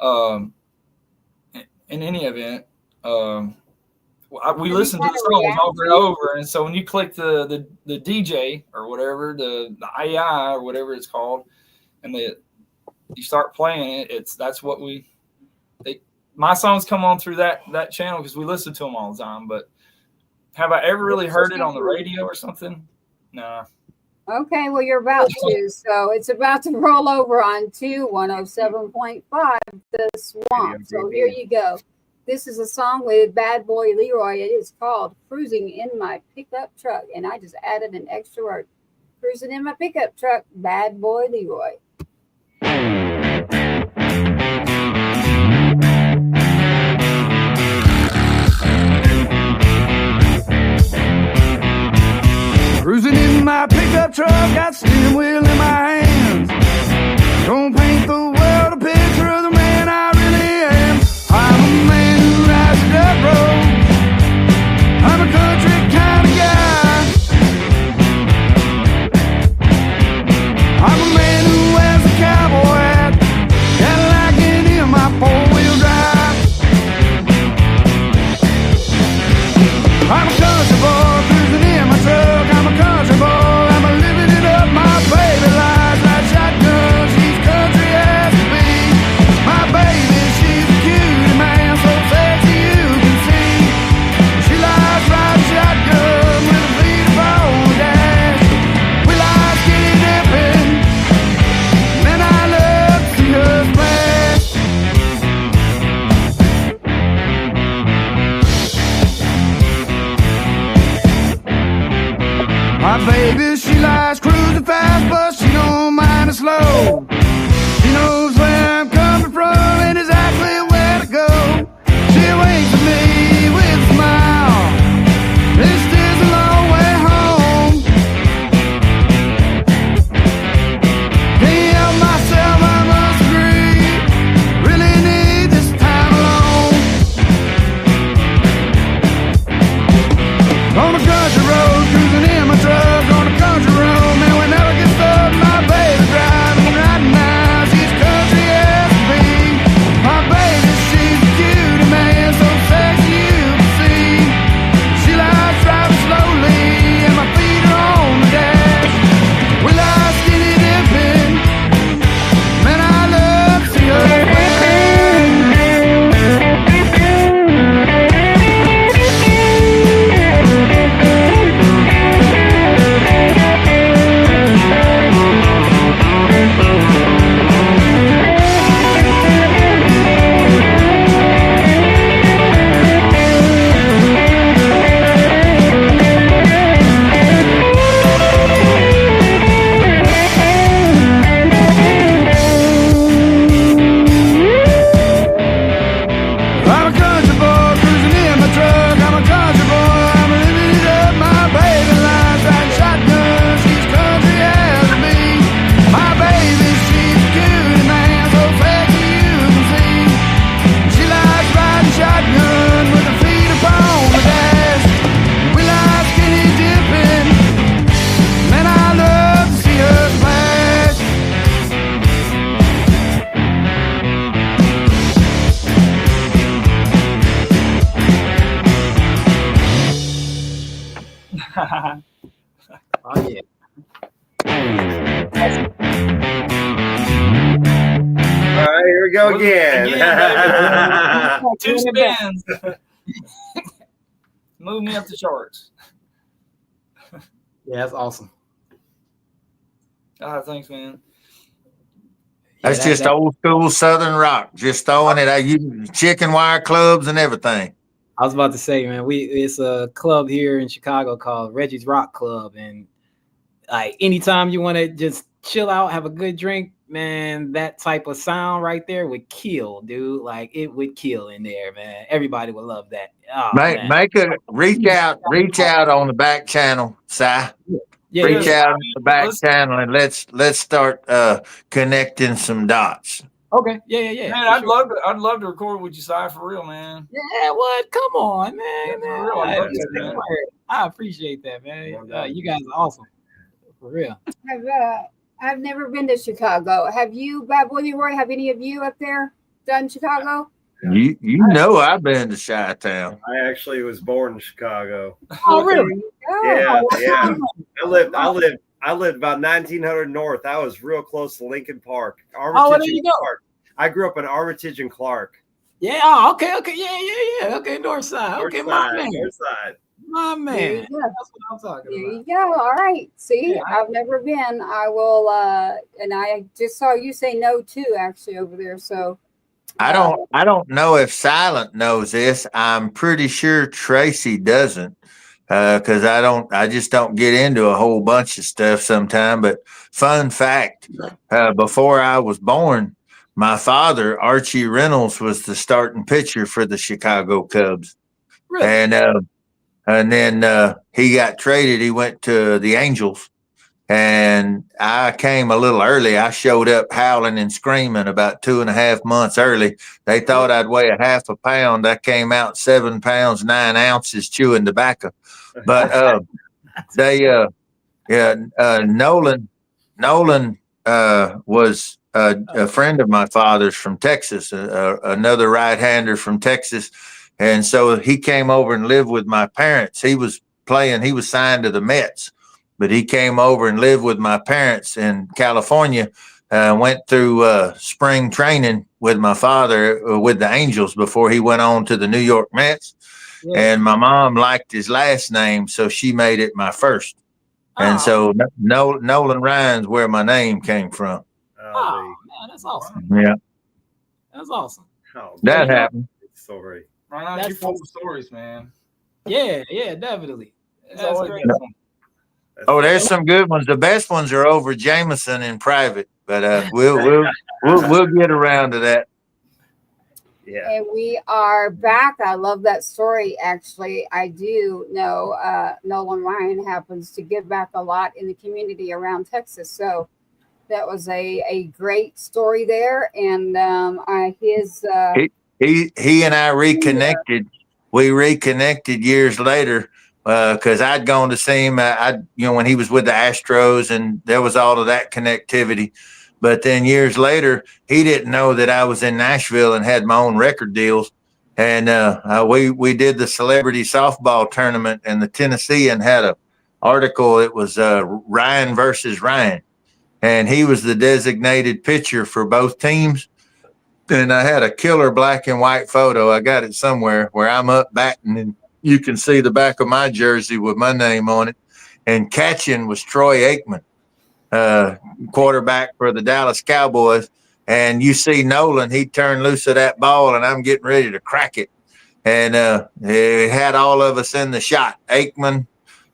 in any event, we listen to the songs over and over, and so when you click the DJ or whatever, the AI or whatever it's called, and you start playing it, that's what my songs come on through that channel because we listen to them all the time. But have I ever really heard it on the radio or something? No. Okay, well, you're about to. So it's about to roll over on 107.5, The Swamp. So here you go. This is a song with Bad Boy Leroy. It is called Cruising in My Pickup Truck. And I just added an extra word. Cruising in My Pickup Truck, Bad Boy Leroy. Cruising in my pickup truck, got steering wheel in my hands. Gonna paint the world a picture of the man I really am. I'm a man who rides the dirt road. I'm a country kind of guy. I'm a man who wears a cowboy hat, Cadillac in my four-wheel drive. I'm a country boy cruising in my truck. I'm a country boy, I'm a living it up. My baby lies like shotgun. She's country as can be. My baby, she's a cutie, man, so sexy you can see. She lies riding shotgun with a feet up on the dash. We lie skinny dipping, man, I love to see her splash. My baby, she likes cruising fast, but she don't mind it slow. She knows where I'm coming from and exactly where to go. She winks at me with a smile. This is a long way home. Can't help myself, I must agree. Really need this time alone. On the country road, cruising in my truck on the country road, man, we never get stuck. My baby driving right now, she's country as can be. My baby, she's a cutie, man, so sexy you can see. She likes driving slowly, and my feet are on the dash. We like skinny dipping, man, I love to see her splash. I'm a country boy cruising in my truck. I'm a country boy, I'm living it up. My baby lies riding shotgun. She's country as can be. My baby, she's a cutie, man, so sexy you can see. She likes riding shotgun with her feet up on the dash. We like skinny dipping, man, I love to see her splash. Oh yeah. All right, here we go again. Again, Two spins. Move me up the charts. Yeah, that's awesome. Thanks, man. That's Yeah, just old school Southern rock. Just throwing it at you, chicken wire clubs and everything. I was about to say, man, it's a club here in Chicago called Reggie's Rock Club, and like anytime you want to just chill out, have a good drink, man, that type of sound right there would kill, dude. Like it would kill in there, man. Everybody would love that. Oh man. Make a reach out on the back channel, Si. Yeah, Reach yeah. out on the back channel and let's start connecting some dots. Okay. Yeah. Man, I'd love to record with you, Si, for real, man. Yeah, what? Come on, man. Yeah, for real, I'd love to, man. I appreciate that, man. You guys are awesome. For real. I've never been to Chicago. Have you, Bad Boy Leroy? Have any of you up there done Chicago? You know I've been to Chi-Town. I actually was born in Chicago. Oh, really? Yeah. I lived about 1900 north. I was real close to Lincoln Park. There you go. Clark. I grew up in Armitage and Clark. Yeah. Oh, okay. Yeah. Okay, north side. Okay, my man. North side. My man. There you go. That's what I'm talking There about. you go. All right. See, Yeah. I've never been. I will, and I just saw you say no too, actually, over there. So I don't know if Cylent knows this. I'm pretty sure Tracy doesn't. Because I just don't get into a whole bunch of stuff sometime. But fun fact, before I was born, my father, Archie Reynolds, was the starting pitcher for the Chicago Cubs. Really? And then he got traded. He went to the Angels. And I came a little early. I showed up howling and screaming about 2.5 months early. They thought I'd weigh a half a pound. I came out 7 pounds, 9 ounces chewing tobacco. But Nolan was a friend of my father's from Texas, another right-hander from Texas. And so he came over and lived with my parents. He was signed to the Mets. But he came over and lived with my parents in California, went through spring training with my father with the Angels before he went on to the New York Mets. Yeah. And my mom liked his last name, so she made it my first. And so Nolan Ryan's where my name came from. Oh, man, that's awesome. Yeah. That's awesome. That happened. Story. Right now, you're full of stories, man. Yeah, definitely. That's great. Oh, there's some good ones. The best ones are over Jameson in private, but we'll get around to that. Yeah. And we are back. I love that story. Actually, I do know Nolan Ryan happens to give back a lot in the community around Texas. So that was a great story there. And he and I reconnected. We reconnected years later. Because I'd gone to see him, when he was with the Astros, and there was all of that connectivity. But then years later, he didn't know that I was in Nashville and had my own record deals. And we did the celebrity softball tournament, and the Tennessean had an article. It was Ryan versus Ryan, and he was the designated pitcher for both teams. And I had a killer black and white photo. I got it somewhere where I'm up batting, and you can see the back of my jersey with my name on it. And catching was Troy Aikman, quarterback for the Dallas Cowboys. And you see Nolan, he turned loose of that ball, and I'm getting ready to crack it. And it had all of us in the shot. Aikman,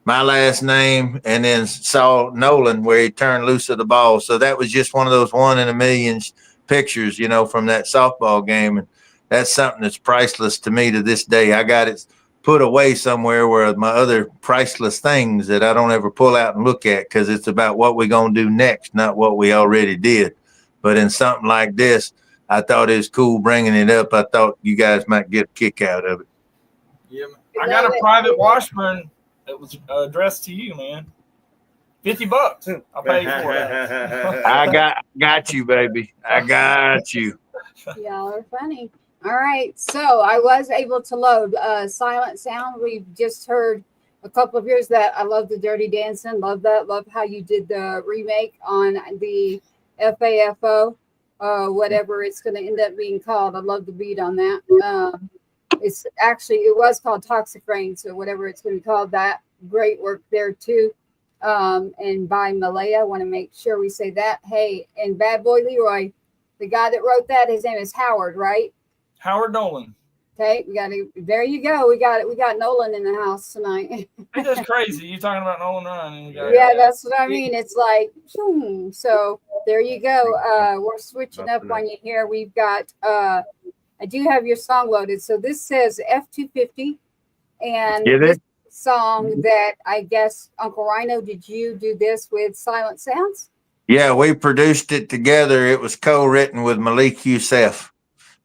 my last name, and then saw Nolan where he turned loose of the ball. So that was just one of those 1 in a million pictures, from that softball game. And that's something that's priceless to me to this day. I got it put away somewhere where my other priceless things that I don't ever pull out and look at, because it's about what we're going to do next, not what we already did. But in something like this, I thought it was cool bringing it up. I thought you guys might get a kick out of it. Yeah, I got a private Washburn that was addressed to you, man. $50. I'll pay you for it. I got you, baby. I got you. Y'all are funny. All right, so I was able to load Silent Sound. We've just heard a couple of years that I love the Dirty Dancing. Love that. Love how you did the remake on the FAFO, whatever it's going to end up being called. I love the beat on that. It was called Toxic Rain, so whatever it's going to be called, that great work there too. And by Malaya, I want to make sure we say that. Hey, and Bad Boy Leroy, the guy that wrote that, his name is Howard, right? Howard Nolan. Okay, we got to. There you go. We got it. We got Nolan in the house tonight. It's just crazy. You talking about Nolan Ryan? And you got, Yeah, that's what I mean. It's like, so there you go. We're switching up on you here. We've got. I do have your song loaded. So this says F250, and this song that I guess Uncle Rhino, did you do this with CylentSounds? Yeah, we produced it together. It was co-written with Malik Youssef.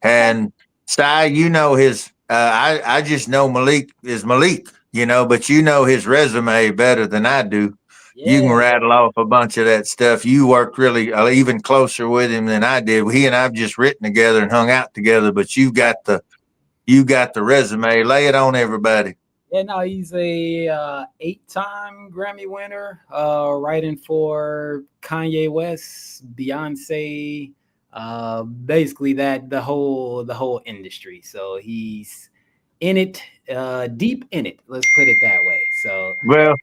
And Cy, you know his, I just know Malik is Malik, you know, but you know his resume better than I do. Yeah. You can rattle off a bunch of that stuff. You worked really even closer with him than I did. He and I've just written together and hung out together, but you got the resume. Lay it on everybody. Yeah, no, he's a 8-time Grammy winner, writing for Kanye West, Beyonce, basically the whole industry. So he's in it, deep in it. Let's put it that way. So well,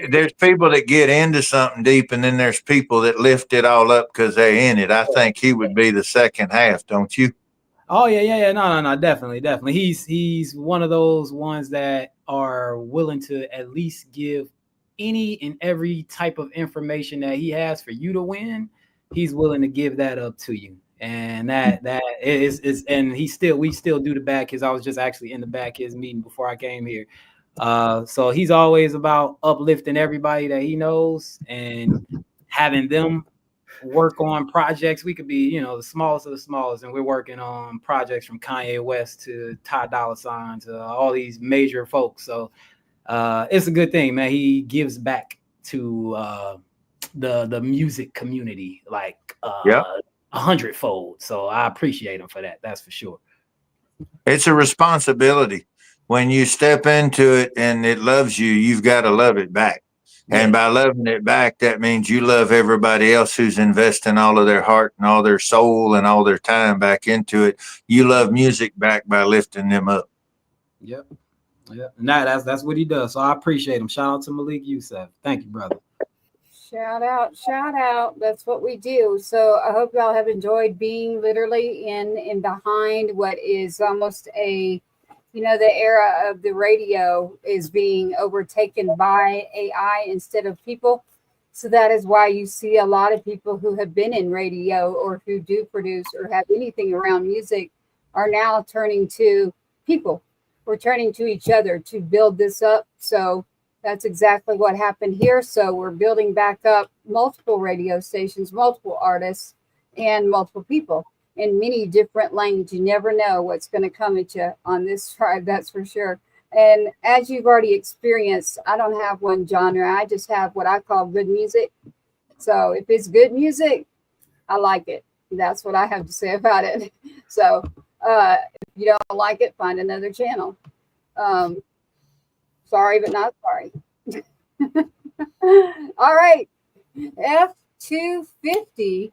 there's people that get into something deep, and then there's people that lift it all up because they're in it. I think he would be the second half, don't you? Oh yeah. No, definitely. He's one of those ones that are willing to at least give any and every type of information that he has for you to win. He's willing to give that up to you, and that is and we still do the back. Because I was just actually in the back his meeting before I came here. So he's always about uplifting everybody that he knows and having them work on projects. We could be, the smallest of the smallest, and we're working on projects from Kanye West to Ty Dolla $ign to all these major folks. So it's a good thing, man. He gives back to the music community like 100-fold. So I appreciate him for that. That's for sure. It's a responsibility. When you step into it and it loves you, you've got to love it back. And by loving it back, that means you love everybody else who's investing all of their heart and all their soul and all their time back into it. You love music back by lifting them up. Yep. And that's what he does. So I appreciate him. Shout out to Malik Youssef. Thank you, brother. Shout out. That's what we do. So I hope y'all have enjoyed being literally in behind what is almost a, the era of the radio is being overtaken by AI instead of people. So that is why you see a lot of people who have been in radio or who do produce or have anything around music are now turning to people. We're turning to each other to build this up. So that's exactly what happened here. So we're building back up multiple radio stations, multiple artists, and multiple people in many different lanes. You never know what's going to come at you on this tribe, that's for sure. And as you've already experienced, I don't have one genre. I just have what I call good music. So if it's good music, I like it. That's what I have to say about it. So if you don't like it, find another channel. Sorry, but not sorry. All right. F250.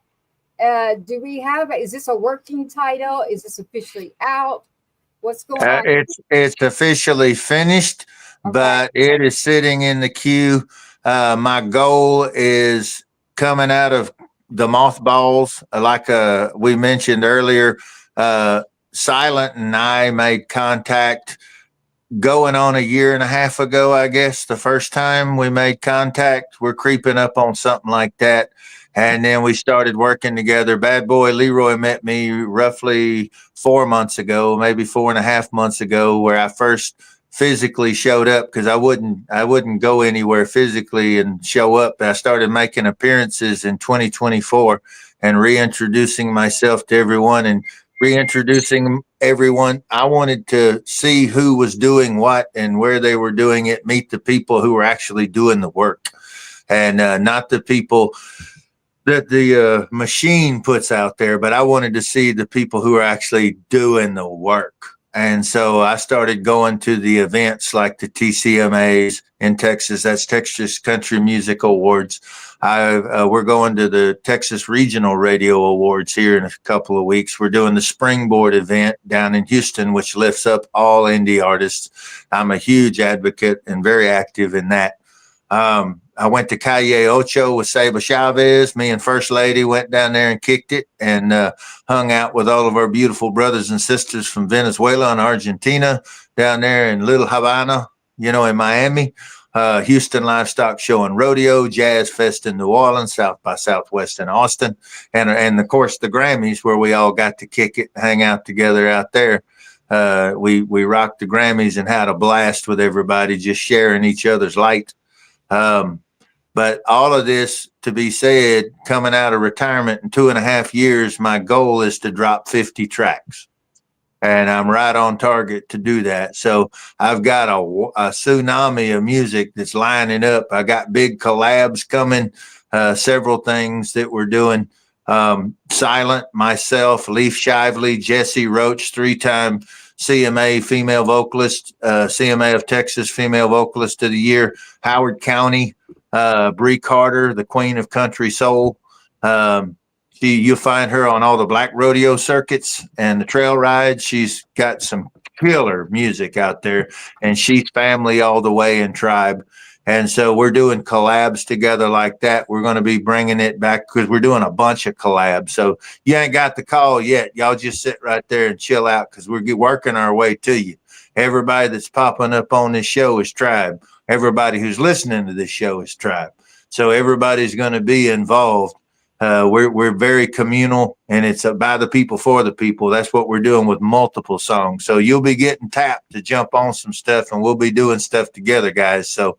Do we have, is this a working title? Is this officially out? What's going on? It's officially finished, but it is sitting in the queue. My goal is coming out of the mothballs. Like we mentioned earlier, Cylent and I made contact going on 1.5 years ago, I guess, the first time we made contact. We're creeping up on something like that. And then we started working together. Bad Boy Leroy met me roughly 4 months ago, maybe 4.5 months ago, where I first physically showed up because I wouldn't go anywhere physically and show up. I started making appearances in 2024 and reintroducing myself to everyone and reintroducing everyone. I wanted to see who was doing what and where they were doing it, meet the people who were actually doing the work and not the people that the machine puts out there, but I wanted to see the people who are actually doing the work. And so I started going to the events like the TCMAs in Texas. That's Texas Country Music Awards. We're going to the Texas Regional Radio Awards here in a couple of weeks. We're doing the Springboard event down in Houston, which lifts up all indie artists. I'm a huge advocate and very active in that. I went to Calle Ocho with Seba Chavez. Me and First Lady went down there and kicked it and hung out with all of our beautiful brothers and sisters from Venezuela and Argentina down there in Little Havana, in Miami. Houston Livestock Show and Rodeo, Jazz Fest in New Orleans, South by Southwest in Austin, and of course the Grammys, where we all got to kick it, hang out together out there. We rocked the Grammys and had a blast with everybody, just sharing each other's light. But all of this to be said, coming out of retirement in 2.5 years, my goal is to drop 50 tracks. And I'm right on target to do that. So I've got a tsunami of music that's lining up. I got big collabs coming, several things that we're doing. Cylent, myself, Leaf Shively, Jesse Roach, 3-time CMA female vocalist, CMA of Texas female vocalist of the year, Howard County, Bree Carter, the queen of country soul. You'll find her on all the black rodeo circuits and the trail rides. She's got some killer music out there, and she's family all the way in Tribe. And so we're doing collabs together like that. We're going to be bringing it back because we're doing a bunch of collabs. So you ain't got the call yet. Y'all just sit right there and chill out because we're working our way to you. Everybody that's popping up on this show is Tribe. Everybody who's listening to this show is Tribe. So everybody's going to be involved. We're very communal, and it's by the people for the people. That's what we're doing with multiple songs. So you'll be getting tapped to jump on some stuff, and we'll be doing stuff together, guys. So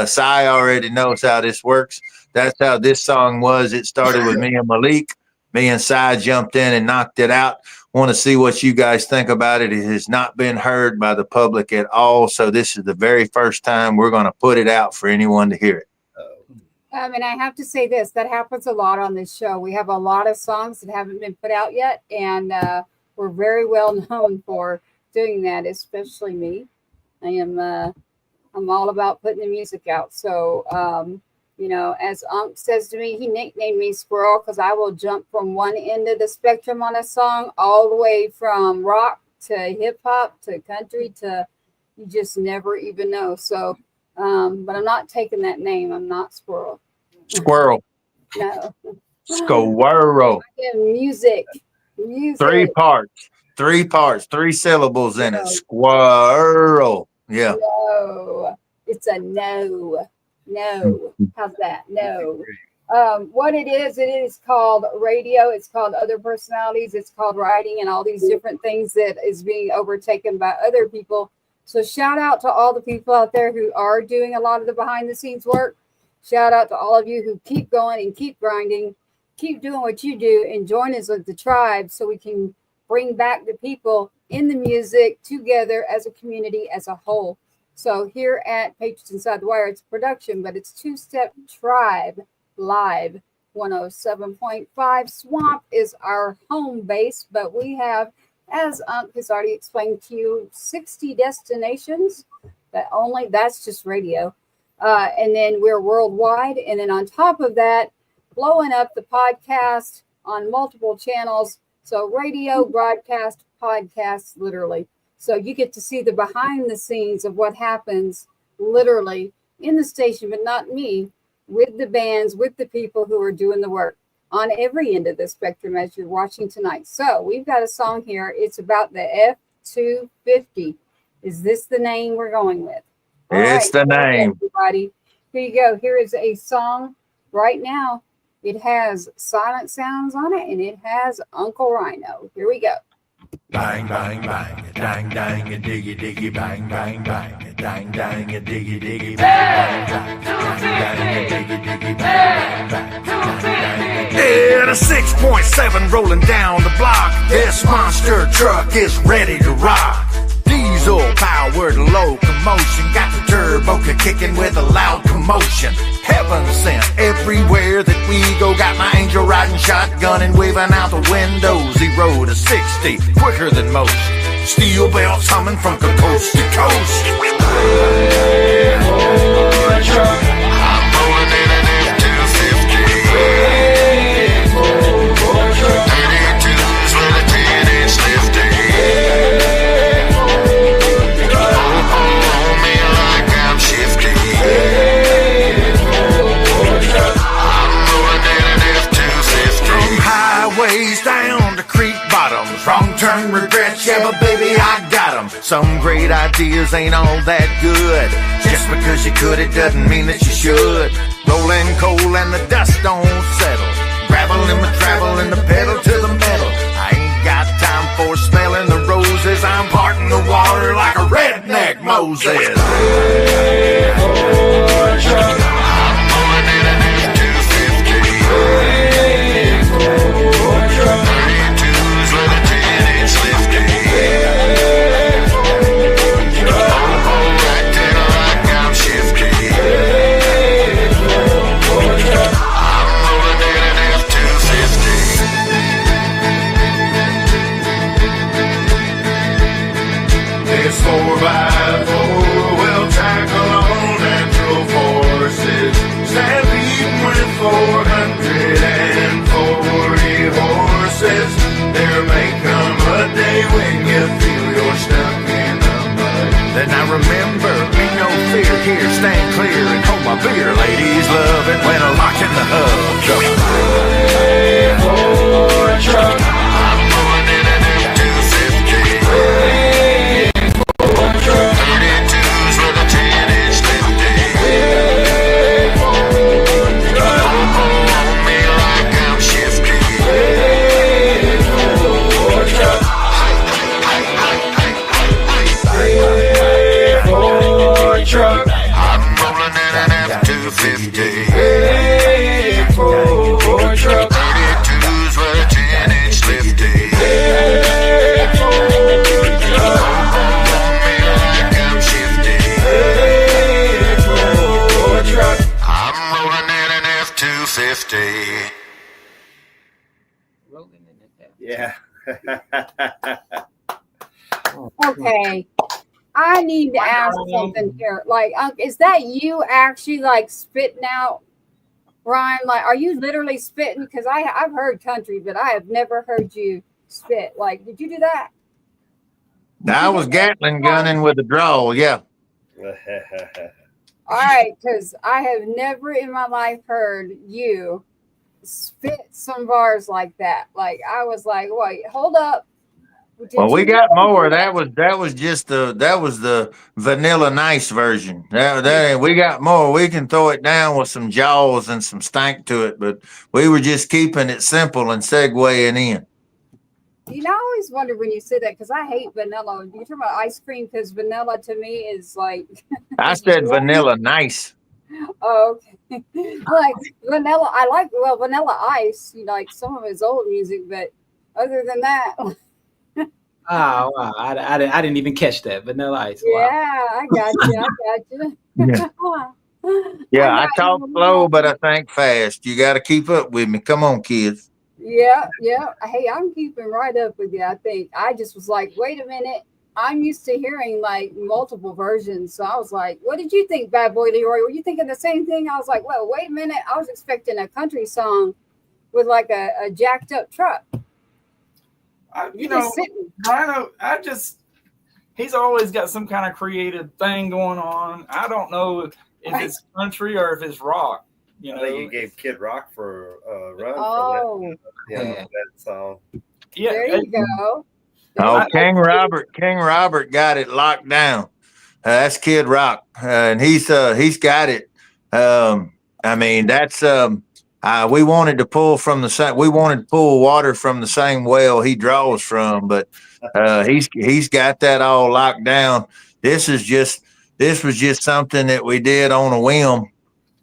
Cy already knows how this works. That's how this song was. It started with me and Malik. Me and Cy jumped in and knocked it out. Want to see what you guys think about it. It has not been heard by the public at all. So this is the very first time we're going to put it out for anyone to hear it. And I have to say this, that happens a lot on this show. We have a lot of songs that haven't been put out yet, and we're very well known for doing that, especially me. I'm all about putting the music out. So, as Unc says to me, he nicknamed me Squirrel because I will jump from one end of the spectrum on a song all the way from rock to hip hop to country to you just never even know. So, but I'm not taking that name. I'm not Squirrel. Squirrel. No. Squirrel. Music. 3 parts. 3 syllables in it. Squirrel. Yeah. No. It's a no. No. How's that? No. What it is called radio. It's called other personalities. It's called writing and all these different things that is being overtaken by other people. So shout out to all the people out there who are doing a lot of the behind the scenes work. Shout out to all of you who keep going and keep grinding, keep doing what you do, and join us with the Tribe so we can bring back the people in the music together as a community as a whole. So here at Patriots Inside the Wire, it's production, but it's Two-Step Tribe Live. 107.5 Swamp is our home base, but we have, as Unc has already explained to you, 60 destinations. That's just radio. And then we're worldwide. And then on top of that, blowing up the podcast on multiple channels. So radio, broadcast, podcasts, literally. So you get to see the behind the scenes of what happens literally in the station, but not me, with the bands, with the people who are doing the work on every end of the spectrum as you're watching tonight. So we've got a song here. It's about the F-250. Is this the name we're going with? It's the name. Everybody. Here you go. Here is a song right now. It has CylentSounds on it, and it has Uncle Rhino. Here we go. Bang, bang, bang, dang, dang, a diggy, diggy, bang, bang, bang, a dang, dang, a diggy, diggy, bang, bang, bang, dang, a diggy, diggy, bang, bang, bang. Yeah, the 6.7 rolling down the block. This monster truck is ready to rock. Diesel powered locomotion, got the turbo kicking with a loud commotion. Heaven sent everywhere that we go. Got my angel riding shotgun and waving out the windows. 0 to 60 quicker than most. Steel belts humming from coast to coast. Hey, boy, truck. I'm rolling in an F-250. Hey, boy, truck. 32s with a 10-inch lifty. Hold me like I'm shifty. long-term regrets, yeah, but baby, I got them. Some great ideas ain't all that good. Just because you could, it doesn't mean that you should. Rolling coal and the dust don't settle. Gravel in my travel and the pedal to the metal. I ain't got time for smelling the roses. I'm parting the water like a redneck Moses. It's 4x4, we'll tackle all natural forces. Stampeding with 440 horses. There may come a day when you feel you're stuck in the mud. Then I remember, ain't no fear here, stand clear and hold my beer. Ladies love it when I lock in the hub. Truck. I'm going in an F-250. Truck. I'm rolling in an F-250. Hey, Ford truck. 32's with a 10-inch lifty. Hey, Ford truck. On me like I'm shifty. Hey, Ford truck. I'm rolling in an F-250. Yeah. Okay. I need to ask something here. Like, is that you actually like spitting out rhyme? Like, are you literally spitting? Because I've heard country, but I have never heard you spit. Like, did you do that? I was Gatling gunning with a drawl, yeah. All right, because I have never in my life heard you spit some bars like that. Like, I was like, wait, hold up. Well, we got more. That was just the vanilla nice version. We got more. We can throw it down with some jaws and some stank to it, but we were just keeping it simple and segueing in. You know, I always wonder when you say that because I hate vanilla. You talk about ice cream because vanilla to me is like. I said vanilla nice. Oh, okay. Like vanilla, I like vanilla ice. You know, like some of his old music, but other than that. Oh, wow. I didn't even catch that. Vanilla Ice. Wow. Yeah, I got you. Yeah, I talk slow, but I think fast. You got to keep up with me. Come on, kids. Yeah. Hey, I'm keeping right up with you. I think I just was like, wait a minute. I'm used to hearing like multiple versions. So I was like, what did you think, Bad Boy Leroy? Were you thinking the same thing? I was like, well, wait a minute. I was expecting a country song with like a jacked up truck. He's always got some kind of creative thing going on. I don't know if it's country or if it's rock. You know, I think you gave Kid Rock for a run for that song. Yeah, there you go. Oh, King Robert got it locked down. That's Kid Rock, and he's got it. I mean, that's we wanted to pull from the same. We wanted to pull water from the same well he draws from, but he's got that all locked down. This was just something that we did on a whim,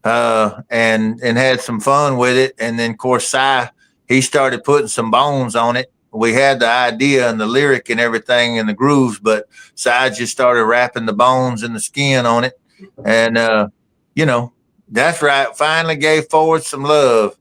and had some fun with it. And then, of course, he started putting some bones on it. We had the idea and the lyric and everything and the grooves, but Cy just started wrapping the bones and the skin on it, and that's right. Finally gave Ford some love.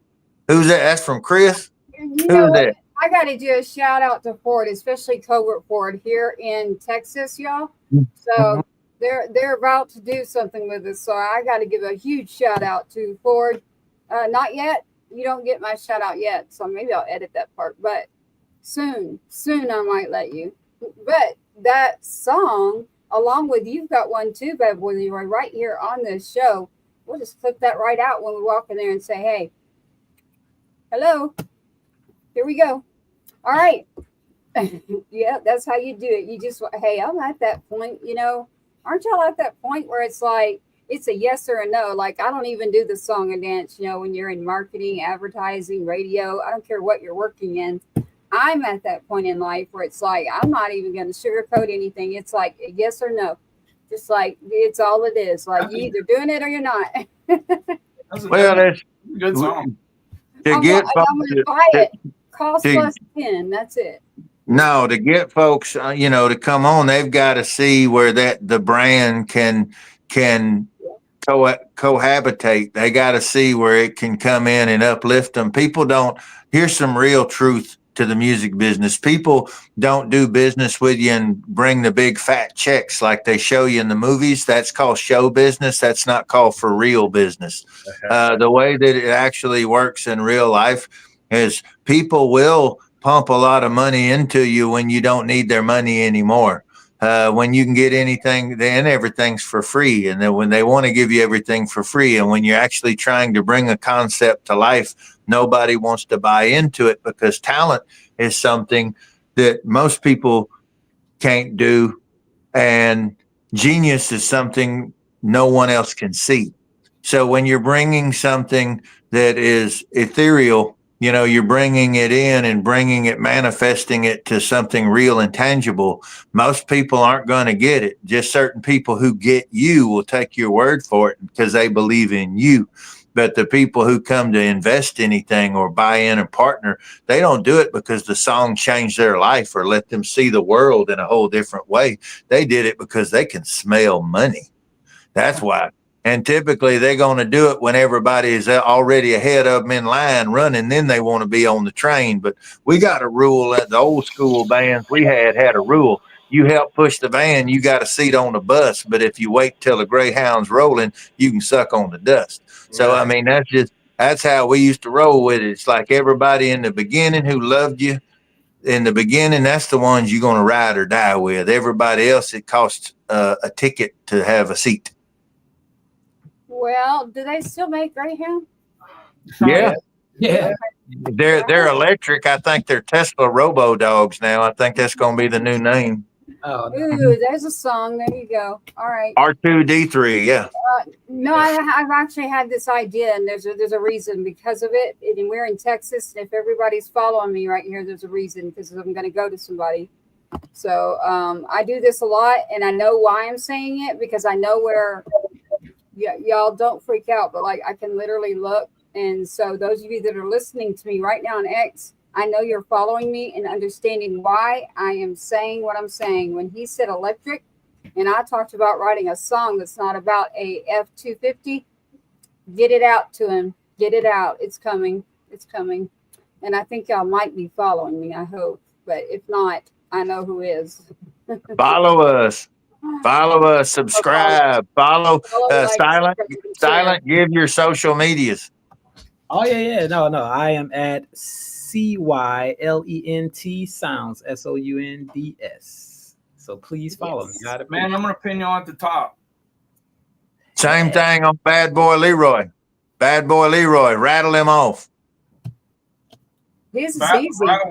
Who's that? That's from Chris. Who's that? I got to do a shout out to Ford, especially Covert Ford here in Texas, y'all. So they're about to do something with us. So I got to give a huge shout out to Ford. Not yet. You don't get my shout out yet. So maybe I'll edit that part. But soon I might let you. But that song, along with you've got one too, Bad Boy Leroy, right here on this show. We'll just clip that right out when we walk in there and say, hey, hello, here we go. All right. Yeah, that's how you do it. You just, hey, I'm at that point, aren't y'all at that point where it's like, it's a yes or a no? Like, I don't even do the song and dance, when you're in marketing, advertising, radio, I don't care what you're working in. I'm at that point in life where it's like, I'm not even going to sugarcoat anything. It's like, a yes or no. Just like, it's all it is. Like, you either doing it or you're not. Well, that's a good song. to I'm get going to buy it. Cost plus 10. That's it. No, to get folks, to come on, they've got to see where the brand can cohabitate. They got to see where it can come in and uplift them. People don't. Here's some real truth to the music business. People don't do business with you and bring the big fat checks like they show you in the movies. That's called show business. That's not called for real business. The way that it actually works in real life is people will pump a lot of money into you when you don't need their money anymore. When you can get anything, then everything's for free. And then when they want to give you everything for free, and when you're actually trying to bring a concept to life, nobody wants to buy into it, because talent is something that most people can't do. And genius is something no one else can see. So when you're bringing something that is ethereal, you're bringing it in and bringing it, manifesting it to something real and tangible. Most people aren't going to get it. Just certain people who get you will take your word for it because they believe in you. But the people who come to invest anything or buy in a partner, they don't do it because the song changed their life or let them see the world in a whole different way. They did it because they can smell money. That's why. And typically they're going to do it when everybody is already ahead of them in line running. Then they want to be on the train. But we got a rule at the old school bands. We had a rule. You help push the van, you got a seat on the bus. But if you wait till the Greyhound's rolling, you can suck on the dust. So, I mean, that's how we used to roll with it. It's like everybody in the beginning who loved you in the beginning, that's the ones you're going to ride or die with. Everybody else, it costs a ticket to have a seat. Well, do they still make Greyhound? Yeah. Yeah. They're electric. I think they're Tesla Robo Dogs now. I think that's going to be the new name. Oh, Ooh, there's a song. There you go. All right. R2D3. Yeah. No, I've actually had this idea, and there's a reason because of it. And we're in Texas, and if everybody's following me right here, there's a reason, because I'm going to go to somebody. So I do this a lot, and I know why I'm saying it, because I know where. Y'all don't freak out, but like I can literally look. And so those of you that are listening to me right now on X, I know you're following me and understanding why I am saying what I'm saying. When he said electric, and I talked about writing a song that's not about a F-250, get it out to him. Get it out. It's coming. It's coming. And I think y'all might be following me, I hope. But if not, I know who is. Follow us. Follow us, subscribe, follow Cylent, give your social medias. Oh, yeah. No. I am at CYLENT Sounds, SOUNDS. So please follow me. Man, I'm going to pin you on at the top. Same thing on Bad Boy Leroy. Bad Boy Leroy, rattle him off. This is easy. Man,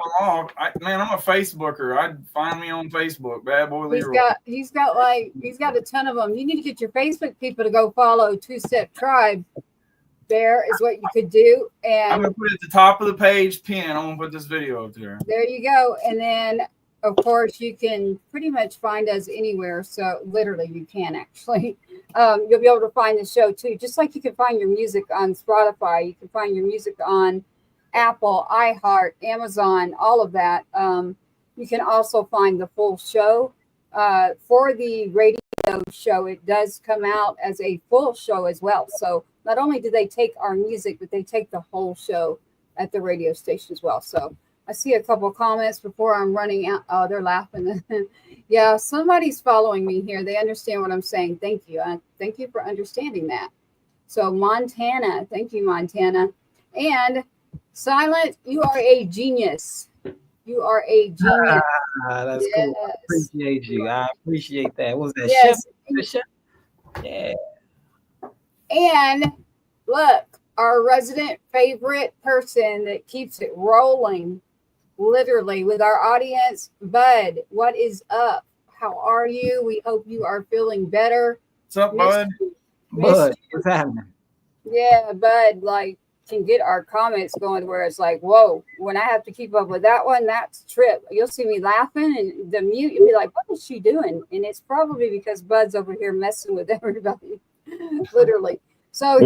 I'm a Facebooker. I'd find me on Facebook, Bad Boy Leroy. He's got a ton of them. You need to get your Facebook people to go follow Two Step Tribe. There is what you could do. And I'm gonna put it at the top of the page pin. I'm gonna put this video up there. There you go. And then of course you can pretty much find us anywhere. So literally you can actually. You'll be able to find the show too. Just like you can find your music on Spotify, you can find your music on Apple, iHeart, Amazon, all of that. You can also find the full show. For the radio show, it does come out as a full show as well. So not only do they take our music, but they take the whole show at the radio station as well. So I see a couple of comments before I'm running out. Oh, they're laughing. Yeah, somebody's following me here. They understand what I'm saying. Thank you. Thank you for understanding that. So Montana, thank you, Montana. And Cylent, you are a genius. You are a genius. That's cool. I appreciate you. I appreciate that. What was that? Yes. Chef? Yeah. And look, our resident favorite person that keeps it rolling literally with our audience. Bud, what is up? How are you? We hope you are feeling better. What's up, Bud? Bud, what's happening? Yeah, Bud, like, can get our comments going where it's like, whoa, when I have to keep up with that one, that's trip. You'll see me laughing and the mute, you'll be like, what is she doing? And it's probably because Bud's over here messing with everybody, literally. So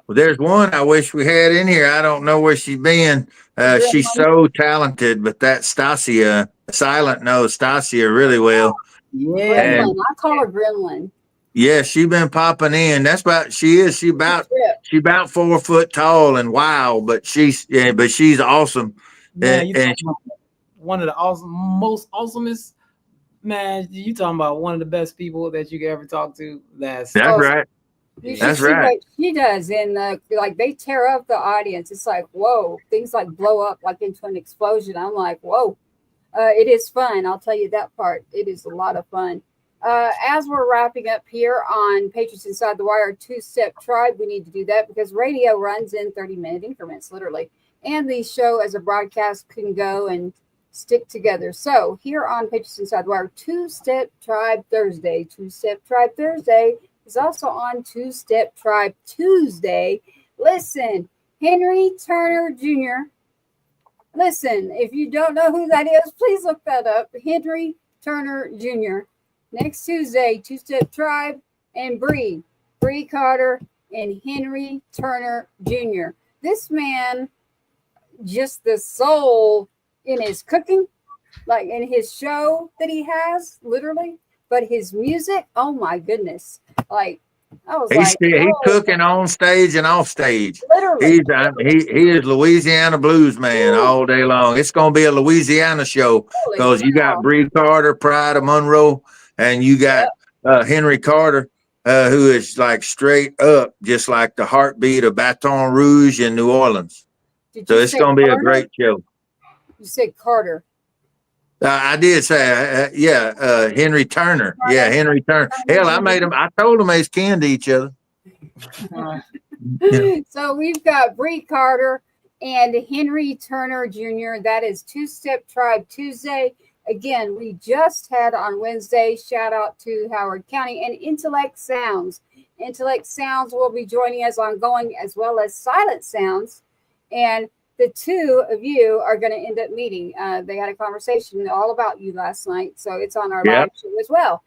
there's one I wish we had in here. I don't know where she's been. She's so talented, but that Stasia Silent knows Stasia really well. Yeah, Gremlin. I call her Gremlin. Yeah, she been popping in. That's about she about 4 foot tall and wild, but she's awesome. man, And one of the most awesomest, man. You talking about one of the best people that you could ever talk to. That's right. That's right. She does, and like they tear up the audience. It's like, whoa, things like blow up like into an explosion. I'm like, whoa, it is fun. I'll tell you that part. It is a lot of fun. As we're wrapping up here on Patriots Inside the Wire 2-Step Tribe, we need to do that because radio runs in 30-minute increments, literally. And the show as a broadcast can go and stick together. So here on Patriots Inside the Wire, 2-Step Tribe Thursday. 2-Step Tribe Thursday is also on 2-Step Tribe Tuesday. Listen, Henry Turner Jr. Listen, if you don't know who that is, please look that up. Henry Turner Jr. Next Tuesday, 2-Step Tribe and Bree Carter and Henry Turner Jr. This man, just the soul in his cooking, like in his show that he has, literally, but his music, oh my goodness. Like, I was he's cooking on stage and off stage. Literally. He is Louisiana blues man all day long. It's going to be a Louisiana show because you got Bree Carter, Pride of Monroe, and you got Henry Carter, who is like straight up, just like the heartbeat of Baton Rouge in New Orleans. So it's going to be a great show. You said Carter. I did say, Henry Turner. Yeah, Henry Turner. Hell, I told them they was kin to each other. So we've got Bree Carter and Henry Turner Jr. That is 2-Step Tribe Tuesday. Again, we just had on Wednesday, shout out to Howard County and Intellect Sounds. Intellect Sounds will be joining us ongoing as well as CylentSounds. And the two of you are going to end up meeting. They had a conversation all about you last night. So it's on our live show as well.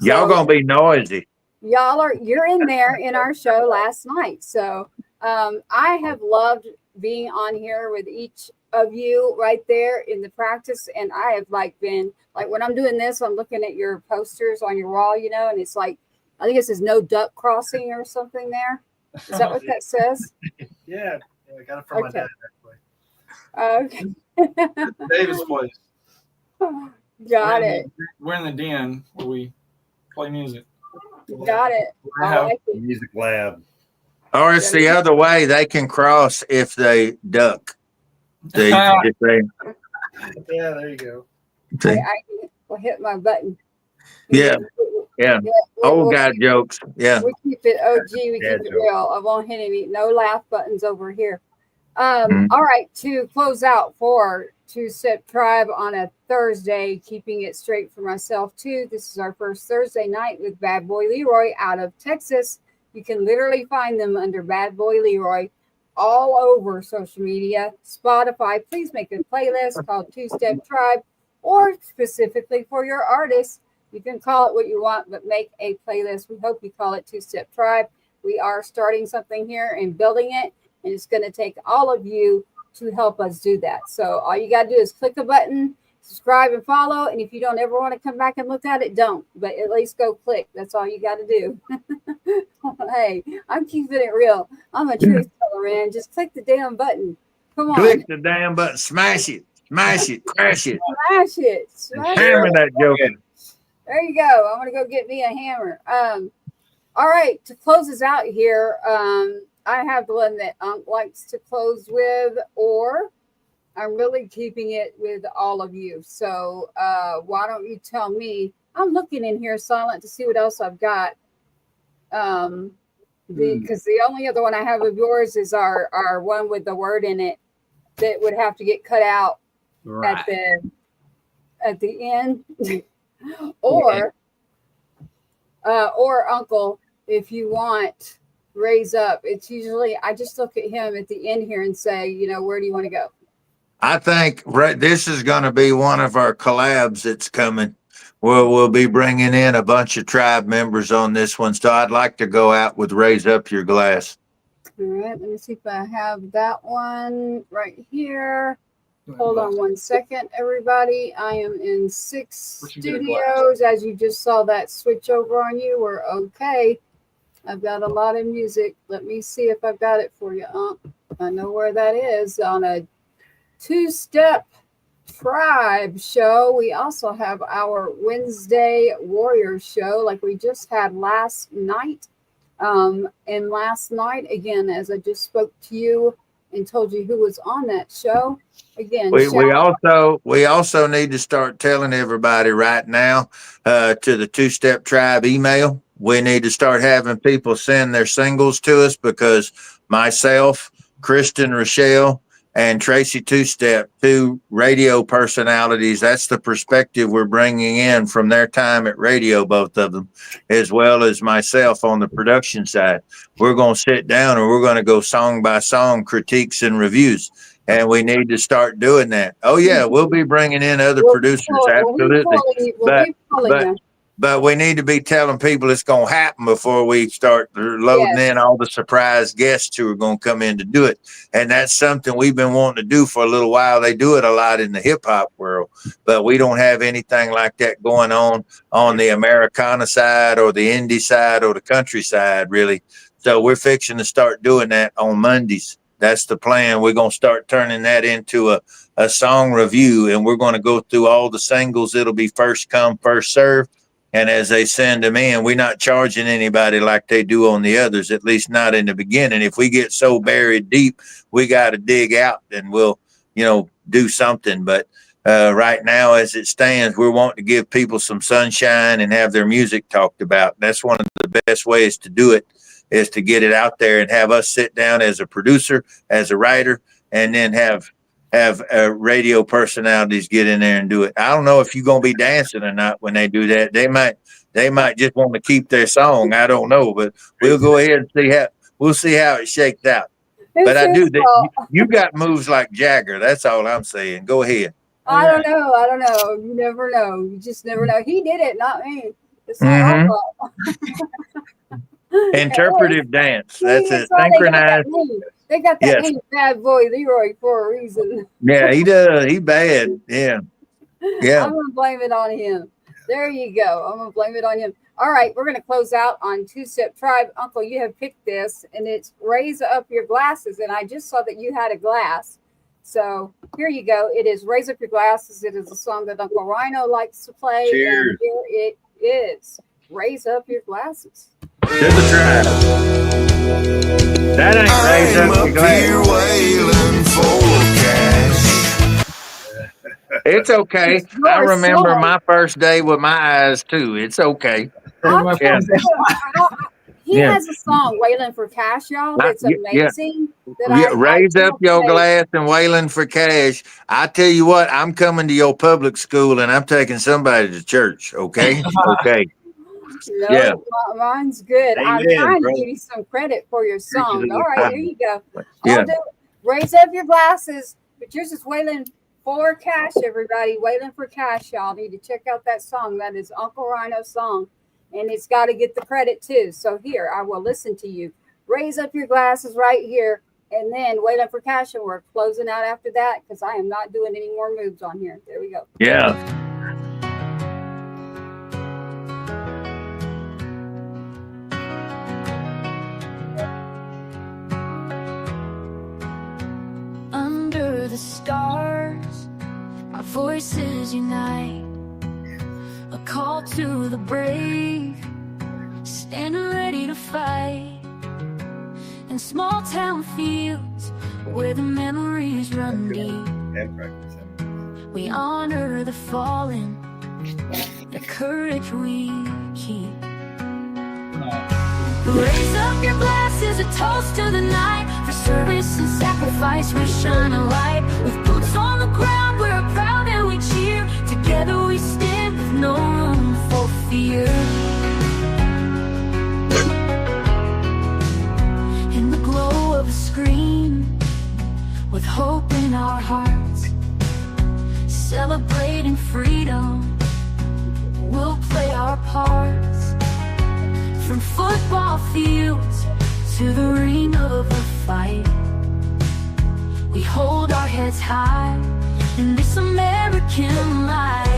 Y'all going to be noisy. You're in there in our show last night. So I have loved being on here with each of you right there in the practice. And I have been when I'm doing this, I'm looking at your posters on your wall, and it's like, I think it says no duck crossing or something there. Is that what that says? Yeah, I got it from my dad, actually. Okay. David's place. Got it. We're in the den where we play music. Got it. I like it. Music lab. Or it's the other way. They can cross if they duck. Yeah, there you go. I will hit my button. Yeah. Old guy jokes. Yeah. We keep it OG. We keep it real. I won't hit no laugh buttons over here. All right. To close out for 2-Step Tribe on a Thursday, keeping it straight for myself too. This is our first Thursday night with Bad Boy Leroy out of Texas. You can literally find them under Bad Boy Leroy all over social media, Spotify. Please make a playlist called 2-Step Tribe, or specifically for your artist. You can call it what you want, but make a playlist. We hope you call it 2-Step Tribe. We are starting something here and building it, and it's going to take all of you to help us do that. So all you got to do is click a button, subscribe and follow. And if you don't ever want to come back and look at it, don't. But at least go click. That's all you got to do. Hey, I'm keeping it real. I'm a truth teller, man. Just click the damn button. Come on. Click the damn button. Smash it. Crash it. Smash it. Hammer that joker. There you go. I'm going to go get me a hammer. All right. To close us out here, I have the one that Unc likes to close with, or I'm really keeping it with all of you. So why don't you tell me? I'm looking in here, Silent, to see what else I've got. Because the only other one I have of yours is our one with the word in it that would have to get cut out at the end, or Uncle, if you want Raise Up, it's usually I just look at him at the end here and say, where do you want to go? I think this is going to be one of our collabs that's coming. We'll be bringing in a bunch of tribe members on this one. So I'd like to go out with Raise Up Your Glass. All right, let me see if I have that one right here. Hold on one second, everybody. I am in 6 studios. As you just saw that switch over on you, we're okay. I've got a lot of music. Let me see if I've got it for you. I know where that is on a 2-step tribe show. We also have our Wednesday Warrior show like we just had last night. And last night, again, as I just spoke to you and told you who was on that show, again, we also need to start telling everybody right now to the 2-Step Tribe email. We need to start having people send their singles to us because myself, Kristen Rochelle, and Tracy 2-Step, 2 radio personalities. That's the perspective we're bringing in from their time at radio, both of them, as well as myself on the production side. We're going to sit down and we're going to go song by song critiques and reviews. And we need to start doing that. Oh, yeah, we'll be bringing in other producers. Absolutely. But we need to be telling people it's going to happen before we start loading in all the surprise guests who are going to come in to do it. And that's something we've been wanting to do for a little while. They do it a lot in the hip hop world, but we don't have anything like that going on the Americana side or the indie side or the country side, really. So we're fixing to start doing that on Mondays. That's the plan. We're going to start turning that into a song review, and we're going to go through all the singles. It'll be first come, first serve. And as they send them in, we're not charging anybody like they do on the others, at least not in the beginning. If we get so buried deep, we got to dig out and we'll, do something. But right now, as it stands, we're wanting to give people some sunshine and have their music talked about. That's one of the best ways to do it, is to get it out there and have us sit down as a producer, as a writer, and then have radio personalities get in there and do it. I don't know if you're going to be dancing or not when they do that. They might just want to keep their song. I don't know, but we'll go ahead and see how it shakes out. But I do that. You got moves like Jagger. That's all I'm saying. Go ahead. I don't know. You never know. You just never know. He did it, not me. It's not our fault. Interpretive dance. That's it. Synchronized. They got that name, Bad Boy Leroy, for a reason. Yeah, he does. He bad. Yeah. I'm going to blame it on him. There you go. I'm going to blame it on him. All right, we're going to close out on 2-Step Tribe. Uncle, you have picked this, and it's Raise Up Your Glasses. And I just saw that you had a glass. So here you go. It is Raise Up Your Glasses. It is a song that Uncle Rhino likes to play. Cheers. And here it is. Raise Up Your Glasses. To the tribe. That ain't Raise Up Your Glasses. It's okay. I remember my first day with my eyes too. It's okay. He has a song, Wailing for Cash, y'all. That's amazing. Raise up your glass and wailing for cash. I tell you what, I'm coming to your public school and I'm taking somebody to church. Okay. Okay. No, mine's good. I'm trying to give you some credit for your song. All right, there you go. I'll do it. Raise up your glasses, but yours is Wailing for Cash, everybody. Wailing for Cash, y'all. Need to check out that song. That is Uncle Rhino's song, and it's got to get the credit too. So here, I will listen to you. Raise up your glasses right here, and then Wailing for Cash, and we're closing out after that because I am not doing any more moves on here. There we go. Yeah. Under the stars, our voices unite. A call to the brave, standing ready to fight. In small town fields where the memories run deep, we honor the fallen, the courage we keep. Raise up your glasses, a toast to the night. For service and sacrifice, we shine a light. With boots on the ground, we're a Together we stand with no room for fear. In the glow of a screen, with hope in our hearts, celebrating freedom, we'll play our parts. From football fields to the ring of a fight, we hold our heads high in this American life.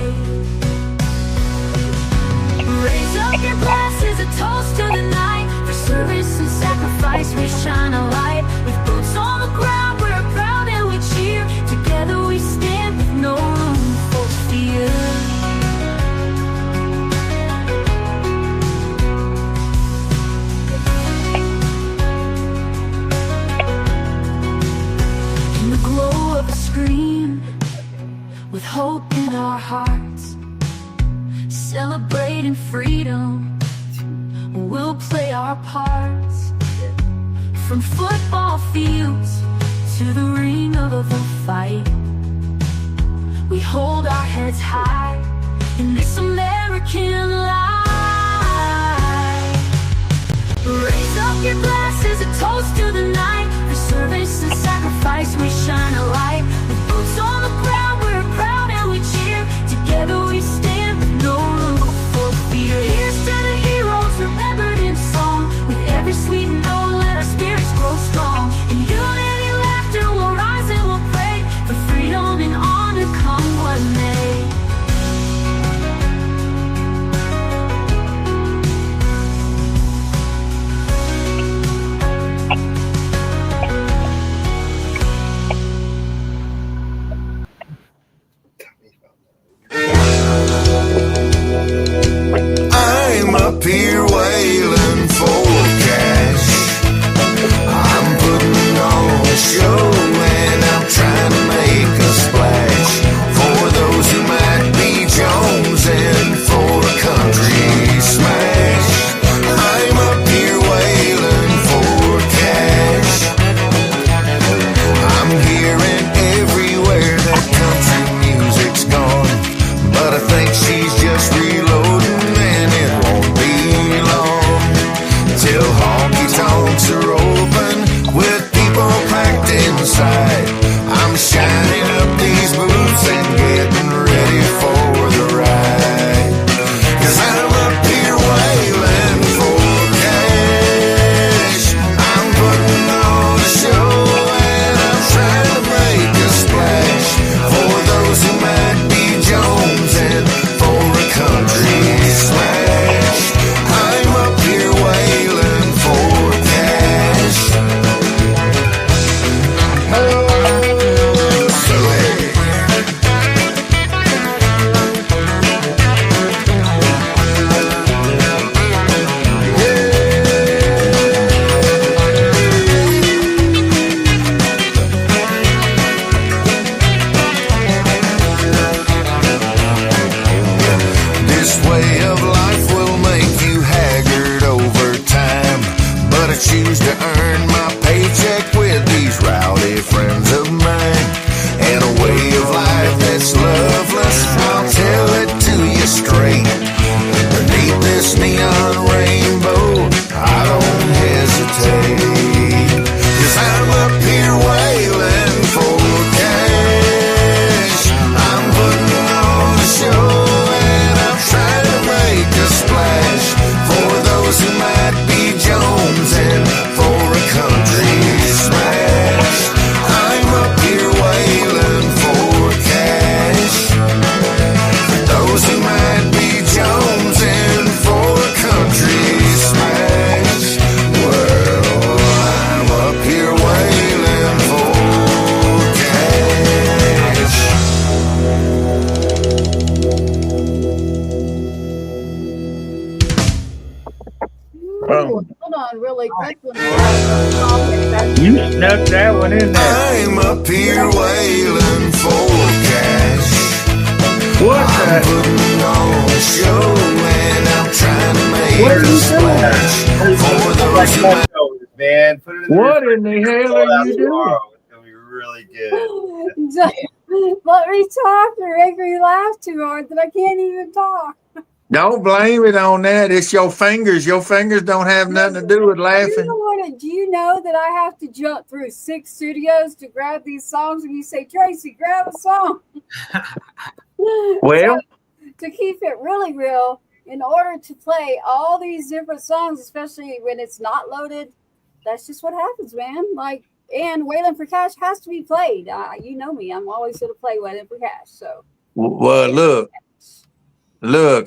Raise up your glasses, a toast to the night. For service and sacrifice we shine a light. With boots on the ground we're proud and we cheer. Together we stand with no room for fear. In the glow of a screen, with hope in our hearts, celebrating freedom, we'll play our parts. From football fields to the ring of a fight, we hold our heads high in this American life. Raise up your glasses, a toast to the night. For service and sacrifice we shine a light. With boots on the ground we're proud and we cheer. Together we stand with no room for fear. Here's to the heroes remembered in song. With every sweet note let our spirits grow strong. In unity, laughter, we'll rise and we'll pray for freedom and honor, come what may. I'm up here wailing for cash. I'm putting on a show and I'm trying to make a splash. For those who might be jonesing for a country smash. I'm up here wailing for cash. I'm hearing everywhere that country music's gone, but I think she's just reloading. Till honky tonks are open with people packed inside. I'm shining up these boots and getting ready for the ride. 'Cause I'm up here wailing for cash. I'm putting on a show and I'm trying to make a splash. For those who might be jonesing for a country smash. I'm up here wailing for cash. Oh, silly. This way of life will make you haggard over time, but I choose to earn my paycheck with these rowdy friends of mine. And a way of life that's loveless, I'll tell it to you straight. Beneath this neon rainbow, I don't hesitate. 'Cause I'm up here wailing for cash. I'm putting on a show and I'm trying to make a splash. For those who might be jonesing for a country smash. I'm up here wailing for cash. For those who might be jonesing for a country smash. Well, I'm up here wailing for cash. Ooh, hold on really quick. You snuck that one in there. I'm up here wailing for cash. What I'm the? putting on a show and I'm trying to make What a are you splash. For those who might Man, put it in the What in the hell are you doing? It's gonna be really good. Let me talk. You're making me laugh too hard that I can't even talk. Don't blame it on that. It's your fingers. Your fingers don't have nothing to do with laughing. Do you know that I have to jump through 6 studios to grab these songs? And you say, Tracy, grab a song. Well, to keep it really real, in order to play all these different songs, especially when it's not loaded, that's just what happens, man. Like, and Waylon for Cash has to be played. You know me. I'm always going to play Waylon for Cash. So, well, look,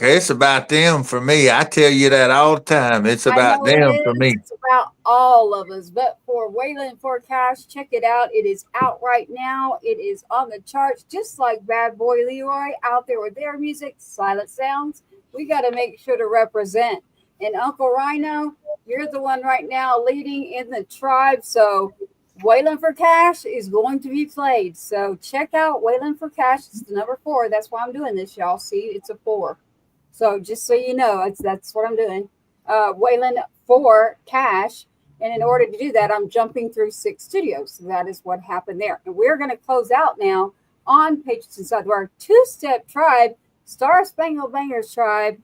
it's about them for me. I tell you that all the time. It's about them for me. It's about all of us. But for Waylon for Cash, check it out. It is out right now. It is on the charts, just like Bad Boy Leroy out there with their music, CylentSounds. We got to make sure to represent. And Uncle Rhino, you're the one right now leading in the tribe. So Waylon for Cash is going to be played. So check out Waylon for Cash. It's the number 4. That's why I'm doing this, y'all. See, it's a 4. So just so you know, that's what I'm doing. Waylon for Cash. And in order to do that, I'm jumping through 6 studios. So that is what happened there. And we're going to close out now on Pages Inside our 2-Step Tribe, Star Spangled Bangers Tribe,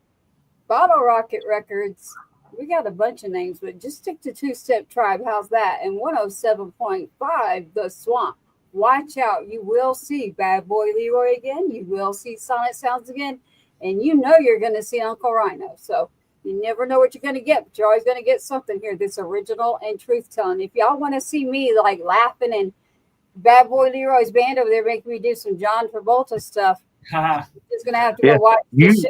Bottle Rocket Records. We got a bunch of names, but just stick to 2-Step Tribe. How's that? And 107.5 The Swamp. Watch out. You will see Bad Boy Leroy again. You will see CylentSounds again. And you know you're going to see Uncle Rhino. So you never know what you're going to get, but you're always going to get something here that's original and truth-telling. If y'all want to see me like laughing and Bad Boy Leroy's band over there making me do some John Travolta stuff, it's going to have to go watch the show.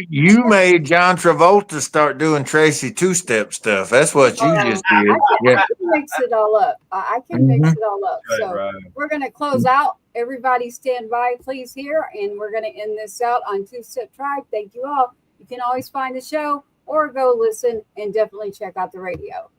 You made John Travolta start doing Tracy 2-Step stuff. That's what you just did. I can mix it all up. I can mix it all up. So we're going to close out. Everybody stand by, please, here. And we're going to end this out on 2-Step Tribe. Thank you all. You can always find the show or go listen and definitely check out the radio.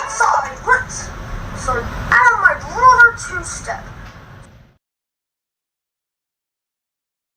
Sorry, let's. So, I'm my brother 2-Step.